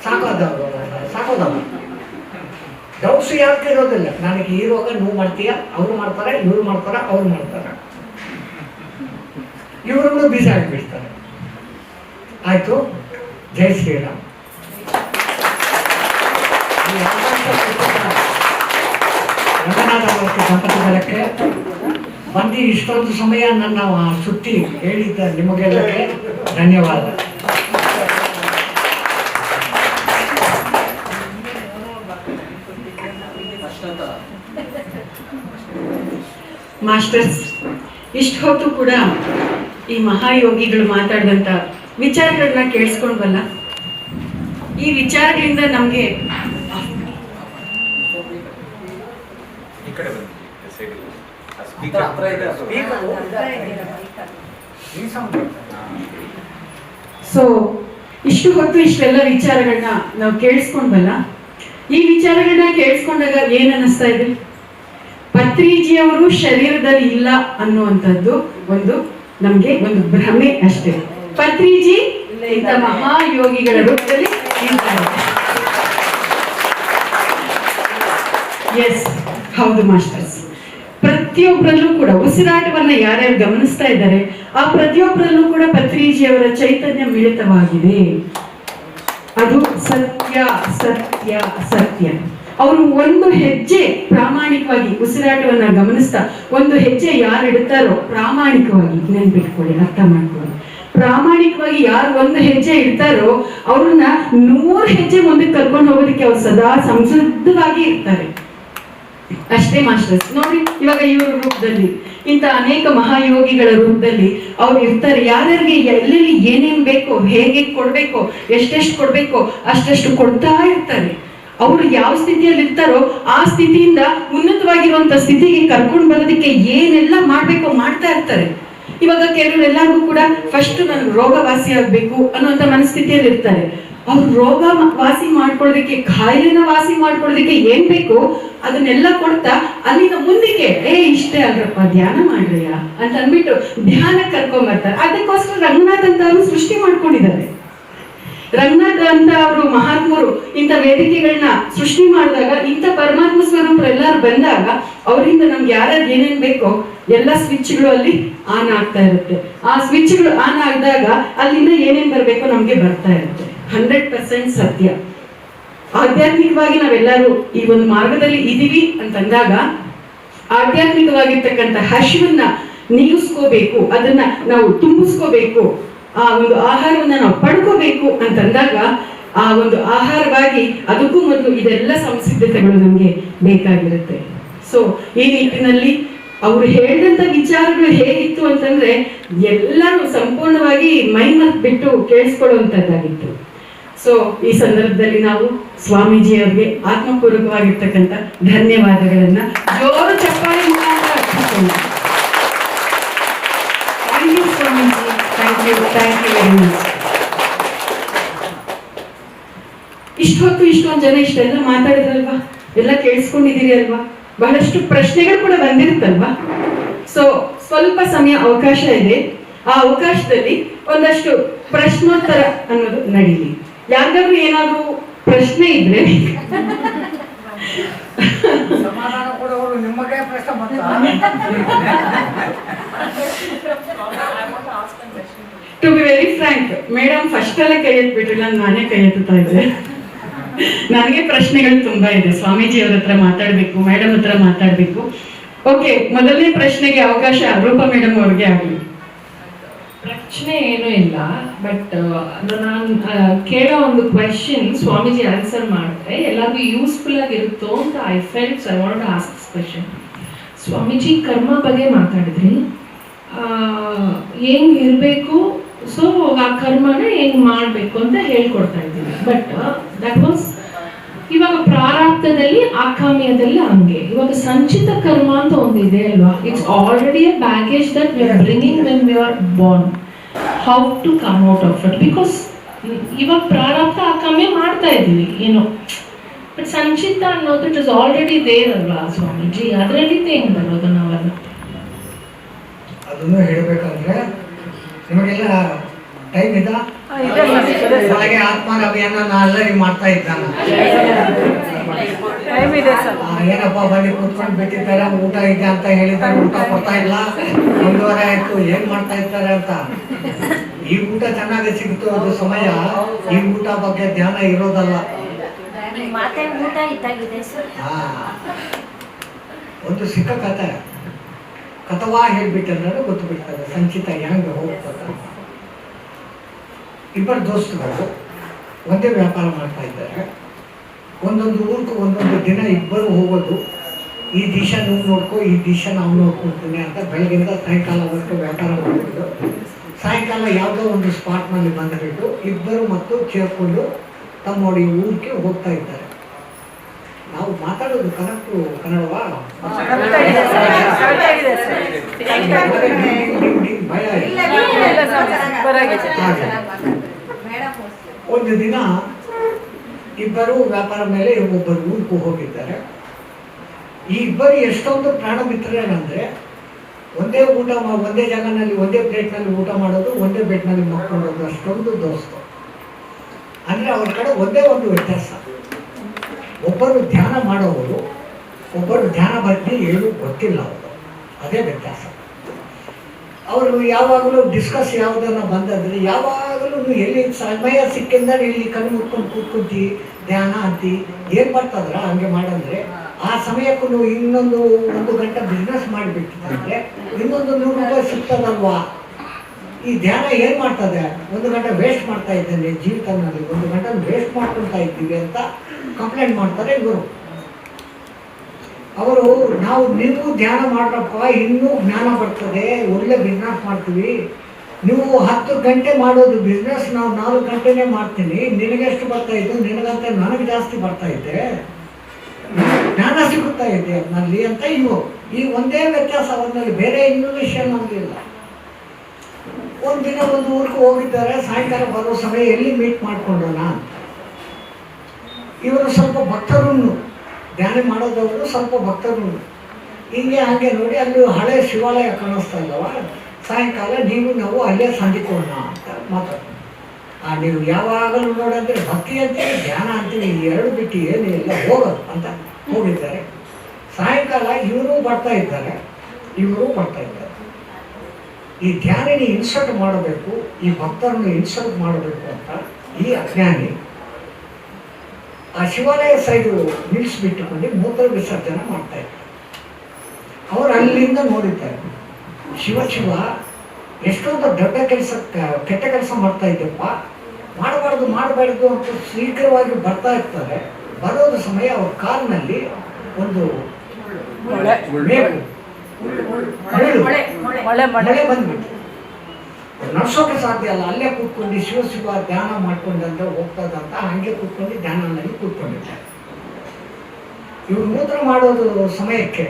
ಸಾಕೋದವ ಡೌಟ್ಸ್ ಯಾಕೆ ಇರೋದಿಲ್ಲ. ನನಗೆ ಈ ರೋಗ ನೀವು ಮಾಡ್ತೀಯಾ, ಅವರು ಮಾಡ್ತಾರೆ, ಇವ್ರು ಮಾಡ್ತಾರೆ, ಅವ್ರು ಮಾಡ್ತಾರೆ, ಇವರನ್ನು ಬೀಜ ಆಗಿಬಿಡ್ತಾರೆ. ಆಯಿತು. ಜೈ ಶ್ರೀರಾಮ್. ರಂಗನಾಥ ದಂಪತಿಗಳಕ್ಕೆ ಬಂದು ಇಷ್ಟೊಂದು ಸಮಯ ನನ್ನ ಸುತ್ತಿ ಹೇಳಿದ್ದ ನಿಮಗೆಲ್ಲಕ್ಕೆ ಧನ್ಯವಾದ. ಮಾಸ್ಟರ್ಸ್, ಇಷ್ಟು ಹೊತ್ತು ಕೂಡ ಈ ಮಹಾಯೋಗಿಗಳು ಮಾತಾಡಿದಂಥ ವಿಚಾರಗಳನ್ನ ಕೇಳಿಸ್ಕೊಂಡ್ವಲ್ಲ, ಈ ವಿಚಾರಗಳಿಂದ ನಮಗೆ ಸೊ ಇಷ್ಟು ಹೊತ್ತು ಇಷ್ಟೆಲ್ಲ ವಿಚಾರಗಳನ್ನ ನಾವು ಕೇಳಿಸ್ಕೊಂಡ್ವಲ್ಲ, ಈ ವಿಚಾರಗಳನ್ನ ಕೇಳಿಸ್ಕೊಂಡಾಗ ಏನ್ ಅನ್ನಿಸ್ತಾ ಇದೆ? ಪತ್ರಿಜಿಯವರು ಶರೀರದಲ್ಲಿ ಇಲ್ಲ ಅನ್ನುವಂಥದ್ದು ನಮ್ಗೆ ಒಂದು ಭ್ರಮೆ ಅಷ್ಟೇ. ಪತ್ರಿಜಿ ಇಂಥ ಮಹಾಯೋಗಿಗಳ ರೂಪದಲ್ಲಿ ಇರ್ತಾರೆ. ಎಸ್, ಹೌದು ಮಾಸ್ಟರ್ಸ್. ಪ್ರತಿಯೊಬ್ಬರಲ್ಲೂ ಕೂಡ ಉಸಿರಾಟವನ್ನ ಯಾರ್ಯಾರು ಗಮನಿಸ್ತಾ ಇದ್ದಾರೆ, ಆ ಪ್ರತಿಯೊಬ್ಬರಲ್ಲೂ ಕೂಡ ಪತ್ರಿಜಿಯವರ ಚೈತನ್ಯ ಮಿಳಿತವಾಗಿದೆ. ಅದು ಸತ್ಯ ಸತ್ಯ ಸತ್ಯ. ಅವರು ಒಂದು ಹೆಜ್ಜೆ ಪ್ರಾಮಾಣಿಕವಾಗಿ ಉಸಿರಾಟವನ್ನ ಗಮನಿಸ್ತಾ ಒಂದು ಹೆಜ್ಜೆ ಯಾರು ಇಡ್ತಾರೋ ಪ್ರಾಮಾಣಿಕವಾಗಿ, ನೆನ್ಪಿಟ್ಕೊಳ್ಳಿ, ಅರ್ಥ ಮಾಡ್ಕೊಳ್ಳಿ, ಪ್ರಾಮಾಣಿಕವಾಗಿ ಯಾರು ಒಂದು ಹೆಜ್ಜೆ ಇಡ್ತಾರೋ ಅವ್ರನ್ನ 100 ಹೆಜ್ಜೆ ಮುಂದಕ್ಕೆ ಕರ್ಕೊಂಡು ಹೋಗೋದಕ್ಕೆ ಅವ್ರು ಸದಾ ಸಂಸಿದ್ಧವಾಗಿ ಇರ್ತಾರೆ. ಅಷ್ಟೇ ಮಾಸ್ಟರ್ಸ್. ನೋಡಿ, ಇವಾಗ ಇವ್ರ ರೂಪದಲ್ಲಿ ಇಂಥ ಅನೇಕ ಮಹಾಯೋಗಿಗಳ ರೂಪದಲ್ಲಿ ಅವ್ರು ಇರ್ತಾರೆ. ಯಾರ್ಯಾರಿಗೆ ಎಲ್ಲೆಲ್ಲಿ ಏನೇನ್ ಬೇಕೋ, ಹೇಗೆ ಕೊಡ್ಬೇಕೋ, ಎಷ್ಟೆಷ್ಟು ಕೊಡ್ಬೇಕೋ ಅಷ್ಟೆಷ್ಟು ಕೊಡ್ತಾ ಇರ್ತಾರೆ. ಅವರು ಯಾವ ಸ್ಥಿತಿಯಲ್ಲಿ ಇರ್ತಾರೋ ಆ ಸ್ಥಿತಿಯಿಂದ ಉನ್ನತವಾಗಿರುವಂತ ಸ್ಥಿತಿಗೆ ಕರ್ಕೊಂಡು ಬರೋದಕ್ಕೆ ಏನೆಲ್ಲ ಮಾಡ್ಬೇಕೋ ಮಾಡ್ತಾ ಇರ್ತಾರೆ. ಇವಾಗ ಕೆಲವರು ಎಲ್ಲರಿಗೂ ಕೂಡ ಫಸ್ಟ್ ನನ್ಗೆ ರೋಗ ವಾಸಿ ಆಗ್ಬೇಕು ಅನ್ನುವಂಥ ಮನಸ್ಥಿತಿಯಲ್ಲಿ ಇರ್ತಾರೆ. ಅವ್ರು ರೋಗ ವಾಸಿ ಮಾಡ್ಕೊಳ್ಳೋದಕ್ಕೆ, ಕಾಯಿಲೆನ ವಾಸಿ ಮಾಡ್ಕೊಳ್ಳೋದಕ್ಕೆ ಏನ್ ಬೇಕು ಅದನ್ನೆಲ್ಲ ಕೊಡ್ತಾ ಅಲ್ಲಿಂದ ಮುಂದಕ್ಕೆ ಇಷ್ಟೇ ಅಲ್ರಪ್ಪ ಧ್ಯಾನ ಮಾಡ್ರಿಯಾ ಅಂತ ಅಂದ್ಬಿಟ್ಟು ಧ್ಯಾನ ಕರ್ಕೊಂಡ್ಬರ್ತಾರೆ. ಅದಕ್ಕೋಸ್ಕರ ರಂಗನಾಥ್ ಅಂತ ಅವರು ಸೃಷ್ಟಿ ಮಾಡ್ಕೊಂಡಿದ್ದಾರೆ. ರಂಗನಾಥ್ ಅಂತ ಅವರು ಮಹಾತ್ಮರು ಇಂಥ ವೇದಿಕೆಗಳನ್ನ ಸೃಷ್ಟಿ ಮಾಡಿದಾಗ, ಇಂಥ ಪರಮಾತ್ಮ ಸ್ವರೂಪರು ಎಲ್ಲರೂ ಬಂದಾಗ ಅವರಿಂದ ನಮ್ಗೆ ಯಾರ್ಯಾರು ಏನೇನ್ ಬೇಕೋ ಎಲ್ಲ ಸ್ವಿಚ್ಗಳು ಅಲ್ಲಿ ಆನ್ ಆಗ್ತಾ ಇರುತ್ತೆ. ಆ ಸ್ವಿಚ್ಗಳು ಆನ್ ಆಗಿದಾಗ ಅಲ್ಲಿಂದ ಏನೇನ್ ಬರ್ಬೇಕೋ ನಮ್ಗೆ ಬರ್ತಾ ಇರುತ್ತೆ. 100% ಸತ್ಯ. ಆಧ್ಯಾತ್ಮಿಕವಾಗಿ ನಾವೆಲ್ಲರೂ ಈ ಒಂದು ಮಾರ್ಗದಲ್ಲಿ ಇದೀವಿ ಅಂತಂದಾಗ ಆಧ್ಯಾತ್ಮಿಕವಾಗಿರ್ತಕ್ಕಂಥ ಹಸಿವನ್ನ ನೀಗಿಸ್ಕೋಬೇಕು, ಅದನ್ನ ನಾವು ತುಂಬಿಸ್ಕೋಬೇಕು, ಆ ಒಂದು ಆಹಾರವನ್ನ ನಾವು ಪಡ್ಕೋಬೇಕು ಅಂತಂದಾಗ ಆ ಒಂದು ಆಹಾರವಾಗಿ ಅದಕ್ಕೂ ಮೊದಲು ಇದೆಲ್ಲ ಸಂಸಿದ್ಧತೆಗಳು ನಮ್ಗೆ ಬೇಕಾಗಿರುತ್ತೆ. ಸೊ ಈ ನಿಟ್ಟಿನಲ್ಲಿ ಅವ್ರು ಹೇಳಿದಂತ ವಿಚಾರಗಳು ಹೇಗಿತ್ತು ಅಂತಂದ್ರೆ ಎಲ್ಲರೂ ಸಂಪೂರ್ಣವಾಗಿ ಮೈಮರ್ತ್ ಬಿಟ್ಟು ಕೇಳಿಸ್ಕೊಳ್ಳುವಂತದ್ದಾಗಿತ್ತು. ಸೊ ಈ ಸಂದರ್ಭದಲ್ಲಿ ನಾವು ಸ್ವಾಮೀಜಿ ಅವರಿಗೆ ಆತ್ಮಪೂರ್ವಕವಾಗಿರ್ತಕ್ಕಂಥ ಧನ್ಯವಾದಗಳನ್ನ ಜೋರು ಚಪ್ಪಾಳೆ ಮುಖಾಂತರ ಅರ್ಪಿಸೋಣ. Thank you Swamiji, thank you very much. ಇಷ್ಟೊಂದು ಜನ ಇಷ್ಟೆಲ್ಲ ಮಾತಾಡಿದ್ರಲ್ವಾ, ಎಲ್ಲ ಕೇಳಿಸ್ಕೊಂಡಿದ್ದೀರಿ ಅಲ್ವಾ, ಬಹಳಷ್ಟು ಪ್ರಶ್ನೆಗಳು ಕೂಡ ಬಂದಿರುತ್ತಲ್ವಾ. ಸೊ ಸ್ವಲ್ಪ ಸಮಯ ಅವಕಾಶ ಇದೆ. ಆ ಅವಕಾಶದಲ್ಲಿ ಒಂದಷ್ಟು ಪ್ರಶ್ನೋತ್ತರ ಅನ್ನೋದು ನಡೀಲಿ. ಯಾರಿಗಾದ್ರೂ ಏನಾದ್ರು ಪ್ರಶ್ನೆ ಇದ್ರೆ ಸಮಾಧಾನ ಕೊಡೋರು ನಿಮಗೆ ಪ್ರಶ್ನೆ ಮಾಡ್ತಾ to be very frank, madam first ಅಲ್ಲೇ ಕೈ ಎತ್ಬಿಟ್ರಿ, ನಾನೇ ಕೈ ಎತ್ತುತ್ತಾ ಇದ್ದೆ. ನನಗೆ ಪ್ರಶ್ನೆಗಳು ತುಂಬಾ ಇದೆ, ಸ್ವಾಮೀಜಿ ಅವ್ರ ಹತ್ರ ಮಾತಾಡ್ಬೇಕು, ಮೇಡಮ್ ಹತ್ರ ಮಾತಾಡ್ಬೇಕು. ಓಕೆ, ಮೊದಲನೇ ಪ್ರಶ್ನೆಗೆ ಅವಕಾಶ ರೂಪಾ ಮೇಡಮ್ ಅವ್ರಿಗೆ ಆಗಲಿ. ಪ್ರಶ್ನೆ ಏನೂ ಇಲ್ಲ, ಬಟ್ ನಾನು ಕೇಳೋ ಒಂದು ಕ್ವೆಶನ್ ಸ್ವಾಮೀಜಿ ಆನ್ಸರ್ ಮಾಡಿದ್ರೆ ಎಲ್ಲರಿಗೂ ಯೂಸ್ಫುಲ್ ಆಗಿರುತ್ತೋ ಅಂತ I felt I want ask this question. Swamiji ಕರ್ಮ ಬಗ್ಗೆ ಮಾತಾಡಿದ್ರಿ, ಹೆಂಗ್ ಇರಬೇಕು, ಸೊ ಆ ಕರ್ಮನ ಹೆಂಗ್ ಮಾಡಬೇಕು ಅಂತ ಹೇಳ್ಕೊಡ್ತಾ ಇದ್ದೀವಿ. ಬಟ್ ದಟ್ ವಾಸ್ ಇವಾಗ ಪ್ರಾರಬ್ಧದಲ್ಲಿ ಆಕಾಮ್ಯದಲ್ಲಿ ಹಂಗೆ. ಇವಾಗ ಸಂಚಿತ ಕರ್ಮ ಅಂತ ಒಂದಿದೆ ಅಲ್ವಾ, it's already a baggage that we are bringing when we are born. How to come out of it? Because ಇವಾಗ ಪ್ರಾರಬ್ಧ ಆಕಾಮ್ಯ ಮಾಡ್ತಾ ಇದ್ದೀವಿ ಏನೋ, ಬಟ್ ಸಂಚಿತ ಅನ್ನೋದು ಇಟ್ ಇಸ್ ಆಲ್ರೆಡಿ ದೇರ್ ಅಲ್ವಾ ಸ್ವಾಮೀಜಿ, ಅದರಲ್ಲಿ ಹೆಂಗ್ ಬರೋದು ನಾವೆಲ್ಲ? ಅದನ್ನು ಹೇಳಬೇಕಂದ್ರೆ ನಿಮಗೆಲ್ಲ ಟೈಮ್ ಇದ್ದ ಒಳಗೆ ಆತ್ಮನ ಅಭಿಯಾನ ಎಲ್ಲರಿಗೂ ಮಾಡ್ತಾ ಇದ್ದಾನ. ಏನಪ್ಪ ಬನ್ನಿ ಕೂತ್ಕೊಂಡು ಬಿಟ್ಟಿದ್ದಾರೆ, ಊಟ ಇದೆ ಅಂತ ಹೇಳಿದ್ದಾರೆ, ಊಟ ಕೊಡ್ತಾ ಇಲ್ಲ, 1 ವಾರ ಆಯ್ತು, ಏನ್ ಮಾಡ್ತಾ ಇದ್ದಾರೆ ಅಂತ. ಈ ಊಟ ಚೆನ್ನಾಗಿ ಸಿಗ್ತು, ಅದು ಸಮಯ. ಈ ಊಟ ಬಗ್ಗೆ ಧ್ಯಾನ ಇರೋದಲ್ಲ. ಒಂದು ಸಿಕ್ಕ ಕಥೆ ಕಥವಾ ಹೇಳ್ಬಿಟ್ಟಂದ್ರೆ ಗೊತ್ತು ಬಿಡ್ತಾರೆ ಸಂಚಿತ ಹೆಂಗೆ ಹೋಗ್ತದೆ. ಇಬ್ಬರು ದೋಸ್ತರು ಒಂದೇ ವ್ಯಾಪಾರ ಮಾಡ್ತಾ ಇದ್ದಾರೆ. ಒಂದೊಂದು ಊರಿಗೆ ಒಂದೊಂದು ದಿನ ಇಬ್ಬರು ಹೋಗೋದು, ಈ ದಿಶ ನೀವು ನೋಡ್ಕೊ, ಈ ದಿಶ ನಾವು ನೋಡ್ಕೊಳ್ತೀನಿ ಅಂತ ಬೆಳಗಿಂದ ಸಾಯಂಕಾಲವರೆಗೂ ವ್ಯಾಪಾರ ಮಾಡಿಬಿಟ್ಟು ಸಾಯಂಕಾಲ ಯಾವುದೋ ಒಂದು ಸ್ಪಾಟ್ನಲ್ಲಿ ಬಂದುಬಿಟ್ಟು ಇಬ್ಬರು ಮತ್ತು ಸೇರಿಕೊಂಡು ತಮ್ಮ ಊರಿಗೆ ಹೋಗ್ತಾ ಇದ್ದಾರೆ. ನಾವು ಮಾತಾಡೋದು ಕರೆಕ್ಟು ಕನ್ನಡವಾ? ಭಯ ಒಂದು ದಿನ ಇಬ್ಬರು ವ್ಯಾಪಾರ ಮೇಲೆ ಒಬ್ಬರು ಊರಿಗೆ ಹೋಗಿದ್ದಾರೆ. ಈ ಇಬ್ಬರು ಎಷ್ಟೊಂದು ಪ್ರಾಣ ಮಿತ್ರರೇನಂದ್ರೆ ಒಂದೇ ಊಟ ಒಂದೇ ಜಾಗನಲ್ಲಿ ಒಂದೇ ಪ್ಲೇಟ್ನಲ್ಲಿ ಊಟ ಮಾಡೋದು, ಒಂದೇ ಬೆಡ್ನಲ್ಲಿ ಮಕ್ಕೊಳ್ಳೋದು, ಅಷ್ಟೊಂದು ದೋಸ್ತು. ಅಂದರೆ ಅವ್ರ ಕಡೆ ಒಂದೇ ಒಂದು ವ್ಯತ್ಯಾಸ, ಒಬ್ಬರು ಧ್ಯಾನ ಮಾಡೋರು, ಒಬ್ಬರು ಧ್ಯಾನ ಬಗ್ಗೆ ಏನು ಗೊತ್ತಿಲ್ಲ ಅವರು, ಅದೇ ವ್ಯತ್ಯಾಸ. ಅವರು ಯಾವಾಗಲೂ ಡಿಸ್ಕಸ್ ಯಾವುದನ್ನ ಬಂದದ್ರೆ ಯಾವಾಗಲೂ ಎಲ್ಲಿ ಸಮಯ ಸಿಕ್ಕಿಂದ ಇಲ್ಲಿ ಕಣ್ಣು ಮುಟ್ಕೊಂಡು ಕೂತ್ಕೊಂತಿ ಧ್ಯಾನ ಅಂತಿ ಏನು ಮಾಡ್ತದ್ರ ಹಂಗೆ ಮಾಡಂದ್ರೆ ಆ ಸಮಯಕ್ಕೂ ಇನ್ನೊಂದು 1 ಗಂಟೆ ಬಿಸ್ನೆಸ್ ಮಾಡಿಬಿಟ್ಟಿದ್ರೆ ಇನ್ನೊಂದು 100 ರೂಪಾಯಿ ಸಿಗ್ತದಲ್ವಾ. ಈ ಧ್ಯಾನ ಏನು ಮಾಡ್ತದೆ, 1 ಗಂಟೆ ವೇಸ್ಟ್ ಮಾಡ್ತಾ ಇದ್ದೇನೆ ಜೀವಿತನಲ್ಲಿ, 1 ಗಂಟೆ ವೇಸ್ಟ್ ಮಾಡ್ಕೊಳ್ತಾ ಇದ್ದೀವಿ ಅಂತ ಕಂಪ್ಲೇಂಟ್ ಮಾಡ್ತಾರೆ ಇವರು. ಅವರು ನೀವು ಧ್ಯಾನ ಮಾಡ್ರಪ್ಪ, ಇನ್ನೂ ಜ್ಞಾನ ಬರ್ತದೆ, ಒಳ್ಳೆ ಬಿಸ್ನೆಸ್ ಮಾಡ್ತೀವಿ. ನೀವು 10 ಗಂಟೆ ಮಾಡೋದು ಬಿಸ್ನೆಸ್, ನಾವು 4 ಗಂಟೆನೇ ಮಾಡ್ತೀನಿ, ನಿನಗೆಷ್ಟು ಬರ್ತಾ ಇದ್ದು, ನಿನಗಂತ ನನಗೆ ಜಾಸ್ತಿ ಬರ್ತಾ ಇದೆ, ಜ್ಞಾನ ಸಿಗುತ್ತಾ ಇದೆ ಅದರಲ್ಲಿ ಅಂತ ಇವು. ಈ ಒಂದೇ ವ್ಯತ್ಯಾಸ ಅವರಲ್ಲಿ, ಬೇರೆ ಇನ್ನೋವೇಷನ್ ಅನ್ನೋದಿಲ್ಲ. ಒಂದಿನ ಒಂದು ಊರಿಗೆ ಹೋಗಿದ್ದಾರೆ, ಸಾಯಂಕಾಲ ಬರೋ ಸಮಯ ಎಲ್ಲಿ ಮೀಟ್ ಮಾಡ್ಕೊಂಡೋಣ. ಇವರು ಸ್ವಲ್ಪ ಭಕ್ತರು, ಧ್ಯಾನ ಮಾಡೋದವರು ಸ್ವಲ್ಪ ಭಕ್ತರು. ಹಿಂಗೆ ಹಾಗೆ ನೋಡಿ ಅಲ್ಲಿ ಹಳೆ ಶಿವಾಲಯ ಕಾಣಿಸ್ತಾ ಇಲ್ಲವ, ಸಾಯಂಕಾಲ ನಾವು ಅಲ್ಲೇ ಸಂಧಿಕೋಣ ಅಂತ ಮಾತಾಡ್ತೀವಿ. ನೀವು ಯಾವಾಗಲೂ ನೋಡಂದ್ರೆ ಭಕ್ತಿ ಅಂತೀವಿ, ಧ್ಯಾನ ಅಂತೀವಿ, ಈ 2 ಬಿಟ್ಟು ಏನು ಎಲ್ಲ ಹೋಗೋದು ಅಂತ ಹೋಗಿದ್ದಾರೆ. ಸಾಯಂಕಾಲ ಇವರು ಬರ್ತಾ ಇದ್ದಾರೆ, ಇವರು ಬರ್ತಾ ಇದ್ದಾರೆ. ಈ ಧ್ಯಾನಿನಿ ಇನ್ಸಲ್ಟ್ ಮಾಡಬೇಕು, ಈ ಭಕ್ತರನ್ನು ಇನ್ಸಲ್ಟ್ ಮಾಡಬೇಕು ಅಂತ ಈ ಅಜ್ಞಾನಿ ಆ ಶಿವಾಲಯ ಸೈಡು ನಿಲ್ಲಿಸ್ಬಿಟ್ಟುಕೊಂಡು ಮೂತ್ರ ವಿಸರ್ಜನೆ ಮಾಡ್ತಾ ಇದ್ದಾರೆ. ಅವರು ಅಲ್ಲಿಂದ ನೋಡಿದ್ದಾರೆ, ಶಿವ ಶಿವ ಎಷ್ಟೊಂದು ದೊಡ್ಡ ಕೆಲಸ, ಕೆಟ್ಟ ಕೆಲಸ ಮಾಡ್ತಾ ಇದ್ದಪ್ಪ, ಮಾಡಬಾರ್ದು ಅಂತ ಶೀಘ್ರವಾಗಿ ಬರ್ತಾ ಇರ್ತಾರೆ. ಬರೋದು ಸಮಯ ಅವ್ರ ಕಾರಿನಲ್ಲಿ ಒಂದು ಮಳೆ ಬಂದ್ಬಿಟ್ಟು ನಡ್ಸೋಕೆ ಸಾಧ್ಯ ಅಲ್ಲ, ಅಲ್ಲೇ ಕೂತ್ಕೊಂಡು ಶಿವ ಧ್ಯಾನ ಮಾಡ್ಕೊಂಡಂತ ಹೋಗ್ತದಂತ ಹಂಗೆ ಕೂತ್ಕೊಂಡು ಧ್ಯಾನದಲ್ಲಿ ಕೂತ್ಕೊಂಡಿದ್ದಾರೆ. ಇವ್ರು ಮೂತ್ರ ಮಾಡೋದು ಸಮಯಕ್ಕೆ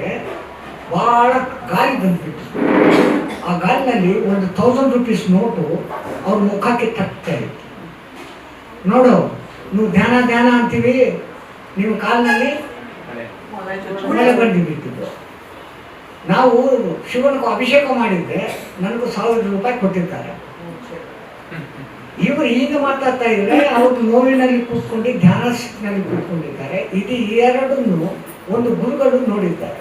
ಬಹಳ ಗಾಳಿ ಬಂದ್ಬಿಟ್ಟು ಆ ಗಾಲಿನಲ್ಲಿ ಒಂದು 1000 ರೂಪೀಸ್ ನೋಟು ಅವ್ರ ಮುಖಕ್ಕೆ ತಗ್ತಾ ಇತ್ತು. ನೋಡು, ನೀವು ಧ್ಯಾನ ಅಂತೀವಿ, ನೀವು ಕಾಲಿನಲ್ಲಿ ಮಳೆ ಬಂದಿಬಿಟ್ಟಿದ್ದು. ನಾವು ಶಿವನಿಗೂ ಅಭಿಷೇಕ ಮಾಡಿದ್ದೆ, ನನಗೂ 1000 ರೂಪಾಯಿ ಕೊಟ್ಟಿದ್ದಾರೆ. ಈ ಇವರು ಈಗ ಮಾತಾಡ್ತಾ ಇದ್ರೆ ಅವರು ನೋವಿನಲ್ಲಿ ಕೂತ್ಕೊಂಡು ಧ್ಯಾನ ಸ್ಥಿತಿನಲ್ಲಿ ಕೂತ್ಕೊಂಡಿದ್ದಾರೆ. ಇದು ಎರಡನ್ನು ಒಂದು ಗುರುಗಳು ನೋಡಿದ್ದಾರೆ.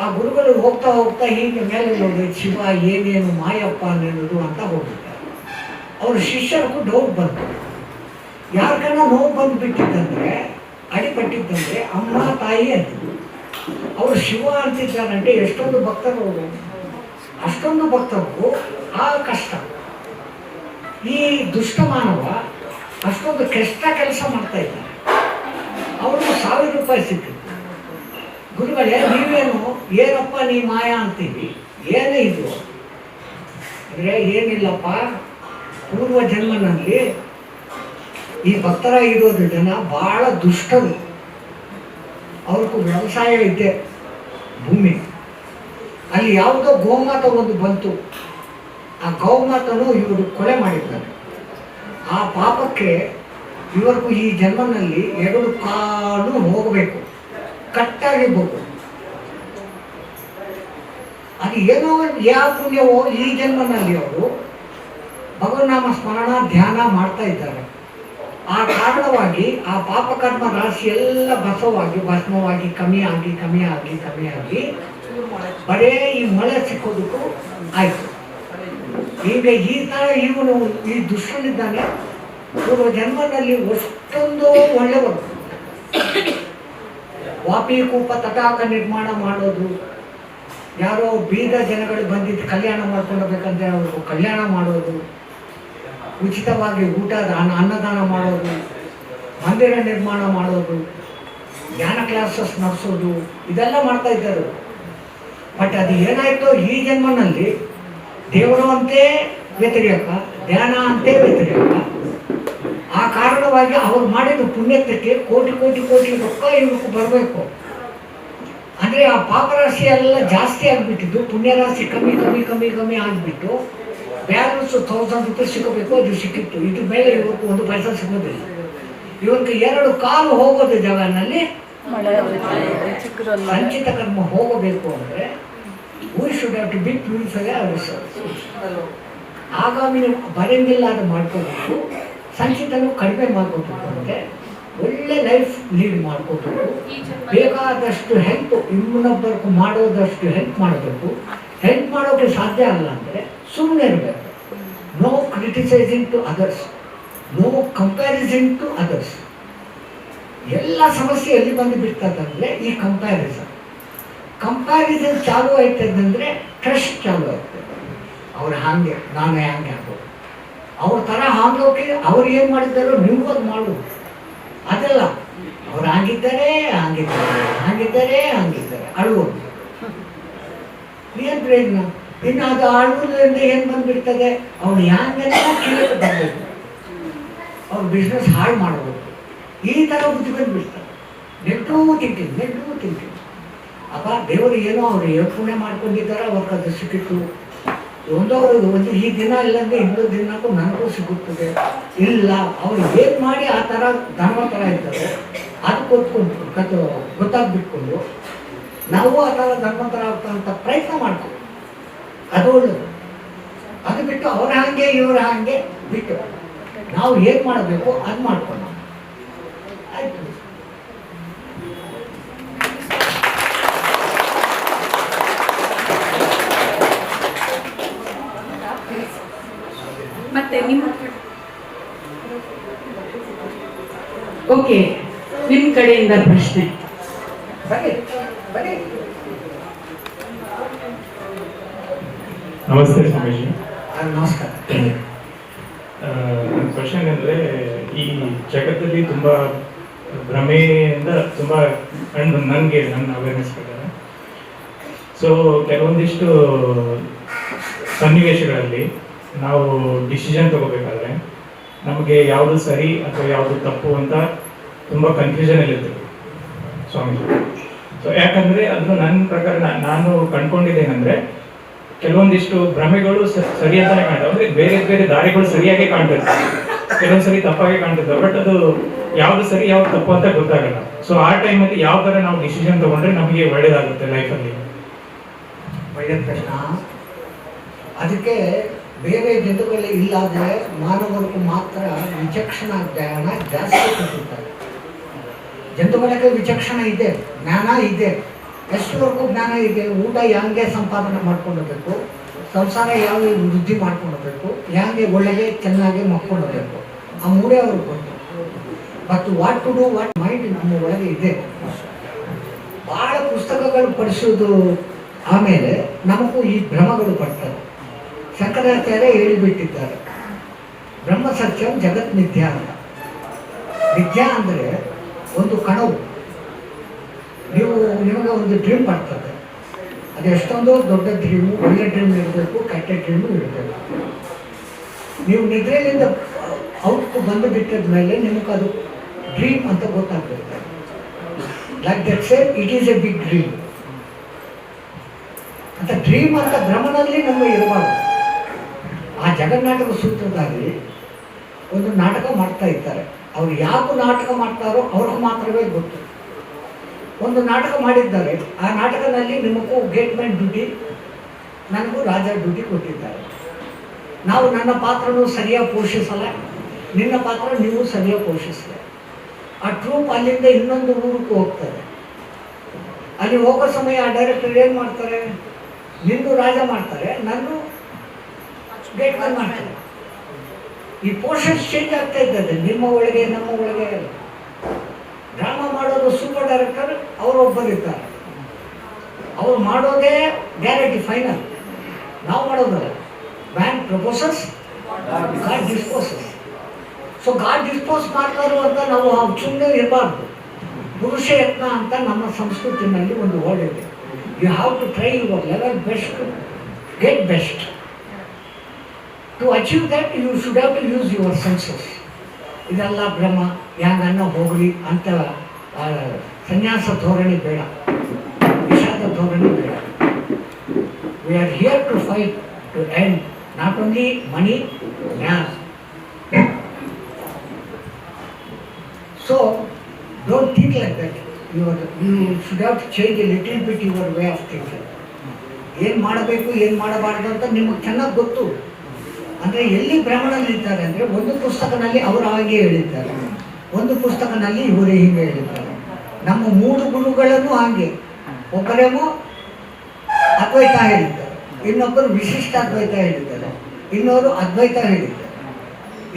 ಆ ಗುರುಗಳು ಹೋಗ್ತಾ ಹೋಗ್ತಾ ಹೀಗೆ ಮೇಲೆ ನೋಡಿ ಶಿವ ಏನೇನು ಮಾಯಪ್ಪ ಅನ್ನೋದು ಅಂತ ಹೋಗಿದ್ದಾರೆ. ಅವ್ರ ಶಿಷ್ಯರಿಗೂ ಡೌಟ್ ಬಂತು. ಯಾರಿಗನ್ನ ನೋವು ಬಂದುಬಿಟ್ಟಿದ್ದಂದ್ರೆ ಅಡಿಪಟ್ಟಿದ್ದಂದ್ರೆ ಅಮ್ಮ ತಾಯಿ ಅಂತಿದ್ರು. ಅವರು ಶಿವ ಅಂತಿದ್ದಾರಂటే ಎಷ್ಟೊಂದು ಭಕ್ತರು, ಅಷ್ಟೊಂದು ಭಕ್ತರು ಆ ಕಷ್ಟ. ಈ ದುಷ್ಟ ಮಾನವ ಅಷ್ಟೊಂದು ಕಷ್ಟ ಕೆಲಸ ಮಾಡ್ತಾ ಇದ್ದಾರೆ. ಅವ್ರಿಗೆ 1000 ರೂಪಾಯಿ ಸಿಕ್ಕಿತ್ತು. ಗುರುಗಳೇ ನೀವೇನು ಏನಪ್ಪ ನೀ ಮಾಯಾ ಅಂತೀವಿ, ಏನೇ ಇದು ಅಂದರೆ ಏನಿಲ್ಲಪ್ಪ, ಪೂರ್ವ ಜನ್ಮನಲ್ಲಿ ಈ ಭಕ್ತರ ಇರೋದು ಜನ ಭಾಳ ದುಷ್ಟರು. ಅವ್ರಿಗೂ ವ್ಯವಸಾಯ ಇದೆ, ಭೂಮಿ. ಅಲ್ಲಿ ಯಾವುದೋ ಗೋಮಾತ ಒಂದು ಬಂತು. ಆ ಗೋಮಾತನು ಇವರು ಕೊಲೆ ಮಾಡಿದ್ದಾರೆ. ಆ ಪಾಪಕ್ಕೆ ಇವರಿಗೂ ಈ ಜನ್ಮನಲ್ಲಿ 2 ಕಾಲು ಹೋಗಬೇಕು, ಕಟ್ಟಾಗಿರ್ಬೇಕು. ಅದು ಏನೋ ಯಾವ ಪುಣ್ಯವೋ ಈ ಜನ್ಮನಲ್ಲಿ ಅವರು ಭಗವನ್ನಾಮ ಸ್ಮರಣ ಧ್ಯಾನ ಮಾಡ್ತಾ ಇದ್ದಾರೆ. ಆ ಕಾರಣವಾಗಿ ಆ ಪಾಪಕರ್ಮ ರಾಶಿ ಎಲ್ಲ ಭಸ್ಮವಾಗಿ ಕಮ್ಮಿ ಆಗಿ ಬರೇ ಈ ಮಳೆ ಸಿಕ್ಕೋದಕ್ಕೂ ಆಯಿತು. ಈಗ ಈ ಥರ ಇವನು ಈ ದುಷ್ಟನಿದ್ದಾನೆ. ಪೂರ್ವ ಜನ್ಮದಲ್ಲಿ ಅಷ್ಟೊಂದು ಒಳ್ಳೆಯವರು. ವಾಪಿ ಕೂಪ ತಟಾಕ ನಿರ್ಮಾಣ ಮಾಡೋದು, ಯಾರೋ ಬೀದ ಜನಗಳು ಬಂದಿದ್ದು ಕಲ್ಯಾಣ ಮಾಡ್ಕೊಂಡೋಗ್ಬೇಕಂದ್ರೆ ಅವರು ಕಲ್ಯಾಣ ಮಾಡೋದು, ಉಚಿತವಾಗಿ ಊಟದ ಅನ್ನದಾನ ಮಾಡೋದು, ಮಂದಿರ ನಿರ್ಮಾಣ ಮಾಡೋದು, ಧ್ಯಾನ ಕ್ಲಾಸಸ್ ನಡೆಸೋದು, ಇದೆಲ್ಲ ಮಾಡ್ತಾ ಇದ್ದರು. ಬಟ್ ಅದು ಏನಾಯಿತು, ಈ ಜನ್ಮನಲ್ಲಿ ದೇವರು ಅಂತೆ ವ್ಯತಿರೇಕ, ಧ್ಯಾನ ಅಂತೆ ವ್ಯತಿರೇಕ. ಆ ಕಾರಣವಾಗಿ ಅವ್ರು ಮಾಡಿದ ಪುಣ್ಯಕ್ಕೆ ಕೋಟಿ ರೊಕ್ಕ ಇವ್ರಿಗೂ ಬರಬೇಕು. ಅಂದರೆ ಆ ಪಾಪರಾಶಿ ಎಲ್ಲ ಜಾಸ್ತಿ ಆಗಿಬಿಟ್ಟಿದ್ದು, ಪುಣ್ಯರಾಶಿ ಕಮ್ಮಿ ಆಗಿಬಿಟ್ಟು ಬ್ಯಾಲೆನ್ಸ್ 1000 ರೂಪಾಯಿ ಸಿಗಬೇಕು, ಅದು ಸಿಕ್ಕಿತ್ತು. ಇದ್ರ ಮೇಲೆ ಇವತ್ತು 1 ಪೈಸಾ ಸಿಗೋದಿಲ್ಲ. ಇವತ್ತು 2 ಕಾಲು ಹೋಗೋದು ಜಾಗನಲ್ಲಿ ಸಂಚಿತ ಕರ್ಮ ಹೋಗಬೇಕು ಅಂದರೆ we should have to be purified ourselves. ಆಗಾಮಿ ಬರಂಗಿಲ್ಲ ಅದು ಮಾಡ್ಕೋಬೇಕು, ಸಂಚಿತನು ಕಡಿಮೆ ಮಾಡ್ಕೋಬೇಕು, ಅಂದರೆ ಒಳ್ಳೆ ಲೈಫ್ ಲೀಡ್ ಮಾಡ್ಕೋಬೇಕು. ಬೇಕಾದಷ್ಟು ಹೆಲ್ಪ್ ಇನ್ನೊಬ್ಬರಿಗೆ ಮಾಡೋದಷ್ಟು ಹೆಲ್ಪ್ ಮಾಡಬೇಕು. ಹೆಲ್ಪ್ ಮಾಡೋಕ್ಕೆ ಸಾಧ್ಯ ಅಲ್ಲ ಅಂದರೆ ಸುಮ್ಮನೆ ಇರಬೇಕು. No criticising to others, no comparison to others. ಎಲ್ಲ ಸಮಸ್ಯೆ ಎಲ್ಲಿ ಬಂದು ಬಿಡ್ತದಂದರೆ ಈ ಕಂಪ್ಯಾರಿಸನ್ ಚಾಲು ಆಯ್ತದಂದರೆ ಟ್ರಸ್ಟ್ ಚಾಲು ಆಗ್ತದೆ. ಅವ್ರು ಹಾಗೆ ನಾನು ಹ್ಯಾಂಗೆ ಆಗ್ಬೋದು, ಅವ್ರ ಥರ ಹಾಗೋಕೆ ಅವ್ರು ಏನು ಮಾಡಿದ್ದಾರೋ ನೀವು ಅದು ಮಾಡು. ಅದಲ್ಲ, ಅವ್ರು ಹಾಗಿದ್ದಾರೆ ಅಳುವುದು ಏನು ಪ್ರಯೋಜನ? ಇನ್ನು ಅದು ಆಳುವುದರಿಂದ ಏನು ಬಂದುಬಿಡ್ತದೆ, ಅವ್ರು ಹ್ಯಾಂಗೆಲ್ಲ ಕೀಳಕ್ಕೆ ಬರಬೇಕು, ಅವ್ರು ಬಿಸ್ನೆಸ್ ಹಾಳು ಮಾಡಬೇಕು. ಈ ಥರ ಬುದ್ಧಿ ಬಂದುಬಿಡ್ತಾರೆ. Negative thinking. ಅಪ್ಪ ದೇವರು ಏನೋ ಅವ್ರು ಪುಣ್ಯ ಮಾಡ್ಕೊಂಡಿದ್ದಾರೆ, ಅವ್ರಿಗೆ ಅದು ಸಿಕ್ಕಿತ್ತು. ಒಂದು ಈ ದಿನ ಇಲ್ಲಂದ್ರೆ ಇನ್ನೊಂದು ದಿನಕ್ಕೂ ನನಗೂ ಸಿಗುತ್ತದೆ. ಇಲ್ಲ, ಅವ್ರು ಏನು ಮಾಡಿ ಆ ಥರ ಧರ್ಮತರ ಇದ್ದಾರೆ ಅದು ಗೊತ್ತಾಗ್ಬಿಟ್ಕೊಂಡು ನಾವು ಆ ಥರ ಧರ್ಮತರ ಆಗ್ತಂತ ಪ್ರಯತ್ನ ಮಾಡ್ತೀವಿ. ಅದು ಒಳ್ಳೆಯದು. ಅದು ಬಿಟ್ಟು ಅವ್ರ ಹಾಗೆ ಇವ್ರ ಹಾಗೆ ಬಿಟ್ಟು ನಾವು ಏನು ಮಾಡಬೇಕು ಅದು ಮಾಡ್ಕೊಂಡು ಆಯಿತು. ಮತ್ತೆ ನಿಮ್ಮ ಓಕೆ, ನಿಮ್ಮ ಕಡೆಯಿಂದ ಪ್ರಶ್ನೆ. ಬನ್ನಿ. ನಮಸ್ತೆ ಸ್ವಾಮೀಜಿ. ನಮಸ್ಕಾರ. ನನ್ನ ಕ್ವಶನ್ ಅಂದರೆ, ಈ ಜಗತ್ತಲ್ಲಿ ತುಂಬ ಭ್ರಮೆಯಿಂದ ತುಂಬ ನನಗೆ ನನ್ನ ಅವೇರ್ನೆಸ್ ಪ್ರಕಾರ ಸೊ ಕೆಲವೊಂದಿಷ್ಟು ಸನ್ನಿವೇಶಗಳಲ್ಲಿ ನಾವು ಡಿಸಿಷನ್ ತಗೋಬೇಕಾದ್ರೆ ನಮಗೆ ಯಾವುದು ಸರಿ ಅಥವಾ ಯಾವುದು ತಪ್ಪು ಅಂತ ತುಂಬ ಕನ್ಫ್ಯೂಷನಲ್ಲಿರ್ತದೆ ಸ್ವಾಮೀಜಿ. ಸೊ ಯಾಕಂದರೆ ಅದು ನನ್ನ ಪ್ರಕಾರ ನಾನು ಕಂಡ್ಕೊಂಡಿದ್ದೇನೆಂದರೆ, ಕೆಲವೊಂದಿಷ್ಟು ಭ್ರಮೆಗಳು ಸರಿ ಅಂತಾನೆ ಕಾಣ್ತವೆ, ಅಂದರೆ ಬೇರೆ ದಾರಿಗಳು ಸರಿಯಾಗಿ ಕಾಣ್ತಿರ್ತವೆ, ಕೆಲವೊಂದು ಸರಿ ತಪ್ಪಾಗಿ ಕಾಣ್ತಿರ್ತವೆ. ಬಟ್ ಅದು ಯಾವುದು ಸರಿ ಯಾವ್ದು ತಪ್ಪು ಅಂತ ಗೊತ್ತಾಗಲ್ಲ. ಸೊ ಆ ಟೈಮಲ್ಲಿ ಯಾವ ಥರ ನಾವು ಡಿಸಿಷನ್ ತಗೊಂಡ್ರೆ ನಮಗೆ ಒಳ್ಳೇದಾಗುತ್ತೆ ಲೈಫಲ್ಲಿ? ಒಳ್ಳೆಯ ಪ್ರಶ್ನೆ. ಅದಕ್ಕೆ ಬೇರೆ ಜಂತುಗಳಲ್ಲಿ ಇಲ್ಲಾದರೆ ಮಾನವರಿಗೂ ಮಾತ್ರ ವಿಚಕ್ಷಣ ಜ್ಞಾನ ಜಾಸ್ತಿ ಕೊಟ್ಟಿರ್ತಾರೆ. ಜಂತುಗಳಿಗೆ ವಿಚಕ್ಷಣ ಇದೆ, ಜ್ಞಾನ ಇದೆ. ಎಷ್ಟುವರೆಗೂ ಜ್ಞಾನ ಇದೆ? ಊಟ ಹ್ಯಾಂಗೆ ಸಂಪಾದನೆ ಮಾಡ್ಕೊಳ್ಬೇಕು, ಸಂಸಾರ ಯಾವ ವೃದ್ಧಿ ಮಾಡ್ಕೊಳ್ಬೇಕು, ಹ್ಯಾಂಗೆ ಒಳ್ಳೆಗೆ ಚೆನ್ನಾಗಿ ಮಕ್ಕೊಳ್ಬೇಕು, ಆ ಮೂರೇ ಅವ್ರಿಗೆ ಗೊತ್ತು. But what to do, what mind ನಮ್ಮ ಒಳಗೆ ಇದೆ. ಭಾಳ ಪುಸ್ತಕಗಳು ಪಡಿಸೋದು ಆಮೇಲೆ ನಮಗೂ ಈ ಭ್ರಮಗಳು ಬರ್ತವೆ. ಶಂಕರಾಚಾರ್ಯ ಹೇಳಿಬಿಟ್ಟಿದ್ದಾರೆ, ಬ್ರಹ್ಮ ಸತ್ಯಂ ಜಗತ್ ಮಿಥ್ಯಾ ಅಂತ. ಮಿಥ್ಯಾ ಅಂದರೆ ಒಂದು ಕಣವು. ನಿಮಗೆ ಒಂದು ಡ್ರೀಮ್ ಬರ್ತದೆ, ಅದು ಎಷ್ಟೊಂದು ದೊಡ್ಡ ಡ್ರೀಮು, ಒಳ್ಳೆ ಡ್ರೀಮ್ ಇರಬೇಕು, ಕೆಟ್ಟ ಡ್ರೀಮು ಇರಬೇಕು. ನೀವು ನಿದ್ರೆಯಿಂದ ಔಟ್ ಬಂದು ಬಿಟ್ಟಿದ ಮೇಲೆ ನಿಮಗೆ ಅದು ಡ್ರೀಮ್ ಅಂತ ಗೊತ್ತಾಗ್ಬೇಕು. Like that same it is a big dream ಅಂತ. ಡ್ರೀಮ್ ಅಂತ ಭ್ರಮನಲ್ಲಿ ನಮಗೆ ಇರಬಾರ್ದು. ಆ ಜಗನ್ನಾಟಕ ಸೂತ್ರಧಾರಿ ಒಂದು ನಾಟಕ ಮಾಡ್ತಾ ಇರ್ತಾರೆ. ಅವ್ರು ಯಾಕೆ ನಾಟಕ ಮಾಡ್ತಾರೋ ಅವ್ರಿಗೆ ಮಾತ್ರವೇ ಗೊತ್ತು. ಒಂದು ನಾಟಕ ಮಾಡಿದ್ದಾರೆ, ಆ ನಾಟಕದಲ್ಲಿ ನಿಮಗೂ ಗೇಟ್ಮೆಂಟ್ ಡ್ಯೂಟಿ, ನನಗೂ ರಾಜ ಡ್ಯೂಟಿ ಕೊಟ್ಟಿದ್ದಾರೆ. ನಾವು ನನ್ನ ಪಾತ್ರನೂ ಸರಿಯಾಗಿ ಪೋಷಿಸಲ್ಲ, ನಿನ್ನ ಪಾತ್ರ ನೀವು ಸರಿಯಾಗಿ ಪೋಷಿಸಲ್ಲ. ಆ ಟ್ರೂಪ್ ಅಲ್ಲಿಂದ ಇನ್ನೊಂದು ಊರಿಗೆ ಹೋಗ್ತಾರೆ. ಅಲ್ಲಿ ಹೋಗೋ ಸಮಯ ಆ ಡೈರೆಕ್ಟರ್ ಏನು ಮಾಡ್ತಾರೆ, ನಿಂದು ರಾಜ ಮಾಡ್ತಾರೆ, ನಾನು ಗೇಟ್ಮನ್ ಮಾಡ್ತಾರೆ. ಈ ಪೋರ್ಷನ್ಸ್ ಚೇಂಜ್ ಆಗ್ತಾ ಇದ್ದದೆ ನಿಮ್ಮ ಒಳಗೆ ನಮ್ಮ ಒಳಗೆ. ಡ್ರಾಮಾ ಮಾಡೋದು ಸೂಪರ್ ಡೈರೆಕ್ಟರ್ ಅವರೊಬ್ಬರಿರ್ತಾರೆ, ಅವ್ರು ಮಾಡೋದೇ ಗ್ಯಾರಂಟಿ ಫೈನಲ್, ನಾವು ಮಾಡೋದಲ್ಲ. Man proposes, god disposes. So god dispose ಮಾಡ್ತಾರೋ ಅಂತ ನಾವು ಸುಮ್ಮನೆ ಇರಬಾರ್ದು. ಪುರುಷ ಯತ್ನ ಅಂತ ನಮ್ಮ ಸಂಸ್ಕೃತಿನಲ್ಲಿ ಒಂದು ವರ್ಡ್ ಇದೆ. You have to try your level best, get best. To achieve that you should have to use your senses. ಇದೆಲ್ಲ ಭ್ರಮ, ಹ್ಯಾಂಗನ್ನ ಹೋಗಲಿ ಅಂತ ಸನ್ಯಾಸ ಧೋರಣೆ ಬೇಡ, ವಿಷಾದ ಧೋರಣೆ ಬೇಡ. We are here to fight to end not only money, jnana. So, don't think like that. You should have to change a little bit your way of thinking. ಏನು ಮಾಡಬೇಕು ಏನು ಮಾಡಬಾರ್ದು ಅಂತ ನಿಮಗೆ ಚೆನ್ನಾಗಿ ಗೊತ್ತು. ಅಂದರೆ ಎಲ್ಲಿ ಭ್ರಮಣಲ್ಲಿದ್ದಾರೆ ಅಂದರೆ, ಒಂದು ಪುಸ್ತಕದಲ್ಲಿ ಅವರು ಹಾಗೆ ಹೇಳಿದ್ದಾರೆ, ಒಂದು ಪುಸ್ತಕದಲ್ಲಿ ಇವರೇ ಹೀಗೆ ಹೇಳಿದ್ದಾರೆ. ನಮ್ಮ ಮೂರು ಗುರುಗಳನ್ನು ಹಾಗೆ, ಒಬ್ಬರೇಮೋ ಅದ್ವೈತ ಹೇಳಿದ್ದಾರೆ, ಇನ್ನೊಬ್ಬರು ವಿಶಿಷ್ಟ ಅದ್ವೈತ ಹೇಳಿದ್ದಾರೆ, ಇನ್ನೊಬ್ಬರು ಅದ್ವೈತ ಹೇಳಿದ್ದಾರೆ.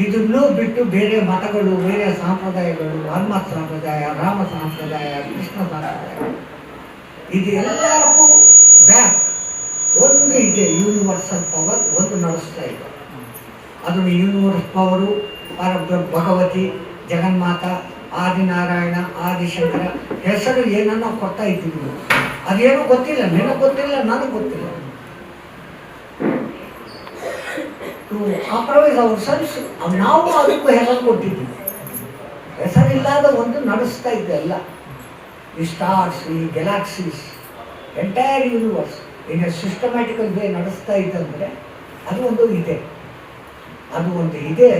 ಇದನ್ನೂ ಬಿಟ್ಟು ಬೇರೆ ಮತಗಳು, ಬೇರೆ ಸಂಪ್ರದಾಯಗಳು, ಹನುಮ ಸಂಪ್ರದಾಯ, ರಾಮ ಸಂಪ್ರದಾಯ, ಕೃಷ್ಣ ಸಂಪ್ರದಾಯ, ಇದು ಎಲ್ಲರಿಗೂ ಬ್ಯಾಕ್ ಒಂದು ಇದೆ, ಯೂನಿವರ್ಸಲ್ ಪವರ್ ಒಂದು ನಡೆಸ್ತಾ ಇದೆ. ಅದು ಯೂನಿವರ್ಸ್ ಪವರು, ಭಗವತಿ, ಜಗನ್ಮಾತ, ಆದಿನಾರಾಯಣ, ಆದಿಶಂಕರ, ಹೆಸರು ಏನನ್ನೋ ಕೊಡ್ತಾ ಇದ್ದೀವಿ. ಅದೇನೋ ಗೊತ್ತಿಲ್ಲ, ನಿನಗೆ ಗೊತ್ತಿಲ್ಲ, ನನಗೆ ಗೊತ್ತಿಲ್ಲ. ಕಾಂಪ್ರಮೈಸ್ ಅವರ್ ಸೆಲ್ಸ್, ನಾವು ಅದಕ್ಕೂ ಹೆಸರು ಕೊಟ್ಟಿದ್ದೀವಿ. ಹೆಸರಿಲ್ಲದ ಒಂದು ನಡೆಸ್ತಾ ಇದೆ ಎಲ್ಲ. ಈ ಸ್ಟಾರ್ಸ್, ಈ galaxies, entire universe in a systematical way ನಡೆಸ್ತಾ ಇದ್ದಂದರೆ ಅದು ಒಂದು ಇದೆ, ಅದು ಒಂದು ಇದೆ.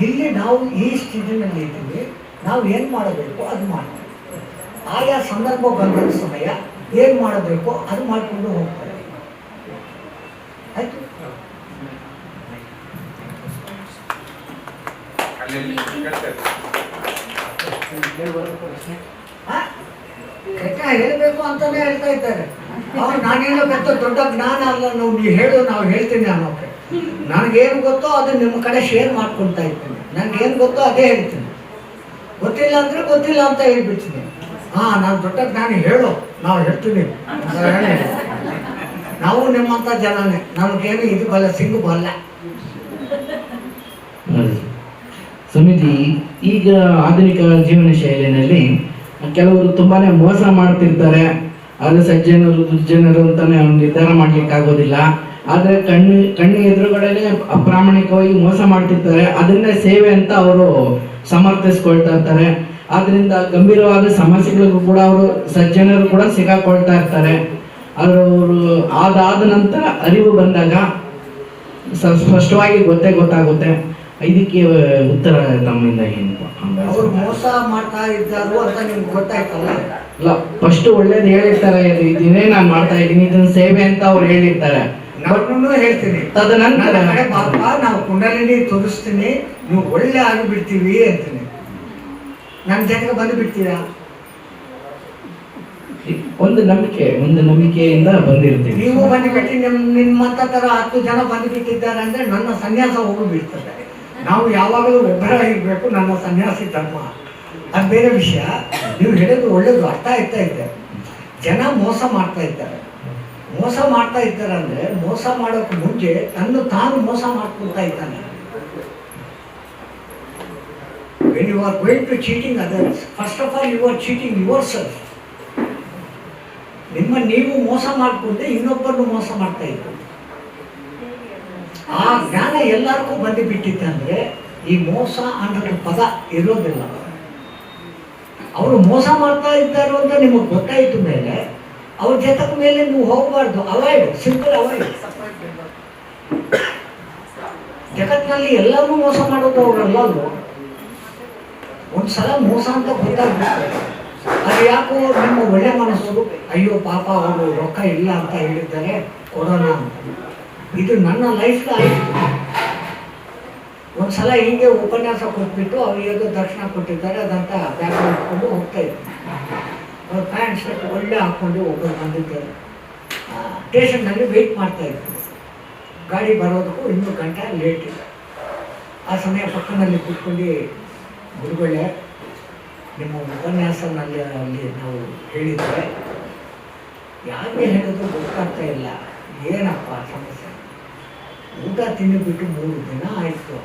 ಇಲ್ಲಿ ನಾವು ಈ ಸ್ಥಿತಿನಲ್ಲಿ ಇದ್ದೀವಿ, ನಾವು ಏನು ಮಾಡಬೇಕು ಅದು ಮಾಡ್ತೀವಿ. ಆಯಾ ಸಂದರ್ಭ ಬಂದ ಸಮಯ ಏನು ಮಾಡಬೇಕು ಅದು ಮಾಡಿಕೊಂಡು ಹೋಗ್ತಾರೆ. ಆಯಿತು. ಕೆಟ್ಟ ಹೇಳಬೇಕು ಅಂತಾನೆ ಹೇಳ್ತಾ ಇದ್ದಾರೆ. ಅವ್ರು ನಾನೇನೋ ಗೊತ್ತ ದೊಡ್ಡ ಜ್ಞಾನ ಅಲ್ಲ, ನೀವು ಹೇಳು, ನಾವು ಹೇಳ್ತೀನಿ ಅನ್ನೋಕೆ. ನನಗೇನು ಗೊತ್ತೋ ಅದು ನಿಮ್ಮ ಕಡೆ ಶೇರ್ ಮಾಡ್ಕೊಳ್ತಾ ಇದ್ದೀನಿ. ನನಗೇನು ಗೊತ್ತೋ ಅದೇ ಹೇಳ್ತೀನಿ. ಗೊತ್ತಿಲ್ಲ ಅಂದರೆ ಗೊತ್ತಿಲ್ಲ ಅಂತ ಹೇಳ್ಬಿಡ್ತೀನಿ. ನಾನು ದೊಡ್ಡ ಜ್ಞಾನಿ, ಹೇಳು, ನಾವು ಹೇಳ್ತೀನಿ. ನಾವು ನಿಮ್ಮಂಥ ಜನನೇ, ನಮಗೇನು ಇದು ಬಲ್ಲ, ಸಿಂಗು ಬಲ್ಲ. ಸ್ವಾಮೀಜಿ, ಈಗ ಆಧುನಿಕ ಜೀವನ ಶೈಲಿನಲ್ಲಿ ಕೆಲವರು ತುಂಬಾನೇ ಮೋಸ ಮಾಡ್ತಿರ್ತಾರೆ. ಅದು ಸಜ್ಜನರು ದುರ್ಜನರು ಅಂತಾನೆ ನಿರ್ಧಾರ ಮಾಡ್ಲಿಕ್ಕೆ ಆಗೋದಿಲ್ಲ. ಆದ್ರೆ ಕಣ್ಣು ಎದುರುಗಡೆನೆ ಅಪ್ರಾಮಾಣಿಕವಾಗಿ ಮೋಸ ಮಾಡ್ತಿರ್ತಾರೆ. ಅದನ್ನೇ ಸೇವೆ ಅಂತ ಅವರು ಸಮರ್ಥಿಸ್ಕೊಳ್ತಾ ಇರ್ತಾರೆ. ಆದ್ರಿಂದ ಗಂಭೀರವಾದ ಸಮಸ್ಯೆಗಳಿಗೂ ಕೂಡ ಅವರು ಸಜ್ಜನರು ಕೂಡ ಸಿಗಾಕೊಳ್ತಾ ಇರ್ತಾರೆ. ಅವರು ಅದಾದ ನಂತರ ಅರಿವು ಬಂದಾಗ ಸ್ಪಷ್ಟವಾಗಿ ಗೊತ್ತಾಗುತ್ತೆ. ಇದಕ್ಕೆ ಉತ್ತರ ತಮ್ಮಿಂದ ಏನು? ಅವರು ಮೋಸ ಮಾಡ್ತಾ ಇದ್ದಾರು ಅಂತ ನಿಮ್ಗೆ ಗೊತ್ತಾಯ್ತಲ್ಲ? ಇಲ್ಲ, ಫಸ್ಟ್ ಒಳ್ಳೇದು ಹೇಳಿರ್ತಾರೆ, ಇದನ್ನೇ ನಾನು ಮಾಡ್ತಾ ಇದ್ದೀನಿ, ಇದನ್ನ ಸೇವೆ ಅಂತ ಅವ್ರು ಹೇಳಿರ್ತಾರೆ. ನಾನು ಹೇಳ್ತೀನಿ, ತದನಂತರ ನನ್ನ ಕಡೆ ಪಾಪ ನಾವು ಕುಂಡಲಿನಿ ತೋರಿಸ್ತೀನಿ, ನೀವು ಒಳ್ಳೆ ಆಗಿಬಿಡ್ತೀವಿ ಅಂತೀನಿ. ನನ್ನ ಜೊತೆಗೆ ಬಂದು ಬಿಡ್ತೀರಾ? ಒಂದು ನಂಬಿಕೆಯಿಂದ ಬಂದಿರ್ತೀವಿ. ನೀವು ಬಂದುಬಿಟ್ಟು ನಿಮ್ಮಂತ ತರ 10 ಜನ ಬಂದುಬಿಟ್ಟಿದ್ದಾರೆ ಅಂದ್ರೆ ನನ್ನ ಸನ್ಯಾಸ ಹೋಗಿಬಿಡ್ತದೆ. ನಾವು ಯಾವಾಗಲೂ ಒಬ್ಬರ ಇರಬೇಕು, ನನ್ನ ಸನ್ಯಾಸಿ ಧರ್ಮ. ಅದು ಬೇರೆ ವಿಷಯ. ನೀವು ಹೇಳೋದು ಒಳ್ಳೇದು, ಅರ್ಥ ಆಗ್ತಾ ಇದೆ. ಜನ ಮೋಸ ಮಾಡ್ತಾ ಇದ್ದಾರೆ ಅಂದ್ರೆ ಮೋಸ ಮಾಡೋಕೆ ಮುಂಚೆ ತಾನು ಮೋಸ ಮಾಡ್ಕೊಳ್ತಾ ಇದ್ದಾನೆ. When you are going to cheating others, first of all you are cheating yourself. ನೀವು ಮೋಸ ಮಾಡಿಕೊಂಡೆ ಇನ್ನೊಬ್ಬರನ್ನು ಮೋಸ ಮಾಡ್ತಾ ಇದ್ರು. ಆ ಜ್ಞಾನ ಎಲ್ಲರಿಗೂ ಬಂದು ಬಿಟ್ಟಿತ್ತಂದ್ರೆ ಈ ಮೋಸ ಅನ್ನೋದು ಪದ ಇರೋದಿಲ್ಲ. ಅವರು ಮೋಸ ಮಾಡ್ತಾ ಇದ್ದಾರೆ ಅಂತ ನಿಮಗೆ ಗೊತ್ತಾಯ್ತು ಮೇಲೆ ಅವ್ರ ಜೊತೆ ಮೇಲೆ ನೀವು ಹೋಗಬಾರ್ದು. Avoid, simple avoid. ಜಗತ್ತಿನಲ್ಲಿ ಎಲ್ಲರೂ ಮೋಸ ಮಾಡೋದು ಅವರಲ್ಲ. ಒಂದ್ಸಲ ಮೋಸ ಅಂತ ಗೊತ್ತಾಗ್ಬೇಕು. ಅದು ಯಾಕೋ ನಿಮ್ಮ ಒಳ್ಳೆ ಮನಸ್ಸು, ಅಯ್ಯೋ ಪಾಪ ಅವರು ರೊಕ್ಕ ಇಲ್ಲ ಅಂತ ಹೇಳಿದ್ದಾರೆ ಕೊಡೋಣ ಅಂತ. ಇದು ನನ್ನ ಲೈಫ್ ಆಯಿತು. ಒಂದ್ಸಲ ಹೀಗೆ ಉಪನ್ಯಾಸ ಕೊಟ್ಬಿಟ್ಟು ಅವ್ರಿಗೆ ದರ್ಶನ ಕೊಟ್ಟಿದ್ದಾರೆ, ಅದಂತ ಬ್ಯಾಗ್ ಇಟ್ಕೊಂಡು ಹೋಗ್ತಾ ಇದ್ರು. ಅವ್ರು ಪ್ಯಾಂಟ್ ಶರ್ಟ್ ಒಳ್ಳೆ ಹಾಕ್ಕೊಂಡು ಒಬ್ಬರು ಬಂದಿದ್ದಾರೆ. ಸ್ಟೇಷನ್ನಲ್ಲಿ ವೆಯ್ಟ್ ಮಾಡ್ತಾ ಇದ್ರು. ಗಾಡಿ ಬರೋದಕ್ಕೂ 1 ಗಂಟೆ ಲೇಟ್ ಇದೆ. ಆ ಸಮಯ ಪಕ್ಕದಲ್ಲಿ ಕೂತ್ಕೊಂಡು, ಗುರುಗಳೇ ನಿಮ್ಮ ಉಪನ್ಯಾಸನಲ್ಲಿ ಅಲ್ಲಿ ನಾವು ಹೇಳಿದರೆ ಯಾಕೆ ಹೇಳೋದು ಗೊತ್ತಾಗ್ತಾ ಇಲ್ಲ, ಏನಪ್ಪ ಸಮಸ್ಯೆ? ಊಟ ತಿಂದುಬಿಟ್ಟು 3 ದಿನ ಆಯಿತು,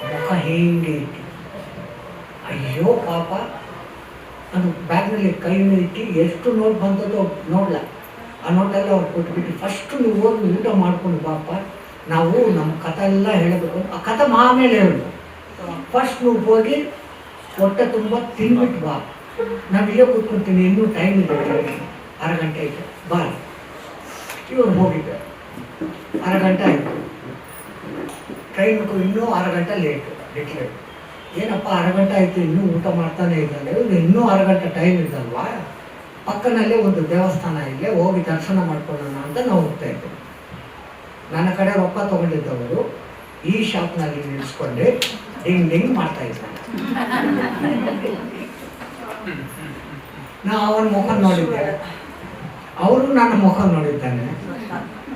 ಮುಖ ಹೇಗೆ ಇಟ್ಟು, ಅಯ್ಯೋ ಪಾಪ. ಅದು ಬ್ಯಾಗ್ನಲ್ಲಿ ಕೈನ ಇಟ್ಟು ಎಷ್ಟು ನೋಟ್ ಬಂದದೋ ನೋಡಲ್ಲ. ಆ ನೋಟೆಲ್ಲ ಅವ್ರು ಕೊಟ್ಬಿಟ್ಟು, ಫಸ್ಟು ನೀವು ಹೋಗಿ ಊಟ ಮಾಡ್ಕೊಂಡು ಪಾಪ, ನಾವು ನಮ್ಮ ಕಥೆ ಎಲ್ಲ ಹೇಳಬೇಕು. ಆ ಕಥೆ ಆಮೇಲೆ ಹೇಳೋದು. ಫಸ್ಟ್ ನೀವು ಹೋಗಿ ಹೊಟ್ಟೆ ತುಂಬ ತಿನ್ಬಿಟ್ಟು ಬಾ, ನಾನು ಇಲ್ಲೇ ಕೂತ್ಕೊಳ್ತೀನಿ, ಇನ್ನೂ ಟೈಮ್ ಇದೆ, 1/2 ಗಂಟೆ ಇದೆ, ಬಾ. ಇವ್ರು ಹೋಗಿದ್ದೆ, 1/2 ಗಂಟೆ ಆಯಿತು. ಟ್ರೈನ್ಗೂ ಇನ್ನೂ 1/2 ಗಂಟೆ ಲೇಟ್. ಏನಪ್ಪ 1/2 ಗಂಟೆ ಆಯಿತು, ಇನ್ನೂ ಊಟ ಮಾಡ್ತಾನೆ ಇದ್ದಾನೆ, ಇನ್ನೂ 1/2 ಗಂಟೆ ಟೈಮ್ ಇದ್ದಲ್ವಾ, ಪಕ್ಕನಲ್ಲೇ ಒಂದು ದೇವಸ್ಥಾನ ಇದೆ, ಹೋಗಿ ದರ್ಶನ ಮಾಡ್ಕೊಳ್ಳೋಣ ಅಂತ ನಾವು ಹೋಗ್ತಾ ಇದ್ದೀವಿ. ನನ್ನ ಕಡೆ ರೊಕ್ಕ ತೊಗೊಂಡಿದ್ದವರು ಈ ಶಾಪ್ನಲ್ಲಿ ನಿಲ್ಲಿಸ್ಕೊಂಡು ಡಿಂಗ್ ಮಾಡ್ತಾ ಇದ್ದಾನೆ. ನಾ ಅವನ ಮುಖ ನೋಡಿದ್ದೆ, ಅವರು ನನ್ನ ಮುಖ ನೋಡಿದ್ದಾನೆ.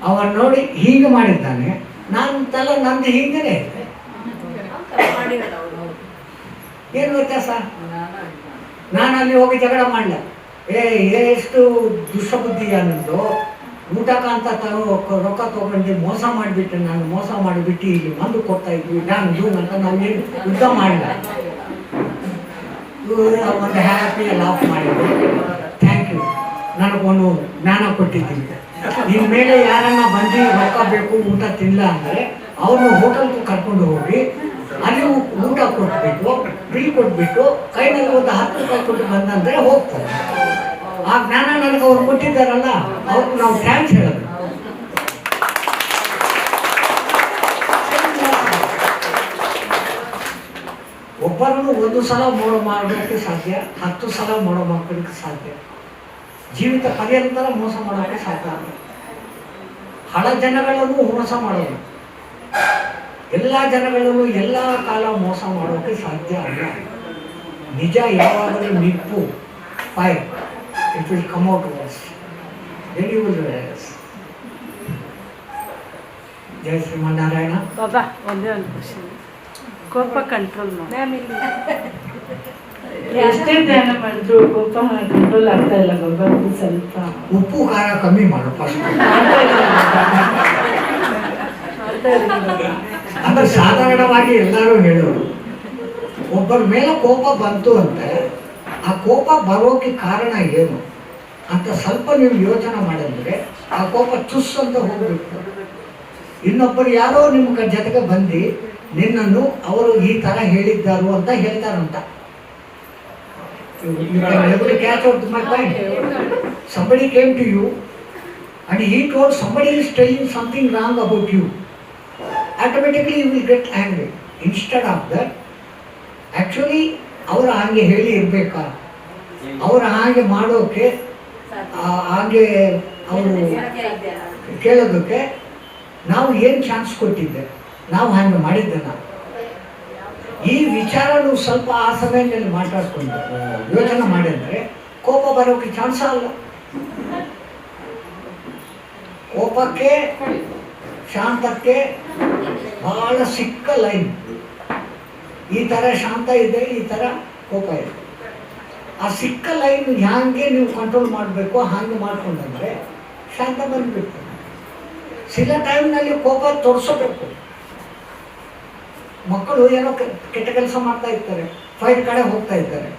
ಅವನು ನೋಡಿ ಹೀಗೆ ಮಾಡಿದ್ದಾನೆ, ನಾನು ತಲೆ ನಂದು ಹೀಗೇನೆ ಇದೆ. ಏನು ವ್ಯತ್ಯಾಸ? ನಾನು ಅಲ್ಲಿ ಹೋಗಿ ಜಗಳ ಮಾಡಲ. ಎಷ್ಟು ದುಷ್ಟಬುದ್ಧಿ ಅನ್ನೋದು. ಊಟಕ್ಕಂತ ರೊಕ್ಕ ತೊಗೊಂಡು ಮೋಸ ಮಾಡಿಬಿಟ್ಟು, ನಾನು ಮೋಸ ಮಾಡಿಬಿಟ್ಟು ಇಲ್ಲಿ ಮಂದು ಕೊಡ್ತಾ ಇದ್ವಿ, ನಾನು ಅಂತ ನಾವೇನು ಯುದ್ಧ ಮಾಡಲ್ಲ. ಒಂದು ಹ್ಯಾಪಿ ಲಾಫ್ ಮಾಡಿದ್ವಿ. ಥ್ಯಾಂಕ್ ಯು, ನನಗೊಂದು ಜ್ಞಾನ ಕೊಟ್ಟಿದ್ದೀನಿ. ಇನ್ಮೇಲೆ ಯಾರನ್ನ ಬಂದು ರೊಕ್ಕ ಬೇಕು ಊಟ ತಿನ್ನಲ್ಲ ಅಂದರೆ ಅವ್ರನ್ನ ಹೋಟೆಲ್ಗೆ ಕರ್ಕೊಂಡು ಹೋಗಿ ಅಲ್ಲಿ ಊಟ ಕೊಟ್ಬಿಟ್ಟು ಬಿಲ್ ಕೊಟ್ಬಿಟ್ಟು ಕೈನಲ್ಲಿ ಒಂದು 10 ರೂಪಾಯಿ ಕೊಟ್ಟು ಬಂದಂದ್ರೆ ಹೋಗ್ತಾರೆ. ಆ ಜ್ಞಾನ ನನಗೆ ಅವ್ರು ಕೊಟ್ಟಿದ್ದಾರಲ್ಲ, ಅವ್ರಿಗೆ ನಾವು ಥ್ಯಾಂಕ್ಸ್ ಹೇಳೋದು. ಒಬ್ಬರನ್ನು 1 ಸಲ ಮಾಡೋಕ್ಕೆ ಸಾಧ್ಯ, 10 ಸಲ ಮಾಡೋಕ್ಕೆ ಸಾಧ್ಯ. ಜೀವಿತ ಪರ್ಯಂತರ ಮೋಸ ಮಾಡೋಕ್ಕೆ ಸಾಧ್ಯ. ಹಳ ಜನಗಳನ್ನು ಮೋಸ ಮಾಡೋದು, ಎಲ್ಲ ಜನಗಳನ್ನು ಎಲ್ಲ ಕಾಲ ಮೋಸ ಮಾಡೋಕ್ಕೆ ಸಾಧ್ಯ ಅಲ್ಲ. ನಿಜ ಯಾವಾಗಲೂ ನಿಪ್ಪು, fire, it will come outwards, then you will realise. ಜೈ ಶ್ರೀಮನ್ನಾರಾಯಣ. ಬಾಬಾ ಒಂದೇ ಒಂದು ಕ್ವಶನ್, ಕೋಪ ಕಂಟ್ರೋಲ್ ಮಾಡಿ. ಎಷ್ಟೇ ಧ್ಯಾನ ಮಾಡಿದ್ರು ಕೋಪ ಕಂಟ್ರೋಲ್ ಆಗ್ತಾ ಇಲ್ಲ ಬಾಬಾ. ಸ್ವಲ್ಪ ಉಪ್ಪು ಖಾರ ಕಮ್ಮಿ ಮಾಡು ಫಸ್ಟ್. ಅಂದ್ರೆ ಸಾಧಾರಣವಾಗಿ ಎಲ್ಲರೂ ಹೇಳೋರು, ಒಬ್ಬರ ಮೇಲೆ ಕೋಪ ಬಂತು ಅಂದ್ರೆ ಆ ಕೋಪ ಬರೋಕೆ ಕಾರಣ ಏನು ಅಂತ ಸ್ವಲ್ಪ ನೀವು ಯೋಚನೆ ಮಾಡಿದ್ರೆ ಆ ಕೋಪ ಚುಸ್ ಅಂತ ಹೋಗ್ಬೇಕು. ಇನ್ನೊಬ್ಬರು ಯಾರೋ ನಿಮ್ಮ ಜೊತೆಗೆ ಬಂದು ನಿನ್ನನ್ನು ಅವರು ಈ ತರ ಹೇಳಿದ್ದಾರು ಅಂತ ಹೇಳ್ತಾರಂತ. Catch out my point. Somebody came to you and he told somebody is telling something wrong about you. Automatically you will get angry. Instead of that, actually ಅವರು ಹಾಗೆ ಹೇಳಿ ಇರಬೇಕಾ, ಅವರು ಹಾಗೆ ಮಾಡೋಕೆ ಹಾಗೆ ಅವರು ಕೇಳೋದಕ್ಕೆ ನಾವು ಏನು ಚಾನ್ಸ್ ಕೊಟ್ಟಿದ್ದೆ, ನಾವು ಹಂಗೆ ಮಾಡಿದ್ದೆ. ನಾವು ಈ ವಿಚಾರ ನೀವು ಸ್ವಲ್ಪ ಆ ಸಮಯದಲ್ಲಿ ಮಾತಾಡ್ಕೊಂಡು ಯೋಚನೆ ಮಾಡಿದ್ರೆ ಕೋಪ ಬರೋಕ್ಕೆ ಚಾನ್ಸ್ ಅಲ್ಲ. ಕೋಪಕ್ಕೆ ಶಾಂತಕ್ಕೆ ಬಹಳ ಸಿಕ್ಕ ಲೈನ್. ಈ ಥರ ಶಾಂತ ಇದೆ, ಈ ಥರ ಕೋಪ ಇದೆ. ಆ ಸಿಕ್ಕ ಲೈನ್ ಹ್ಯಾಂಗೆ ನೀವು ಕಂಟ್ರೋಲ್ ಮಾಡಬೇಕು ಹಾಗೆ ಮಾಡ್ಕೊಂಡ್ರೆ ಶಾಂತ ಬಂದ್ಬಿಡ್ತದೆ. ಸಿಲ ಟೈಮ್ನಲ್ಲಿ ಕೋಪ ತೋರಿಸಬೇಕು. ಮಕ್ಕಳು ಏನೋ ಕೆಟ್ಟ ಕೆಲಸ ಮಾಡ್ತಾ ಇರ್ತಾರೆ, ಫೈಟ್ ಕಡೆ ಹೋಗ್ತಾ ಇರ್ತಾರೆ,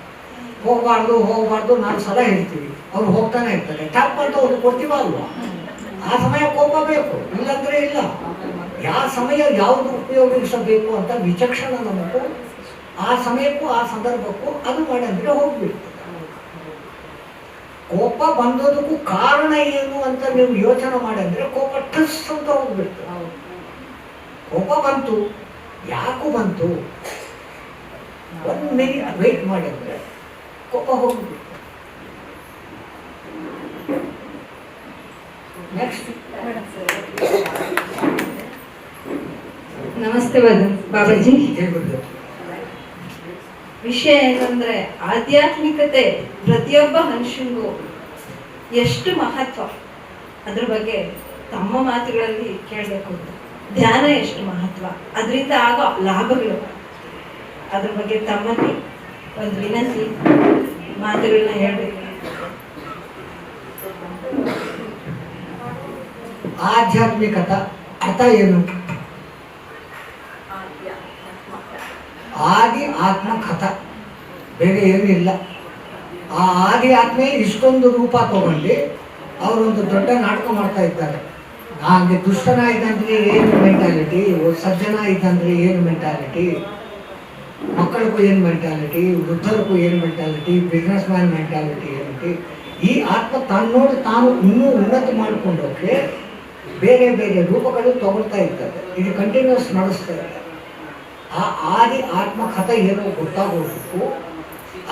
ಹೋಗಬಾರ್ದು ನಾನು ಸಲ ಹೇಳ್ತೀವಿ, ಅವ್ರು ಹೋಗ್ತಾನೆ ಇರ್ತಾರೆ. ಟ್ಯಾಪ್ ಅಂತ ಅವ್ರು ಕೊಡ್ತೀವ ಅಲ್ವಾ? ಆ ಸಮಯ ಕೋಪ ಬೇಕು, ಇಲ್ಲಾಂದ್ರೆ ಇಲ್ಲ. ಯಾವ ಸಮಯ ಯಾವುದು ಉಪಯೋಗಿಸಬೇಕು ಅಂತ ವಿಚಕ್ಷಣ ನಮಗೂ ಆ ಸಮಯಕ್ಕೂ ಆ ಸಂದರ್ಭಕ್ಕೂ ಅದು ಮಾಡಿದ್ರೆ ಹೋಗ್ಬಿಡ್ತದೆ. ಕೋಪ ಬಂದೋದಕ್ಕೂ ಕಾರಣ ಏನು ಅಂತ ನೀವು ಯೋಚನೆ ಮಾಡಿದ್ರೆ ಕೋಪ ಟಸ್ ಅಂತ ಹೋಗ್ಬಿಡ್ತದೆ. ಕೋಪ ಬಂತು, ಯಾಕೂ ಬಂತು, 1 ಮಿನಿಟ್ ವೆಯ್ಟ್ ಮಾಡಿದ್ರೆ ಕೋಪ ಹೋಗ್ಬಿಡ್ತು. ನೆಕ್ಸ್ಟ್ ನಮಸ್ತೆ ಬಾಬಾಜಿ. ಹೇಳ್ಬಿಡ್ತು. ವಿಷಯ ಏನಂದ್ರೆ ಆಧ್ಯಾತ್ಮಿಕತೆ ಪ್ರತಿಯೊಬ್ಬ ಮನುಷ್ಯನಿಗೂ ಎಷ್ಟು ಮಹತ್ವ, ಅದ್ರ ಬಗ್ಗೆ ತಮ್ಮ ಮಾತುಗಳಲ್ಲಿ ಕೇಳಬೇಕು. ಧ್ಯಾನ ಎಷ್ಟು ಮಹತ್ವ, ಅದರಿಂದ ಆಗೋ ಲಾಭಗಳು, ಅದ್ರ ಬಗ್ಗೆ ತಮ್ಮಲ್ಲಿ ಒಂದು ವಿನಂತಿ, ಮಾತುಗಳನ್ನ ಹೇಳ್ಬೇಕು. ಆಧ್ಯಾತ್ಮಿಕತ ಅರ್ಥ ಏನು? ಆದಿ ಆತ್ಮಕಥ, ಬೇರೆ ಏನೂ ಇಲ್ಲ. ಆ ಆದಿ ಆತ್ಮೆ ಇಷ್ಟೊಂದು ರೂಪ ತಗೊಂಡು ಅವರೊಂದು ದೊಡ್ಡ ನಾಟಕ ಮಾಡ್ತಾ ಇದ್ದಾರೆ. ಹಾಗೆ ದುಷ್ಟನ ಇದ್ದಂದ್ರೆ ಏನು ಮೆಂಟಾಲಿಟಿ, ಸಜ್ಜನ ಇದ್ದಂದ್ರೆ ಏನು ಮೆಂಟಾಲಿಟಿ, ಮಕ್ಕಳಿಗೂ ಏನು ಮೆಂಟಾಲಿಟಿ, ವೃದ್ಧರಿಗೂ ಏನು ಮೆಂಟಾಲಿಟಿ, ಬಿಸ್ನೆಸ್ ಮ್ಯಾನ್ ಮೆಂಟಾಲಿಟಿ ಏನಂಟಿ. ಈ ಆತ್ಮ ತನ್ನೋಡು ತಾನು ಇನ್ನೂ ಉನ್ನತಿ ಮಾಡಿಕೊಂಡೋಕೆ ಬೇರೆ ಬೇರೆ ರೂಪಗಳು ತಗೊಳ್ತಾ ಇರ್ತದೆ. ಇದು ಕಂಟಿನ್ಯೂಸ್ ನಡೆಸ್ತಾ ಇದೆ. ಆ ಆದಿ ಆತ್ಮಕಥೆ ಏನೋ ಗೊತ್ತಾಗೋದಕ್ಕೂ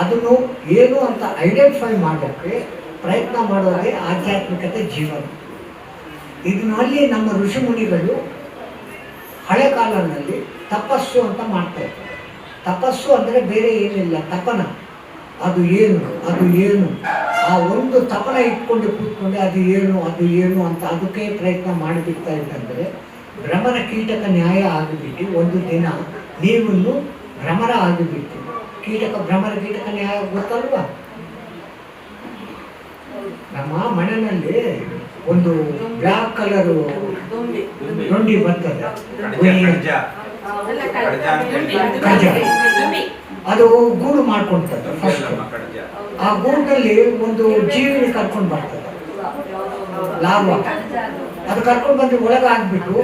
ಅದನ್ನು ಏನು ಅಂತ ಐಡೆಂಟಿಫೈ ಮಾಡೋಕ್ಕೆ ಪ್ರಯತ್ನ ಮಾಡೋದೇ ಆಧ್ಯಾತ್ಮಿಕತೆ ಜೀವನ. ಇದರಲ್ಲಿ ನಮ್ಮ ಋಷಿಮುನಿಗಳು ಹಳೆ ಕಾಲದಲ್ಲಿ ತಪಸ್ಸು ಅಂತ ಮಾಡ್ತಾ ಇದ್ದಾರೆ. ತಪಸ್ಸು ಅಂದರೆ ಬೇರೆ ಏನಿಲ್ಲ, ತಪನ. ಅದು ಏನು ಆ ಒಂದು ತಪನ ಇಟ್ಕೊಂಡು ಕೂತ್ಕೊಂಡು ಅದು ಏನು ಅಂತ ಅದಕ್ಕೆ ಪ್ರಯತ್ನ ಮಾಡಿಬಿಡ್ತಾ ಇತ್ತಂದರೆ ಭ್ರಮರ ಕೀಟಕ ನ್ಯಾಯ ಆಗಿಬಿಟ್ಟು ಒಂದು ದಿನ ನೀವನ್ನು ಭ್ರಮರ ಆಗಿಬಿಟ್ಟು ಭ್ರಮರ ಕೀಟಕ ನ್ಯಾಯ ಗೊತ್ತಲ್ವಾ? ನಮ್ಮ ಮನೆಯಲ್ಲಿ ಒಂದು ಬ್ಲ್ಯಾಕ್ ಕಲರ್ ದೊಂಡಿ ಬರ್ತದೆ, ಕಜ. ಅದು ಗೂಡು ಮಾಡ್ಕೊಳ್ತದೆ. ಫಸ್ಟ್ ಆ ಗೂಡಿನಲ್ಲಿ ಒಂದು ಜೀವಿನ ಕರ್ಕೊಂಡು ಬರ್ತದೆ, ಲಾರ್ವ. ಅದು ಕರ್ಕೊಂಡು ಬಂದು ಒಳಗೆ ಹಾಕ್ಬಿಟ್ಟು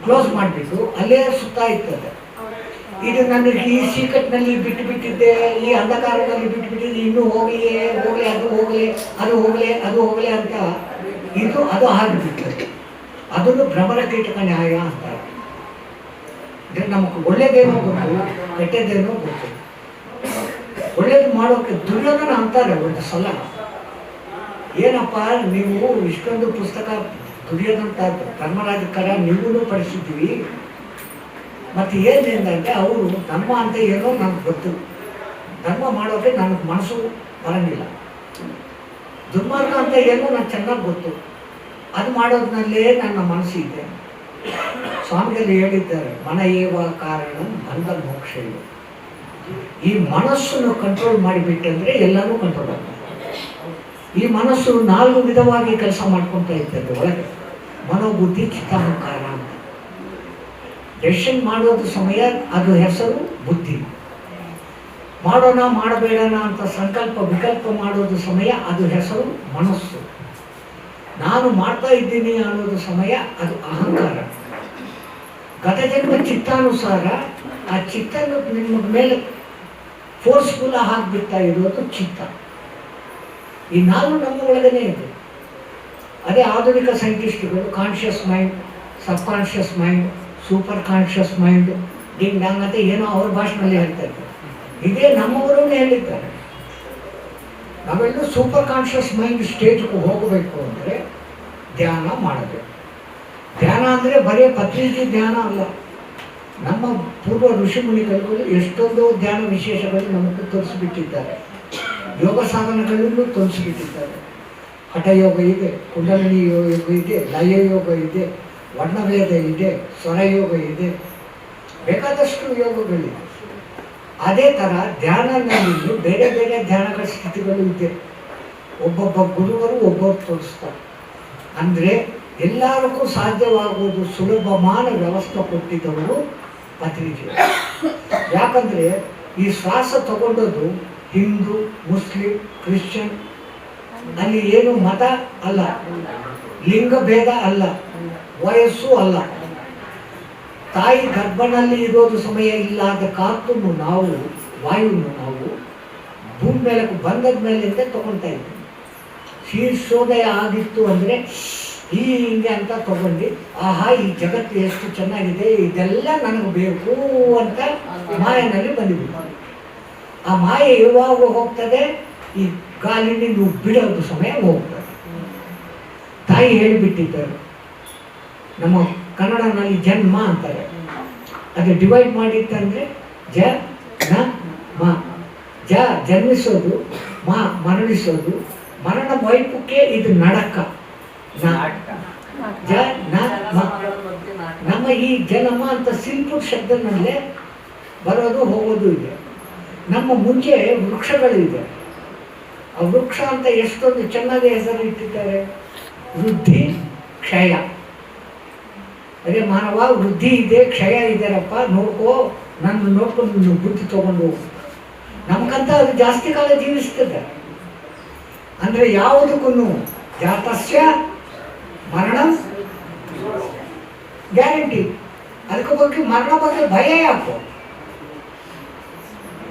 ಕ್ಲೋಸ್ ಮಾಡಿಬಿಟ್ಟು ಅಲ್ಲೇ ಸುತ್ತಾ ಇರ್ತದೆ. ಇದು ನನಗೆ ಈ ಸೀಕಟ್ನಲ್ಲಿ ಬಿಟ್ಟಿದ್ದೆ, ಈ ಅಂಧಕಾರದಲ್ಲಿ ಬಿಟ್ಟಿದ್ದೆ, ಇನ್ನೂ ಹೋಗಲಿ ಅದು ಹೋಗಲಿ ಅಂತ ಅದು ಆಗಿಬಿಡ್ತದೆ. ಅದನ್ನು ಭ್ರಮರ ಕೀಟಕ ನ್ಯಾಯ ಅಂತಾರೆ. ನಮಗೆ ಒಳ್ಳೇದೇನೋ ಗೊತ್ತು, ಕೆಟ್ಟದ್ದೇನೋ ಗೊತ್ತು. ಒಳ್ಳೇದು ಮಾಡೋಕೆ ದುರ್ಯೋಧನ ಅಂತಾರೆ ಒಂದು ಸಲ, ಏನಪ್ಪ ನೀವು ಇಷ್ಟೊಂದು ಪುಸ್ತಕ ದುರ್ಯೋಧನ ಧರ್ಮರಾಜಕರ ನೀವು ಪಡಿಸಿದ್ವಿ, ಮತ್ತು ಏನೇನಂದರೆ ಅವರು ಧರ್ಮ ಅಂತ ಏನೋ ನನಗೆ ಗೊತ್ತು, ಧರ್ಮ ಮಾಡೋಕೆ ನನಗೆ ಮನಸ್ಸು ಬರಂಗಿಲ್ಲ. ದುರ್ಮಾರ್ಗ ಅಂತ ಏನೋ ನನಗೆ ಚೆನ್ನಾಗಿ ಗೊತ್ತು, ಅದು ಮಾಡೋದ್ರಲ್ಲೇ ನನ್ನ ಮನಸ್ಸು ಇದೆ. ಸ್ವಾಮಿಗಳು ಹೇಳಿದ್ದಾರೆ, ಮನ ಏವ ಕಾರಣ ಬಂಧ ಮೋಕ್ಷ ಇದೆ. ಈ ಮನಸ್ಸನ್ನು ಕಂಟ್ರೋಲ್ ಮಾಡಿಬಿಟ್ಟಂದ್ರೆ ಎಲ್ಲನೂ ಕಂಟ್ರೋಲ್ ಆಗ್ತದೆ. ಈ ಮನಸ್ಸು 4 ವಿಧವಾಗಿ ಕೆಲಸ ಮಾಡ್ಕೊತಾ ಇರ್ತದೆ ಒಳಗೆ. ಮನೋಬುದ್ಧಿ ಚಿತ್ತಾಹಂಕಾರ ಅಂತ. ಡೆಸಿಷನ್ ಮಾಡೋದು ಸಮಯ ಅದು ಹೆಸರು ಬುದ್ಧಿ. ಮಾಡೋಣ ಮಾಡಬೇಡಣ ಅಂತ ಸಂಕಲ್ಪ ವಿಕಲ್ಪ ಮಾಡೋದು ಸಮಯ ಅದು ಹೆಸರು ಮನಸ್ಸು. ನಾನು ಮಾಡ್ತಾ ಇದ್ದೀನಿ ಅನ್ನೋದು ಸಮಯ ಅದು ಅಹಂಕಾರ. ಗತಜನ್ಮ ಚಿತ್ತಾನುಸಾರ ಆ ಚಿತ್ತನ ನಿಮ್ಮ ಮೇಲೆ ಫೋರ್ಸ್ಫುಲ್ ಹಾಕ್ಬಿಡ್ತಾ ಇರೋದು ಚಿತ್ತ. ಈ 4 ನಮ್ಮ ಒಳಗನೆ ಇದೆ. ಅದೇ ಆಧುನಿಕ ಸೈಂಟಿಸ್ಟ್ಗಳು conscious mind, sub conscious mind, super conscious mind, ding dong ಅಂತ ಏನೋ ಅವ್ರ ಭಾಷೆಯಲ್ಲಿ ಹೇಳ್ತಾ ಇದ್ದಾರೆ. ಇದೇ ನಮ್ಮವರೂ ಹೇಳಿದ್ದಾರೆ. ನಾವೆಲ್ಲೂ ಸೂಪರ್ ಕಾನ್ಷಿಯಸ್ ಮೈಂಡ್ ಸ್ಟೇಜ್ಗೆ ಹೋಗಬೇಕು ಅಂದರೆ ಧ್ಯಾನ ಮಾಡಬೇಕು. ಧ್ಯಾನ ಅಂದರೆ ಬರೀ ಪತ್ರಿಜಿ ಧ್ಯಾನ ಅಲ್ಲ. ನಮ್ಮ ಪೂರ್ವ ಋಷಿಮುನಿಗಳು ಎಷ್ಟೊಂದು ಧ್ಯಾನ ವಿಶೇಷಗಳು ನಮಗೆ ತೋರಿಸಿಬಿಟ್ಟಿದ್ದಾರೆ. ಯೋಗ ಸಾಧನಗಳನ್ನು ತೋರಿಸಿಬಿಟ್ಟಿದ್ದಾರೆ. ಹಠಯೋಗ ಇದೆ, ಕುಂಡಲಿನಿ ಯೋಗ ಇದೆ, ಲಯ ಯೋಗ ಇದೆ, ವರ್ಣವೇದ ಇದೆ, ಸ್ವರಯೋಗ ಇದೆ, ಬೇಕಾದಷ್ಟು ಯೋಗಗಳಿದೆ. ಅದೇ ಥರ ಧ್ಯಾನದಲ್ಲಿ ಬೇರೆ ಬೇರೆ ಧ್ಯಾನಗಳ ಸ್ಥಿತಿಗಳು ಇದೆ. ಒಬ್ಬೊಬ್ಬ ಗುರುವರು ಒಬ್ಬೊಬ್ಬರು ತೋರಿಸ್ತಾರೆ. ಅಂದರೆ ಎಲ್ಲರಿಗೂ ಸಾಧ್ಯವಾಗುವುದು ಸುಲಭಮಾನ ವ್ಯವಸ್ಥೆ ಕೊಟ್ಟಿದ್ದವರು ಪತ್ರಿಜಿ. ಯಾಕಂದರೆ ಈ ಶ್ವಾಸ ತಗೊಂಡದ್ದು ಹಿಂದೂ, ಮುಸ್ಲಿಂ, ಕ್ರಿಶ್ಚಿಯನ್, ಅಲ್ಲಿ ಏನು ಮತ ಅಲ್ಲ, ಲಿಂಗ ಭೇದ ಅಲ್ಲ, ವಯಸ್ಸು ಅಲ್ಲ. ತಾಯಿ ಗರ್ಭನಲ್ಲಿ ಇರೋದು ಸಮಯ ಇಲ್ಲದ ಕಾತನ್ನು ನಾವು, ವಾಯುವನ್ನು ನಾವು ಭೂಮಿ ಮೇಲೆ ಬಂದದ ಮೇಲಿಂದ ತಗೊಳ್ತಾ ಇದ್ದೀವಿ. ಶೀರ್ಷೋದಯ ಆಗಿತ್ತು ಅಂದರೆ ಹಿಂಗೆ ಅಂತ ತಗೊಂಡು ಆಹಾ ಈ ಜಗತ್ತು ಎಷ್ಟು ಚೆನ್ನಾಗಿದೆ, ಇದೆಲ್ಲ ನನಗೆ ಬೇಕು ಅಂತ ಮಾಯನಲ್ಲಿ ಬಂದಿಬಿಟ್ಟು ಆ ಮಾಯೆ ಯಾವಾಗ ಹೋಗ್ತದೆ, ಈ ಗಾಲಿನ ನೀವು ಬಿಡೋದು ಸಮಯ ಹೋಗ್ತದೆ. ತಾಯಿ ಹೇಳಿಬಿಟ್ಟಿದ್ದಾರೆ, ನಮ್ಮ ಕನ್ನಡನಲ್ಲಿ ಜನ್ಮ ಅಂತಾರೆ, ಅದು ಡಿವೈಡ್ ಮಾಡಿತ್ತಂದರೆ ಜ ನ ಮ. ಜ ಜನ್ಮಿಸೋದು, ಮ ಮರಣಿಸೋದು, ಮರಣ ವೈಪಕ್ಕೆ ಇದು ನಡಕ. ಜ ನ ಮ. ನಮ್ಮ ಈ ಜನ್ಮ ಅಂತ ಸಿಂಪಲ್ ಶಬ್ದನಲ್ಲೇ ಬರೋದು ಹೋಗೋದು ಇದೆ. ನಮ್ಮ ಮುಂಚೆ ವೃಕ್ಷಗಳಿದೆ. ಆ ವೃಕ್ಷ ಅಂತ ಎಷ್ಟೊಂದು ಚೆನ್ನಾಗಿ ಹೆಸರು ಇಟ್ಟಿದ್ದಾರೆ, ವೃದ್ಧಿ ಕ್ಷಯ. ಅದೇ ಮಾನವ ವೃದ್ಧಿ ಇದೆ, ಕ್ಷಯ ಇದೆರಪ್ಪ, ನೋಡ್ಕೋ, ನನ್ನ ನೋಡ್ಕೊಂಡು ನೀನು ಬುದ್ಧಿ ತಗೊಂಡು ಹೋಗು. ನಮಗಂತ ಅದು ಜಾಸ್ತಿ ಕಾಲ ಜೀವಿಸ್ತದೆ. ಅಂದರೆ ಯಾವುದಕ್ಕೂ ಜಾತಸ್ಯ ಮರಣ ಗ್ಯಾರಂಟಿ. ಅದಕ್ಕೆ ಬಗ್ಗೆ ಮರಣ ಬಗ್ಗೆ ಭಯ ಯಾಕೋ?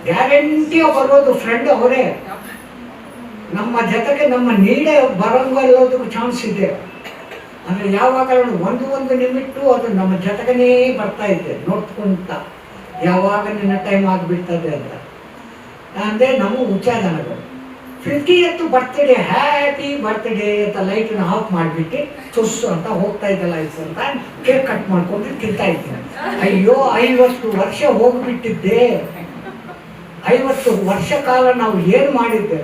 ಗ್ಯಾರಂಟಿ ಬರೋದು ಫ್ರೆಂಡ್ ಅವರೇ. ನಮ್ಮ ಜೊತೆಗೆ ನಮ್ಮ ನೀಡೇ ಬರೋಂಗಲ್ಲೋದಕ್ಕೆ ಚಾನ್ಸ್ ಇದೆ. ಅಂದರೆ ಯಾವಾಗ ಒಂದು ನಿಮಿಟ್ಟು ಅದು ನಮ್ಮ ಜೊತೆಗೇ ಬರ್ತಾ ಇದೆ ನೋಡ್ಕೊಂತ, ಯಾವಾಗ ನಿನ್ನ ಟೈಮ್ ಆಗಿಬಿಡ್ತದೆ ಅಂತ. ಅಂದರೆ ನಮ್ಮ ಉಚ್ಚಾರಣಗಳು 50th ಬರ್ತ್ಡೇ, ಹ್ಯಾಪಿ ಬರ್ತ್ಡೇ ಅಂತ ಲೈಟನ್ನು ಆಫ್ ಮಾಡಿಬಿಟ್ಟು ತುಸ್ಸು ಅಂತ ಹೋಗ್ತಾ ಇದೆ ಲೈಫ್ ಅಂತ ಕೇಕ್ ಕಟ್ ಮಾಡ್ಕೊಂಡು ತಿಂತಾ ಇದ್ದೀನಿ. ಅಯ್ಯೋ 50 ವರ್ಷ ಹೋಗ್ಬಿಟ್ಟಿದ್ದೆ. 50 ವರ್ಷ ಕಾಲ ನಾವು ಏನು ಮಾಡಿದ್ದೆ?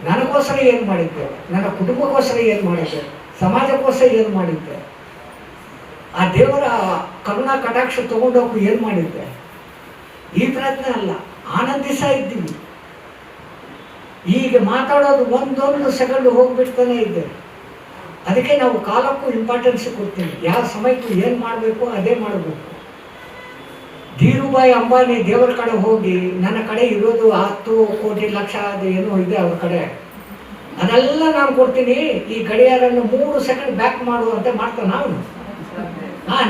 ನನಗೋಸ್ಕರ ಏನು ಮಾಡಿದ್ದೆ? ನನ್ನ ಕುಟುಂಬಕ್ಕೋಸ್ಕರ ಏನು ಮಾಡಿದ್ದೆ? ಸಮಾಜಕ್ಕೋಸ್ಕರ ಏನು ಮಾಡಿದ್ದೆ? ಆ ದೇವರ ಕರುಣಾ ಕಟಾಕ್ಷ ತಗೊಂಡೋಗಿ ಏನು ಮಾಡಿದ್ದೆ? ಈ ಪ್ರಯತ್ನ ಅಲ್ಲ, ಆನಂದಿಸ್ತಾ ಇದ್ದೀವಿ. ಈಗ ಮಾತಾಡೋದು ಒಂದೊಂದು ಸೆಕೆಂಡ್ ಹೋಗ್ಬಿಡ್ತಾನೆ ಇದೆ. ಅದಕ್ಕೆ ನಾವು ಕಾಲಕ್ಕೂ ಇಂಪಾರ್ಟೆನ್ಸ್ ಕೊಡ್ತೀವಿ. ಯಾವ ಸಮಯಕ್ಕೂ ಏನು ಮಾಡಬೇಕು ಅದೇ ಮಾಡಬೇಕು. ಧೀರುಭಾಯಿ ಅಂಬಾನಿ ದೇವರ ಕಡೆ ಹೋಗಿ ನನ್ನ ಕಡೆ ಇರೋದು 10 ಕೋಟಿ ಲಕ್ಷ ಅದು ಏನೋ ಇದೆ ಅವ್ರ ಕಡೆ, ಅದೆಲ್ಲ ನಾನು ಕೊಡ್ತೀನಿ, ಈ ಗಡಿಯಾರನ್ನು 3 ಸೆಕೆಂಡ್ ಬ್ಯಾಕ್ ಮಾಡುವಂತೆ ಮಾಡ್ತಾನೆ ಅವನು.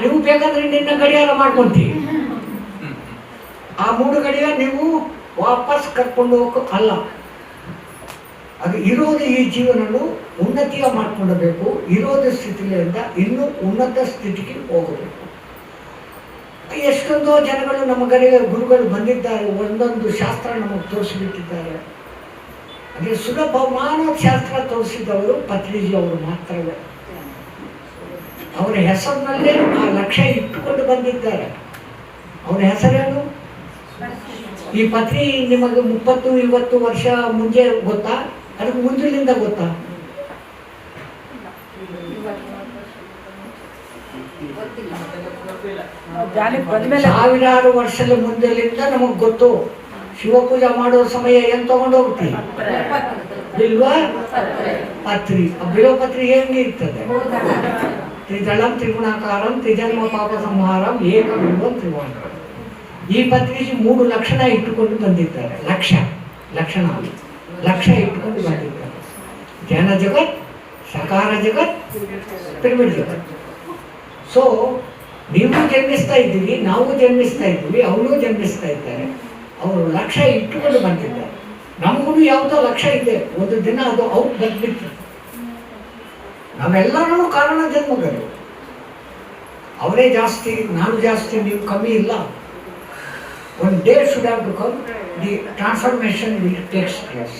ನೀವು ಬೇಕಾದ್ರೆ ನಿನ್ನ ಗಡಿಯಾರ ಮಾಡ್ಕೊಂತೀವಿ, ಆ 3 ಗಡಿಯಾರ ನೀವು ವಾಪಸ್ ಕರ್ಕೊಂಡು ಹೋಗೋ ಅಲ್ಲ. ಅದು ಇರೋದು ಈ ಜೀವನನು ಉನ್ನತಿಯ ಮಾಡ್ಕೊಳ್ಬೇಕು. ಇರೋದು ಸ್ಥಿತಿಯಿಂದ ಇನ್ನೂ ಉನ್ನತ ಸ್ಥಿತಿಗೆ ಹೋಗಬೇಕು. ಎಷ್ಟೊಂದೋ ಜನಗಳು ನಮ್ಮ ಗುರುಗಳು ಬಂದಿದ್ದಾರೆ, ಒಂದೊಂದು ಶಾಸ್ತ್ರ ನಮಗೆ ತೋರಿಸಿಬಿಟ್ಟಿದ್ದಾರೆ. ಅಂದರೆ ಸುಲಭಮಾನ ಶಾಸ್ತ್ರ ತೋರಿಸಿದವರು ಪತ್ರಿಜಿ ಅವರು ಮಾತ್ರವೇ. ಅವರ ಹೆಸರಿನಲ್ಲೇ ಆ ಲಕ್ಷ್ಯ ಇಟ್ಟುಕೊಂಡು ಬಂದಿದ್ದಾರೆ. ಅವರ ಹೆಸರೇನು? ಈ ಪತ್ರಿ ನಿಮಗೆ 30-20 ವರ್ಷ ಮುಂಚೆ ಗೊತ್ತಾ? ಅದಕ್ಕೆ ಮುಂದಿನಿಂದ ಗೊತ್ತಾ? ಸಾವಿರಾರು ವರ್ಷದ ಮುಂದೆಲಿಂದ ನಮಗೆ ಗೊತ್ತು. ಶಿವಪೂಜೆ ಮಾಡೋ ಸಮಯ ಏನು ತಗೊಂಡು ಹೋಗ್ತೀವಿ? ಇಲ್ವಾ? ಪತ್ರಿ. ಬಿಲ್ವಪತ್ರಿ ಹೆಂಗೆ ಇರ್ತದೆ? ತ್ರಿದಳಂ ತ್ರಿಗುಣಾಕಾರಂ ತ್ರಿಜನ್ಮ ಪಾಪ ಸಂಹಾರಂ ಏಕ ಬಿಲ್ವಂ ತ್ರಿವಾಣ. ಈ ಪತ್ರಿಜಿ 3 ಲಕ್ಷಣ ಇಟ್ಟುಕೊಂಡು ಬಂದಿದ್ದಾರೆ. ಲಕ್ಷಣ ಇಟ್ಟುಕೊಂಡು ಬಂದಿದ್ದಾರೆ. ಜ್ಞಾನ ಜಗತ್, ಸಕಾರ ಜಗತ್, ಪಿರಮಿಡ್ ಜಗತ್. ಸೊ ನೀವು ಜನ್ಮಿಸ್ತಾ ಇದ್ದೀವಿ, ನಾವು ಜನ್ಮಿಸ್ತಾ ಇದ್ದೀವಿ, ಅವನು ಜನ್ಮಿಸ್ತಾ ಇದ್ದಾರೆ. ಅವರು ಲಕ್ಷ್ಯ ಇಟ್ಟುಕೊಂಡು ಬಂದಿದ್ದಾರೆ. ನಮಗೂ ಯಾವುದೋ ಲಕ್ಷ್ಯ ಇದೆ. ಒಂದು ದಿನ ಅದು ಔಟ್ ಬಂದ್ಬಿಟ್ಟು ನಾವೆಲ್ಲರೂ ಕಾರಣ ಜನ್ಮಗಳು. ಅವರೇ ಜಾಸ್ತಿ, ನಾನು ಜಾಸ್ತಿ, ನೀವು ಕಮ್ಮಿ ಇಲ್ಲ. One day should have become the transformation will take place.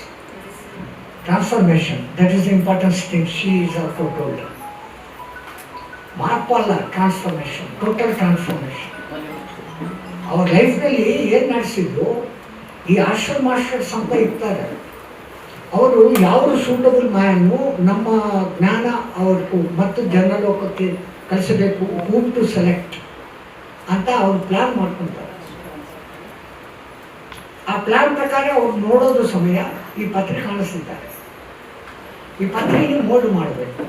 Transformation, that is the important thing she is also told. ಮಾರ್ಪಲ್ಲ ಟ್ರಾನ್ಸ್ಫಾರ್ಮೇಶನ್, ಟೋಟಲ್ ಟ್ರಾನ್ಸ್ಫಾರ್ಮೇಶನ್. ಅವ್ರ ಲೈಫ್ನಲ್ಲಿ ಏನು ನಡೆಸಿದ್ರು, ಈ ಆಶ್ರಮ ಮಾಸ್ಟರ್ಸ್ ಅಂತ ಇರ್ತಾರೆ, ಅವರು ಯಾವ ಸೂಟಬಲ್ ಮ್ಯಾನು ನಮ್ಮ ಜ್ಞಾನ ಅವ್ರಿಗೂ ಮತ್ತು ಜನಲೋಕಕ್ಕೆ ಕಳಿಸಬೇಕು, ಹೂಮ್ ಟು ಸೆಲೆಕ್ಟ್ ಅಂತ ಅವ್ರು ಪ್ಲ್ಯಾನ್ ಮಾಡ್ಕೊತಾರೆ. ಆ ಪ್ಲ್ಯಾನ್ ಪ್ರಕಾರ ಅವ್ರು ನೋಡೋದು ಸಮಯ ಈ ಪತ್ರಿಕೆ ಕಾಣಿಸ್ತಿದ್ದಾರೆ. ಈ ಪತ್ರಿಕೆ ಮೋಲ್ಡ್ ಮಾಡಬೇಕು.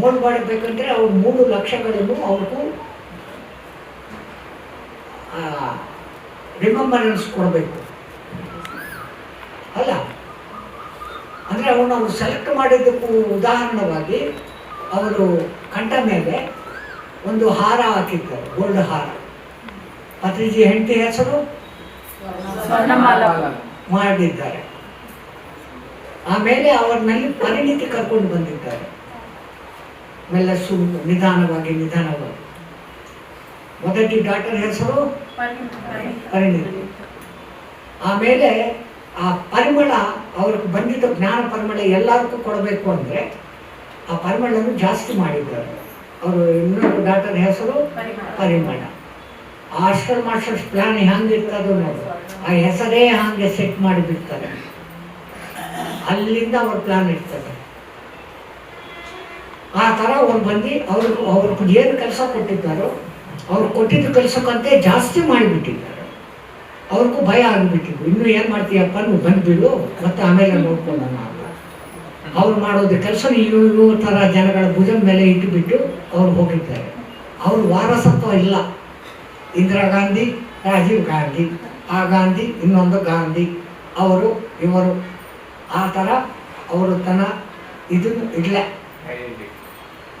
ಮೋಲ್ಡ್ ಮಾಡಬೇಕಂದ್ರೆ ಅವ್ರು 3 ಲಕ್ಷಗಳನ್ನು ಅವ್ರಿಗೂ ರಿಮೆಂಬರೆನ್ಸ್ ಕೊಡಬೇಕು ಅಲ್ಲ. ಅಂದರೆ ಅವನು ಅವ್ರು ಸೆಲೆಕ್ಟ್ ಮಾಡಿದ್ದಕ್ಕೂ ಉದಾಹರಣವಾಗಿ ಅವರು ಕಂಠ ಮೇಲೆ ಒಂದು ಹಾರ ಹಾಕಿದ್ದಾರೆ, ಗೋಲ್ಡ್ ಹಾರ. ಪತ್ರಿಜಿ ಹೆಂಡತಿ ಹೆಸರು ಮಾಡಿದ್ದಾರೆ. ಆಮೇಲೆ ಅವ್ರನ್ನಲ್ಲಿ ಪರಿಣಿತಿ ಕರ್ಕೊಂಡು ಬಂದಿದ್ದಾರೆ, ಮೆಲ್ಲಸು ನಿಧಾನವಾಗಿ. ಮೊದಟಿ ಡಾಕ್ಟರ್ ಹೆಸರು ಪರಿಣಿತಿ. ಆಮೇಲೆ ಆ ಪರಿಮಳ, ಅವ್ರಿಗೆ ಬಂದಿದ್ದ ಜ್ಞಾನ ಪರಿಮಳ ಎಲ್ಲರಿಗೂ ಕೊಡಬೇಕು ಅಂದರೆ ಆ ಪರಿಮಳನ್ನು ಜಾಸ್ತಿ ಮಾಡಿದ್ದಾರೆ. ಅವರು ಇನ್ನೊಂದು ಡಾಕ್ಟರ್ ಹೆಸರು ಪರಿಮಳ. ಆಶ್ರಮ ಮಾಸ್ಟರ್ಸ್ ಪ್ಲಾನ್ ಹೆಂಗೆ ಇರ್ತದೋ ನೋಡಿ, ಆ ಹೆಸರೇ ಹಾಗೆ ಸೆಟ್ ಮಾಡಿಬಿಡ್ತಾರೆ. ಅಲ್ಲಿಂದ ಅವ್ರ ಪ್ಲಾನ್ ಇರ್ತದೆ. ಆ ಥರ ಅವ್ರು ಬಂದು ಅವ್ರಿಗೆ ಏನು ಕೆಲಸ ಕೊಟ್ಟಿದ್ದಾರೋ ಅವ್ರು ಕೊಟ್ಟಿದ್ದು ಕೆಲಸಕ್ಕಂತೆ ಜಾಸ್ತಿ ಮಾಡಿಬಿಟ್ಟಿದ್ದಾರೆ. ಅವ್ರಿಗೂ ಭಯ ಆಗಿಬಿಟ್ಟಿದ್ರು, ಇನ್ನೂ ಏನು ಮಾಡ್ತೀಯಪ್ಪ ನೀವು ಬಂದುಬಿಡು ಮತ್ತು ಆಮೇಲೆ ನೋಡ್ಕೊಳ್ಳೋಣ ಅಂತ. ಅವ್ರು ಮಾಡೋದು ಕೆಲಸ ಇವರು ಥರ ಜನಗಳ ಭುಜದ ಮೇಲೆ ಇಟ್ಟುಬಿಟ್ಟು ಅವ್ರು ಹೋಗಿದ್ದಾರೆ. ಅವ್ರ ವಾರಸತ್ವ ಇಲ್ಲ. ಇಂದಿರಾ ಗಾಂಧಿ, ರಾಜೀವ್ ಗಾಂಧಿ, ಆ ಗಾಂಧಿ, ಇನ್ನೊಂದು ಗಾಂಧಿ, ಅವರು ಇವರು ಆ ಥರ ಅವರು ತನ್ನ ಇದನ್ನು ಇಲ್ಲ.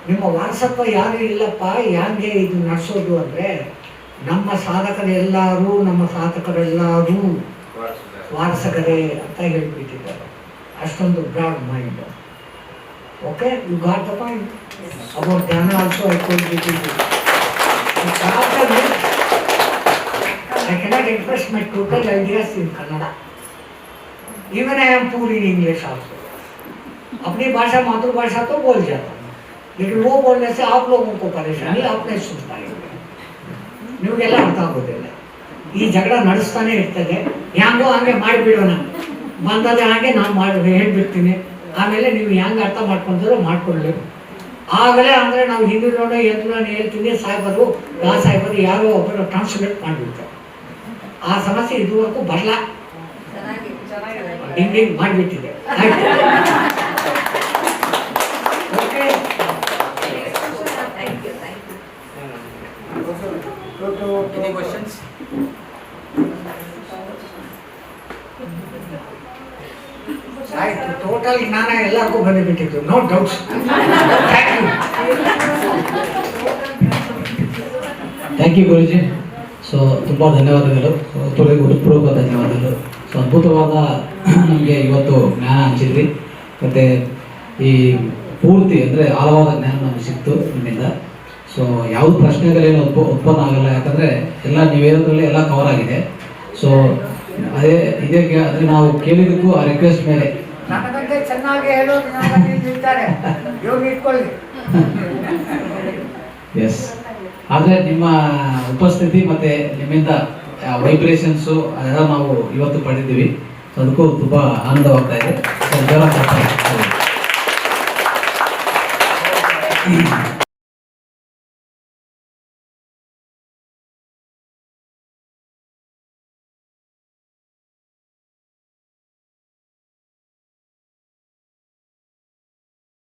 ನಿಮ್ಮ ವಾರಸತ್ವ ಯಾರು ಇಲ್ಲಪ್ಪ, ಹ್ಯಾಂಗೆ ಇದು ನಡೆಸೋದು ಅಂದರೆ ನಮ್ಮ ಸಾಧಕರೆಲ್ಲರೂ ವಾರಸಗರೇ ಅಂತ ಹೇಳ್ಬಿಟ್ಟಿದ್ದಾರೆ. ಅಷ್ಟೊಂದು broad mind. Okay, you got the point about dhyana also. I cannot express my total ideas in Kannada. Even I am poor in English also. अपनी भाषा मातृभाषा तो बोल जाता हूँ, लेकिन वो बोलने से आप लोगों को परेशानी, आप नहीं सुन पाएंगे. ನಿಮಗೆಲ್ಲ ಅರ್ಥ ಆಗೋದಿಲ್ಲ. ಈ ಜಗಳ ನಡೆಸ್ತಾನೆ ಇರ್ತದೆ. ಹ್ಯಾಂಗೋ ಹಂಗೆ ಮಾಡಿಬಿಡೋಣ, ಬಂದದೆ ಹಾಗೆ ನಾನು ಹೇಳ್ಬಿಡ್ತೀನಿ. ಆಮೇಲೆ ನೀವು ಹೆಂಗೆ ಅರ್ಥ ಮಾಡ್ಕೊಂಡ್ರೋ ಮಾಡ್ಕೊಳ್ಳಿ. ಆಗಲೇ ಅಂದರೆ ನಾವು ಹಿಂದಿನೋಡ ಎಂದು ನಾನು ಹೇಳ್ತೀನಿ, ಸಾಹೇಬರು ಯಾರೋ ಒಬ್ಬರು ಟ್ರಾನ್ಸ್ಲೇಟ್ ಮಾಡಿಬಿಡ್ತಾರೆ. ಆ ಸಮಸ್ಯೆ ಇದುವರೆಗೂ ಬರಲ್ಲ, ಹಿಂಗೆ ಮಾಡಿಬಿಟ್ಟಿದೆ. Okay, Any questions? ಆಯ್ತು, ಟೋಟಲ್ ಜ್ಞಾನ ಎಲ್ಲರಿಗೂ ಬಂದುಬಿಟ್ಟಿತ್ತು, no doubts. Thank you Guruji. So ತುಂಬ ಧನ್ಯವಾದಗಳು, ಹೃತ್ಪೂರ್ವಕ ಧನ್ಯವಾದಗಳು. ಸೊ ಅದ್ಭುತವಾದ ನಮಗೆ ಇವತ್ತು ಜ್ಞಾನ ಹಂಚಿದ್ರಿ, ಮತ್ತು ಈ ಪೂರ್ತಿ ಅಂದರೆ ಆಳವಾದ ಜ್ಞಾನ ನಮಗೆ ಸಿಕ್ತು ನಿಮ್ಮಿಂದ. ಸೊ ಯಾವ ಪ್ರಶ್ನೆಗಳೇನು ಉತ್ಪನ್ನ ಆಗಲ್ಲ, ಯಾಕಂದರೆ ಎಲ್ಲ ನೀವೇನೋದ್ರಲ್ಲಿ ಎಲ್ಲ ಕವರ್ ಆಗಿದೆ. ಸೊ ಇದೇ ಅಂದರೆ ನಾವು ಕೇಳಿದ್ದಕ್ಕೂ ಆ ರಿಕ್ವೆಸ್ಟ್ ಮೇಲೆ ನನಗಂತೆ ಚೆನ್ನಾಗಿ ಹೇಳೋದು ಇರ್ತಾರೆ, ಯೋಗ ಇಟ್ಕೊಳ್ಳಿ. ಎಸ್, ಆದರೆ ನಿಮ್ಮ ಉಪಸ್ಥಿತಿ ಮತ್ತು ನಿಮ್ಮಿಂದ ವೈಬ್ರೇಷನ್ಸು ಅದೆಲ್ಲ ನಾವು ಇವತ್ತು ಪಡೆದಿದ್ದೀವಿ. ಸೊ ಅದಕ್ಕೂ ತುಂಬ ಆನಂದವಾಗ್ತಾ ಇದೆ.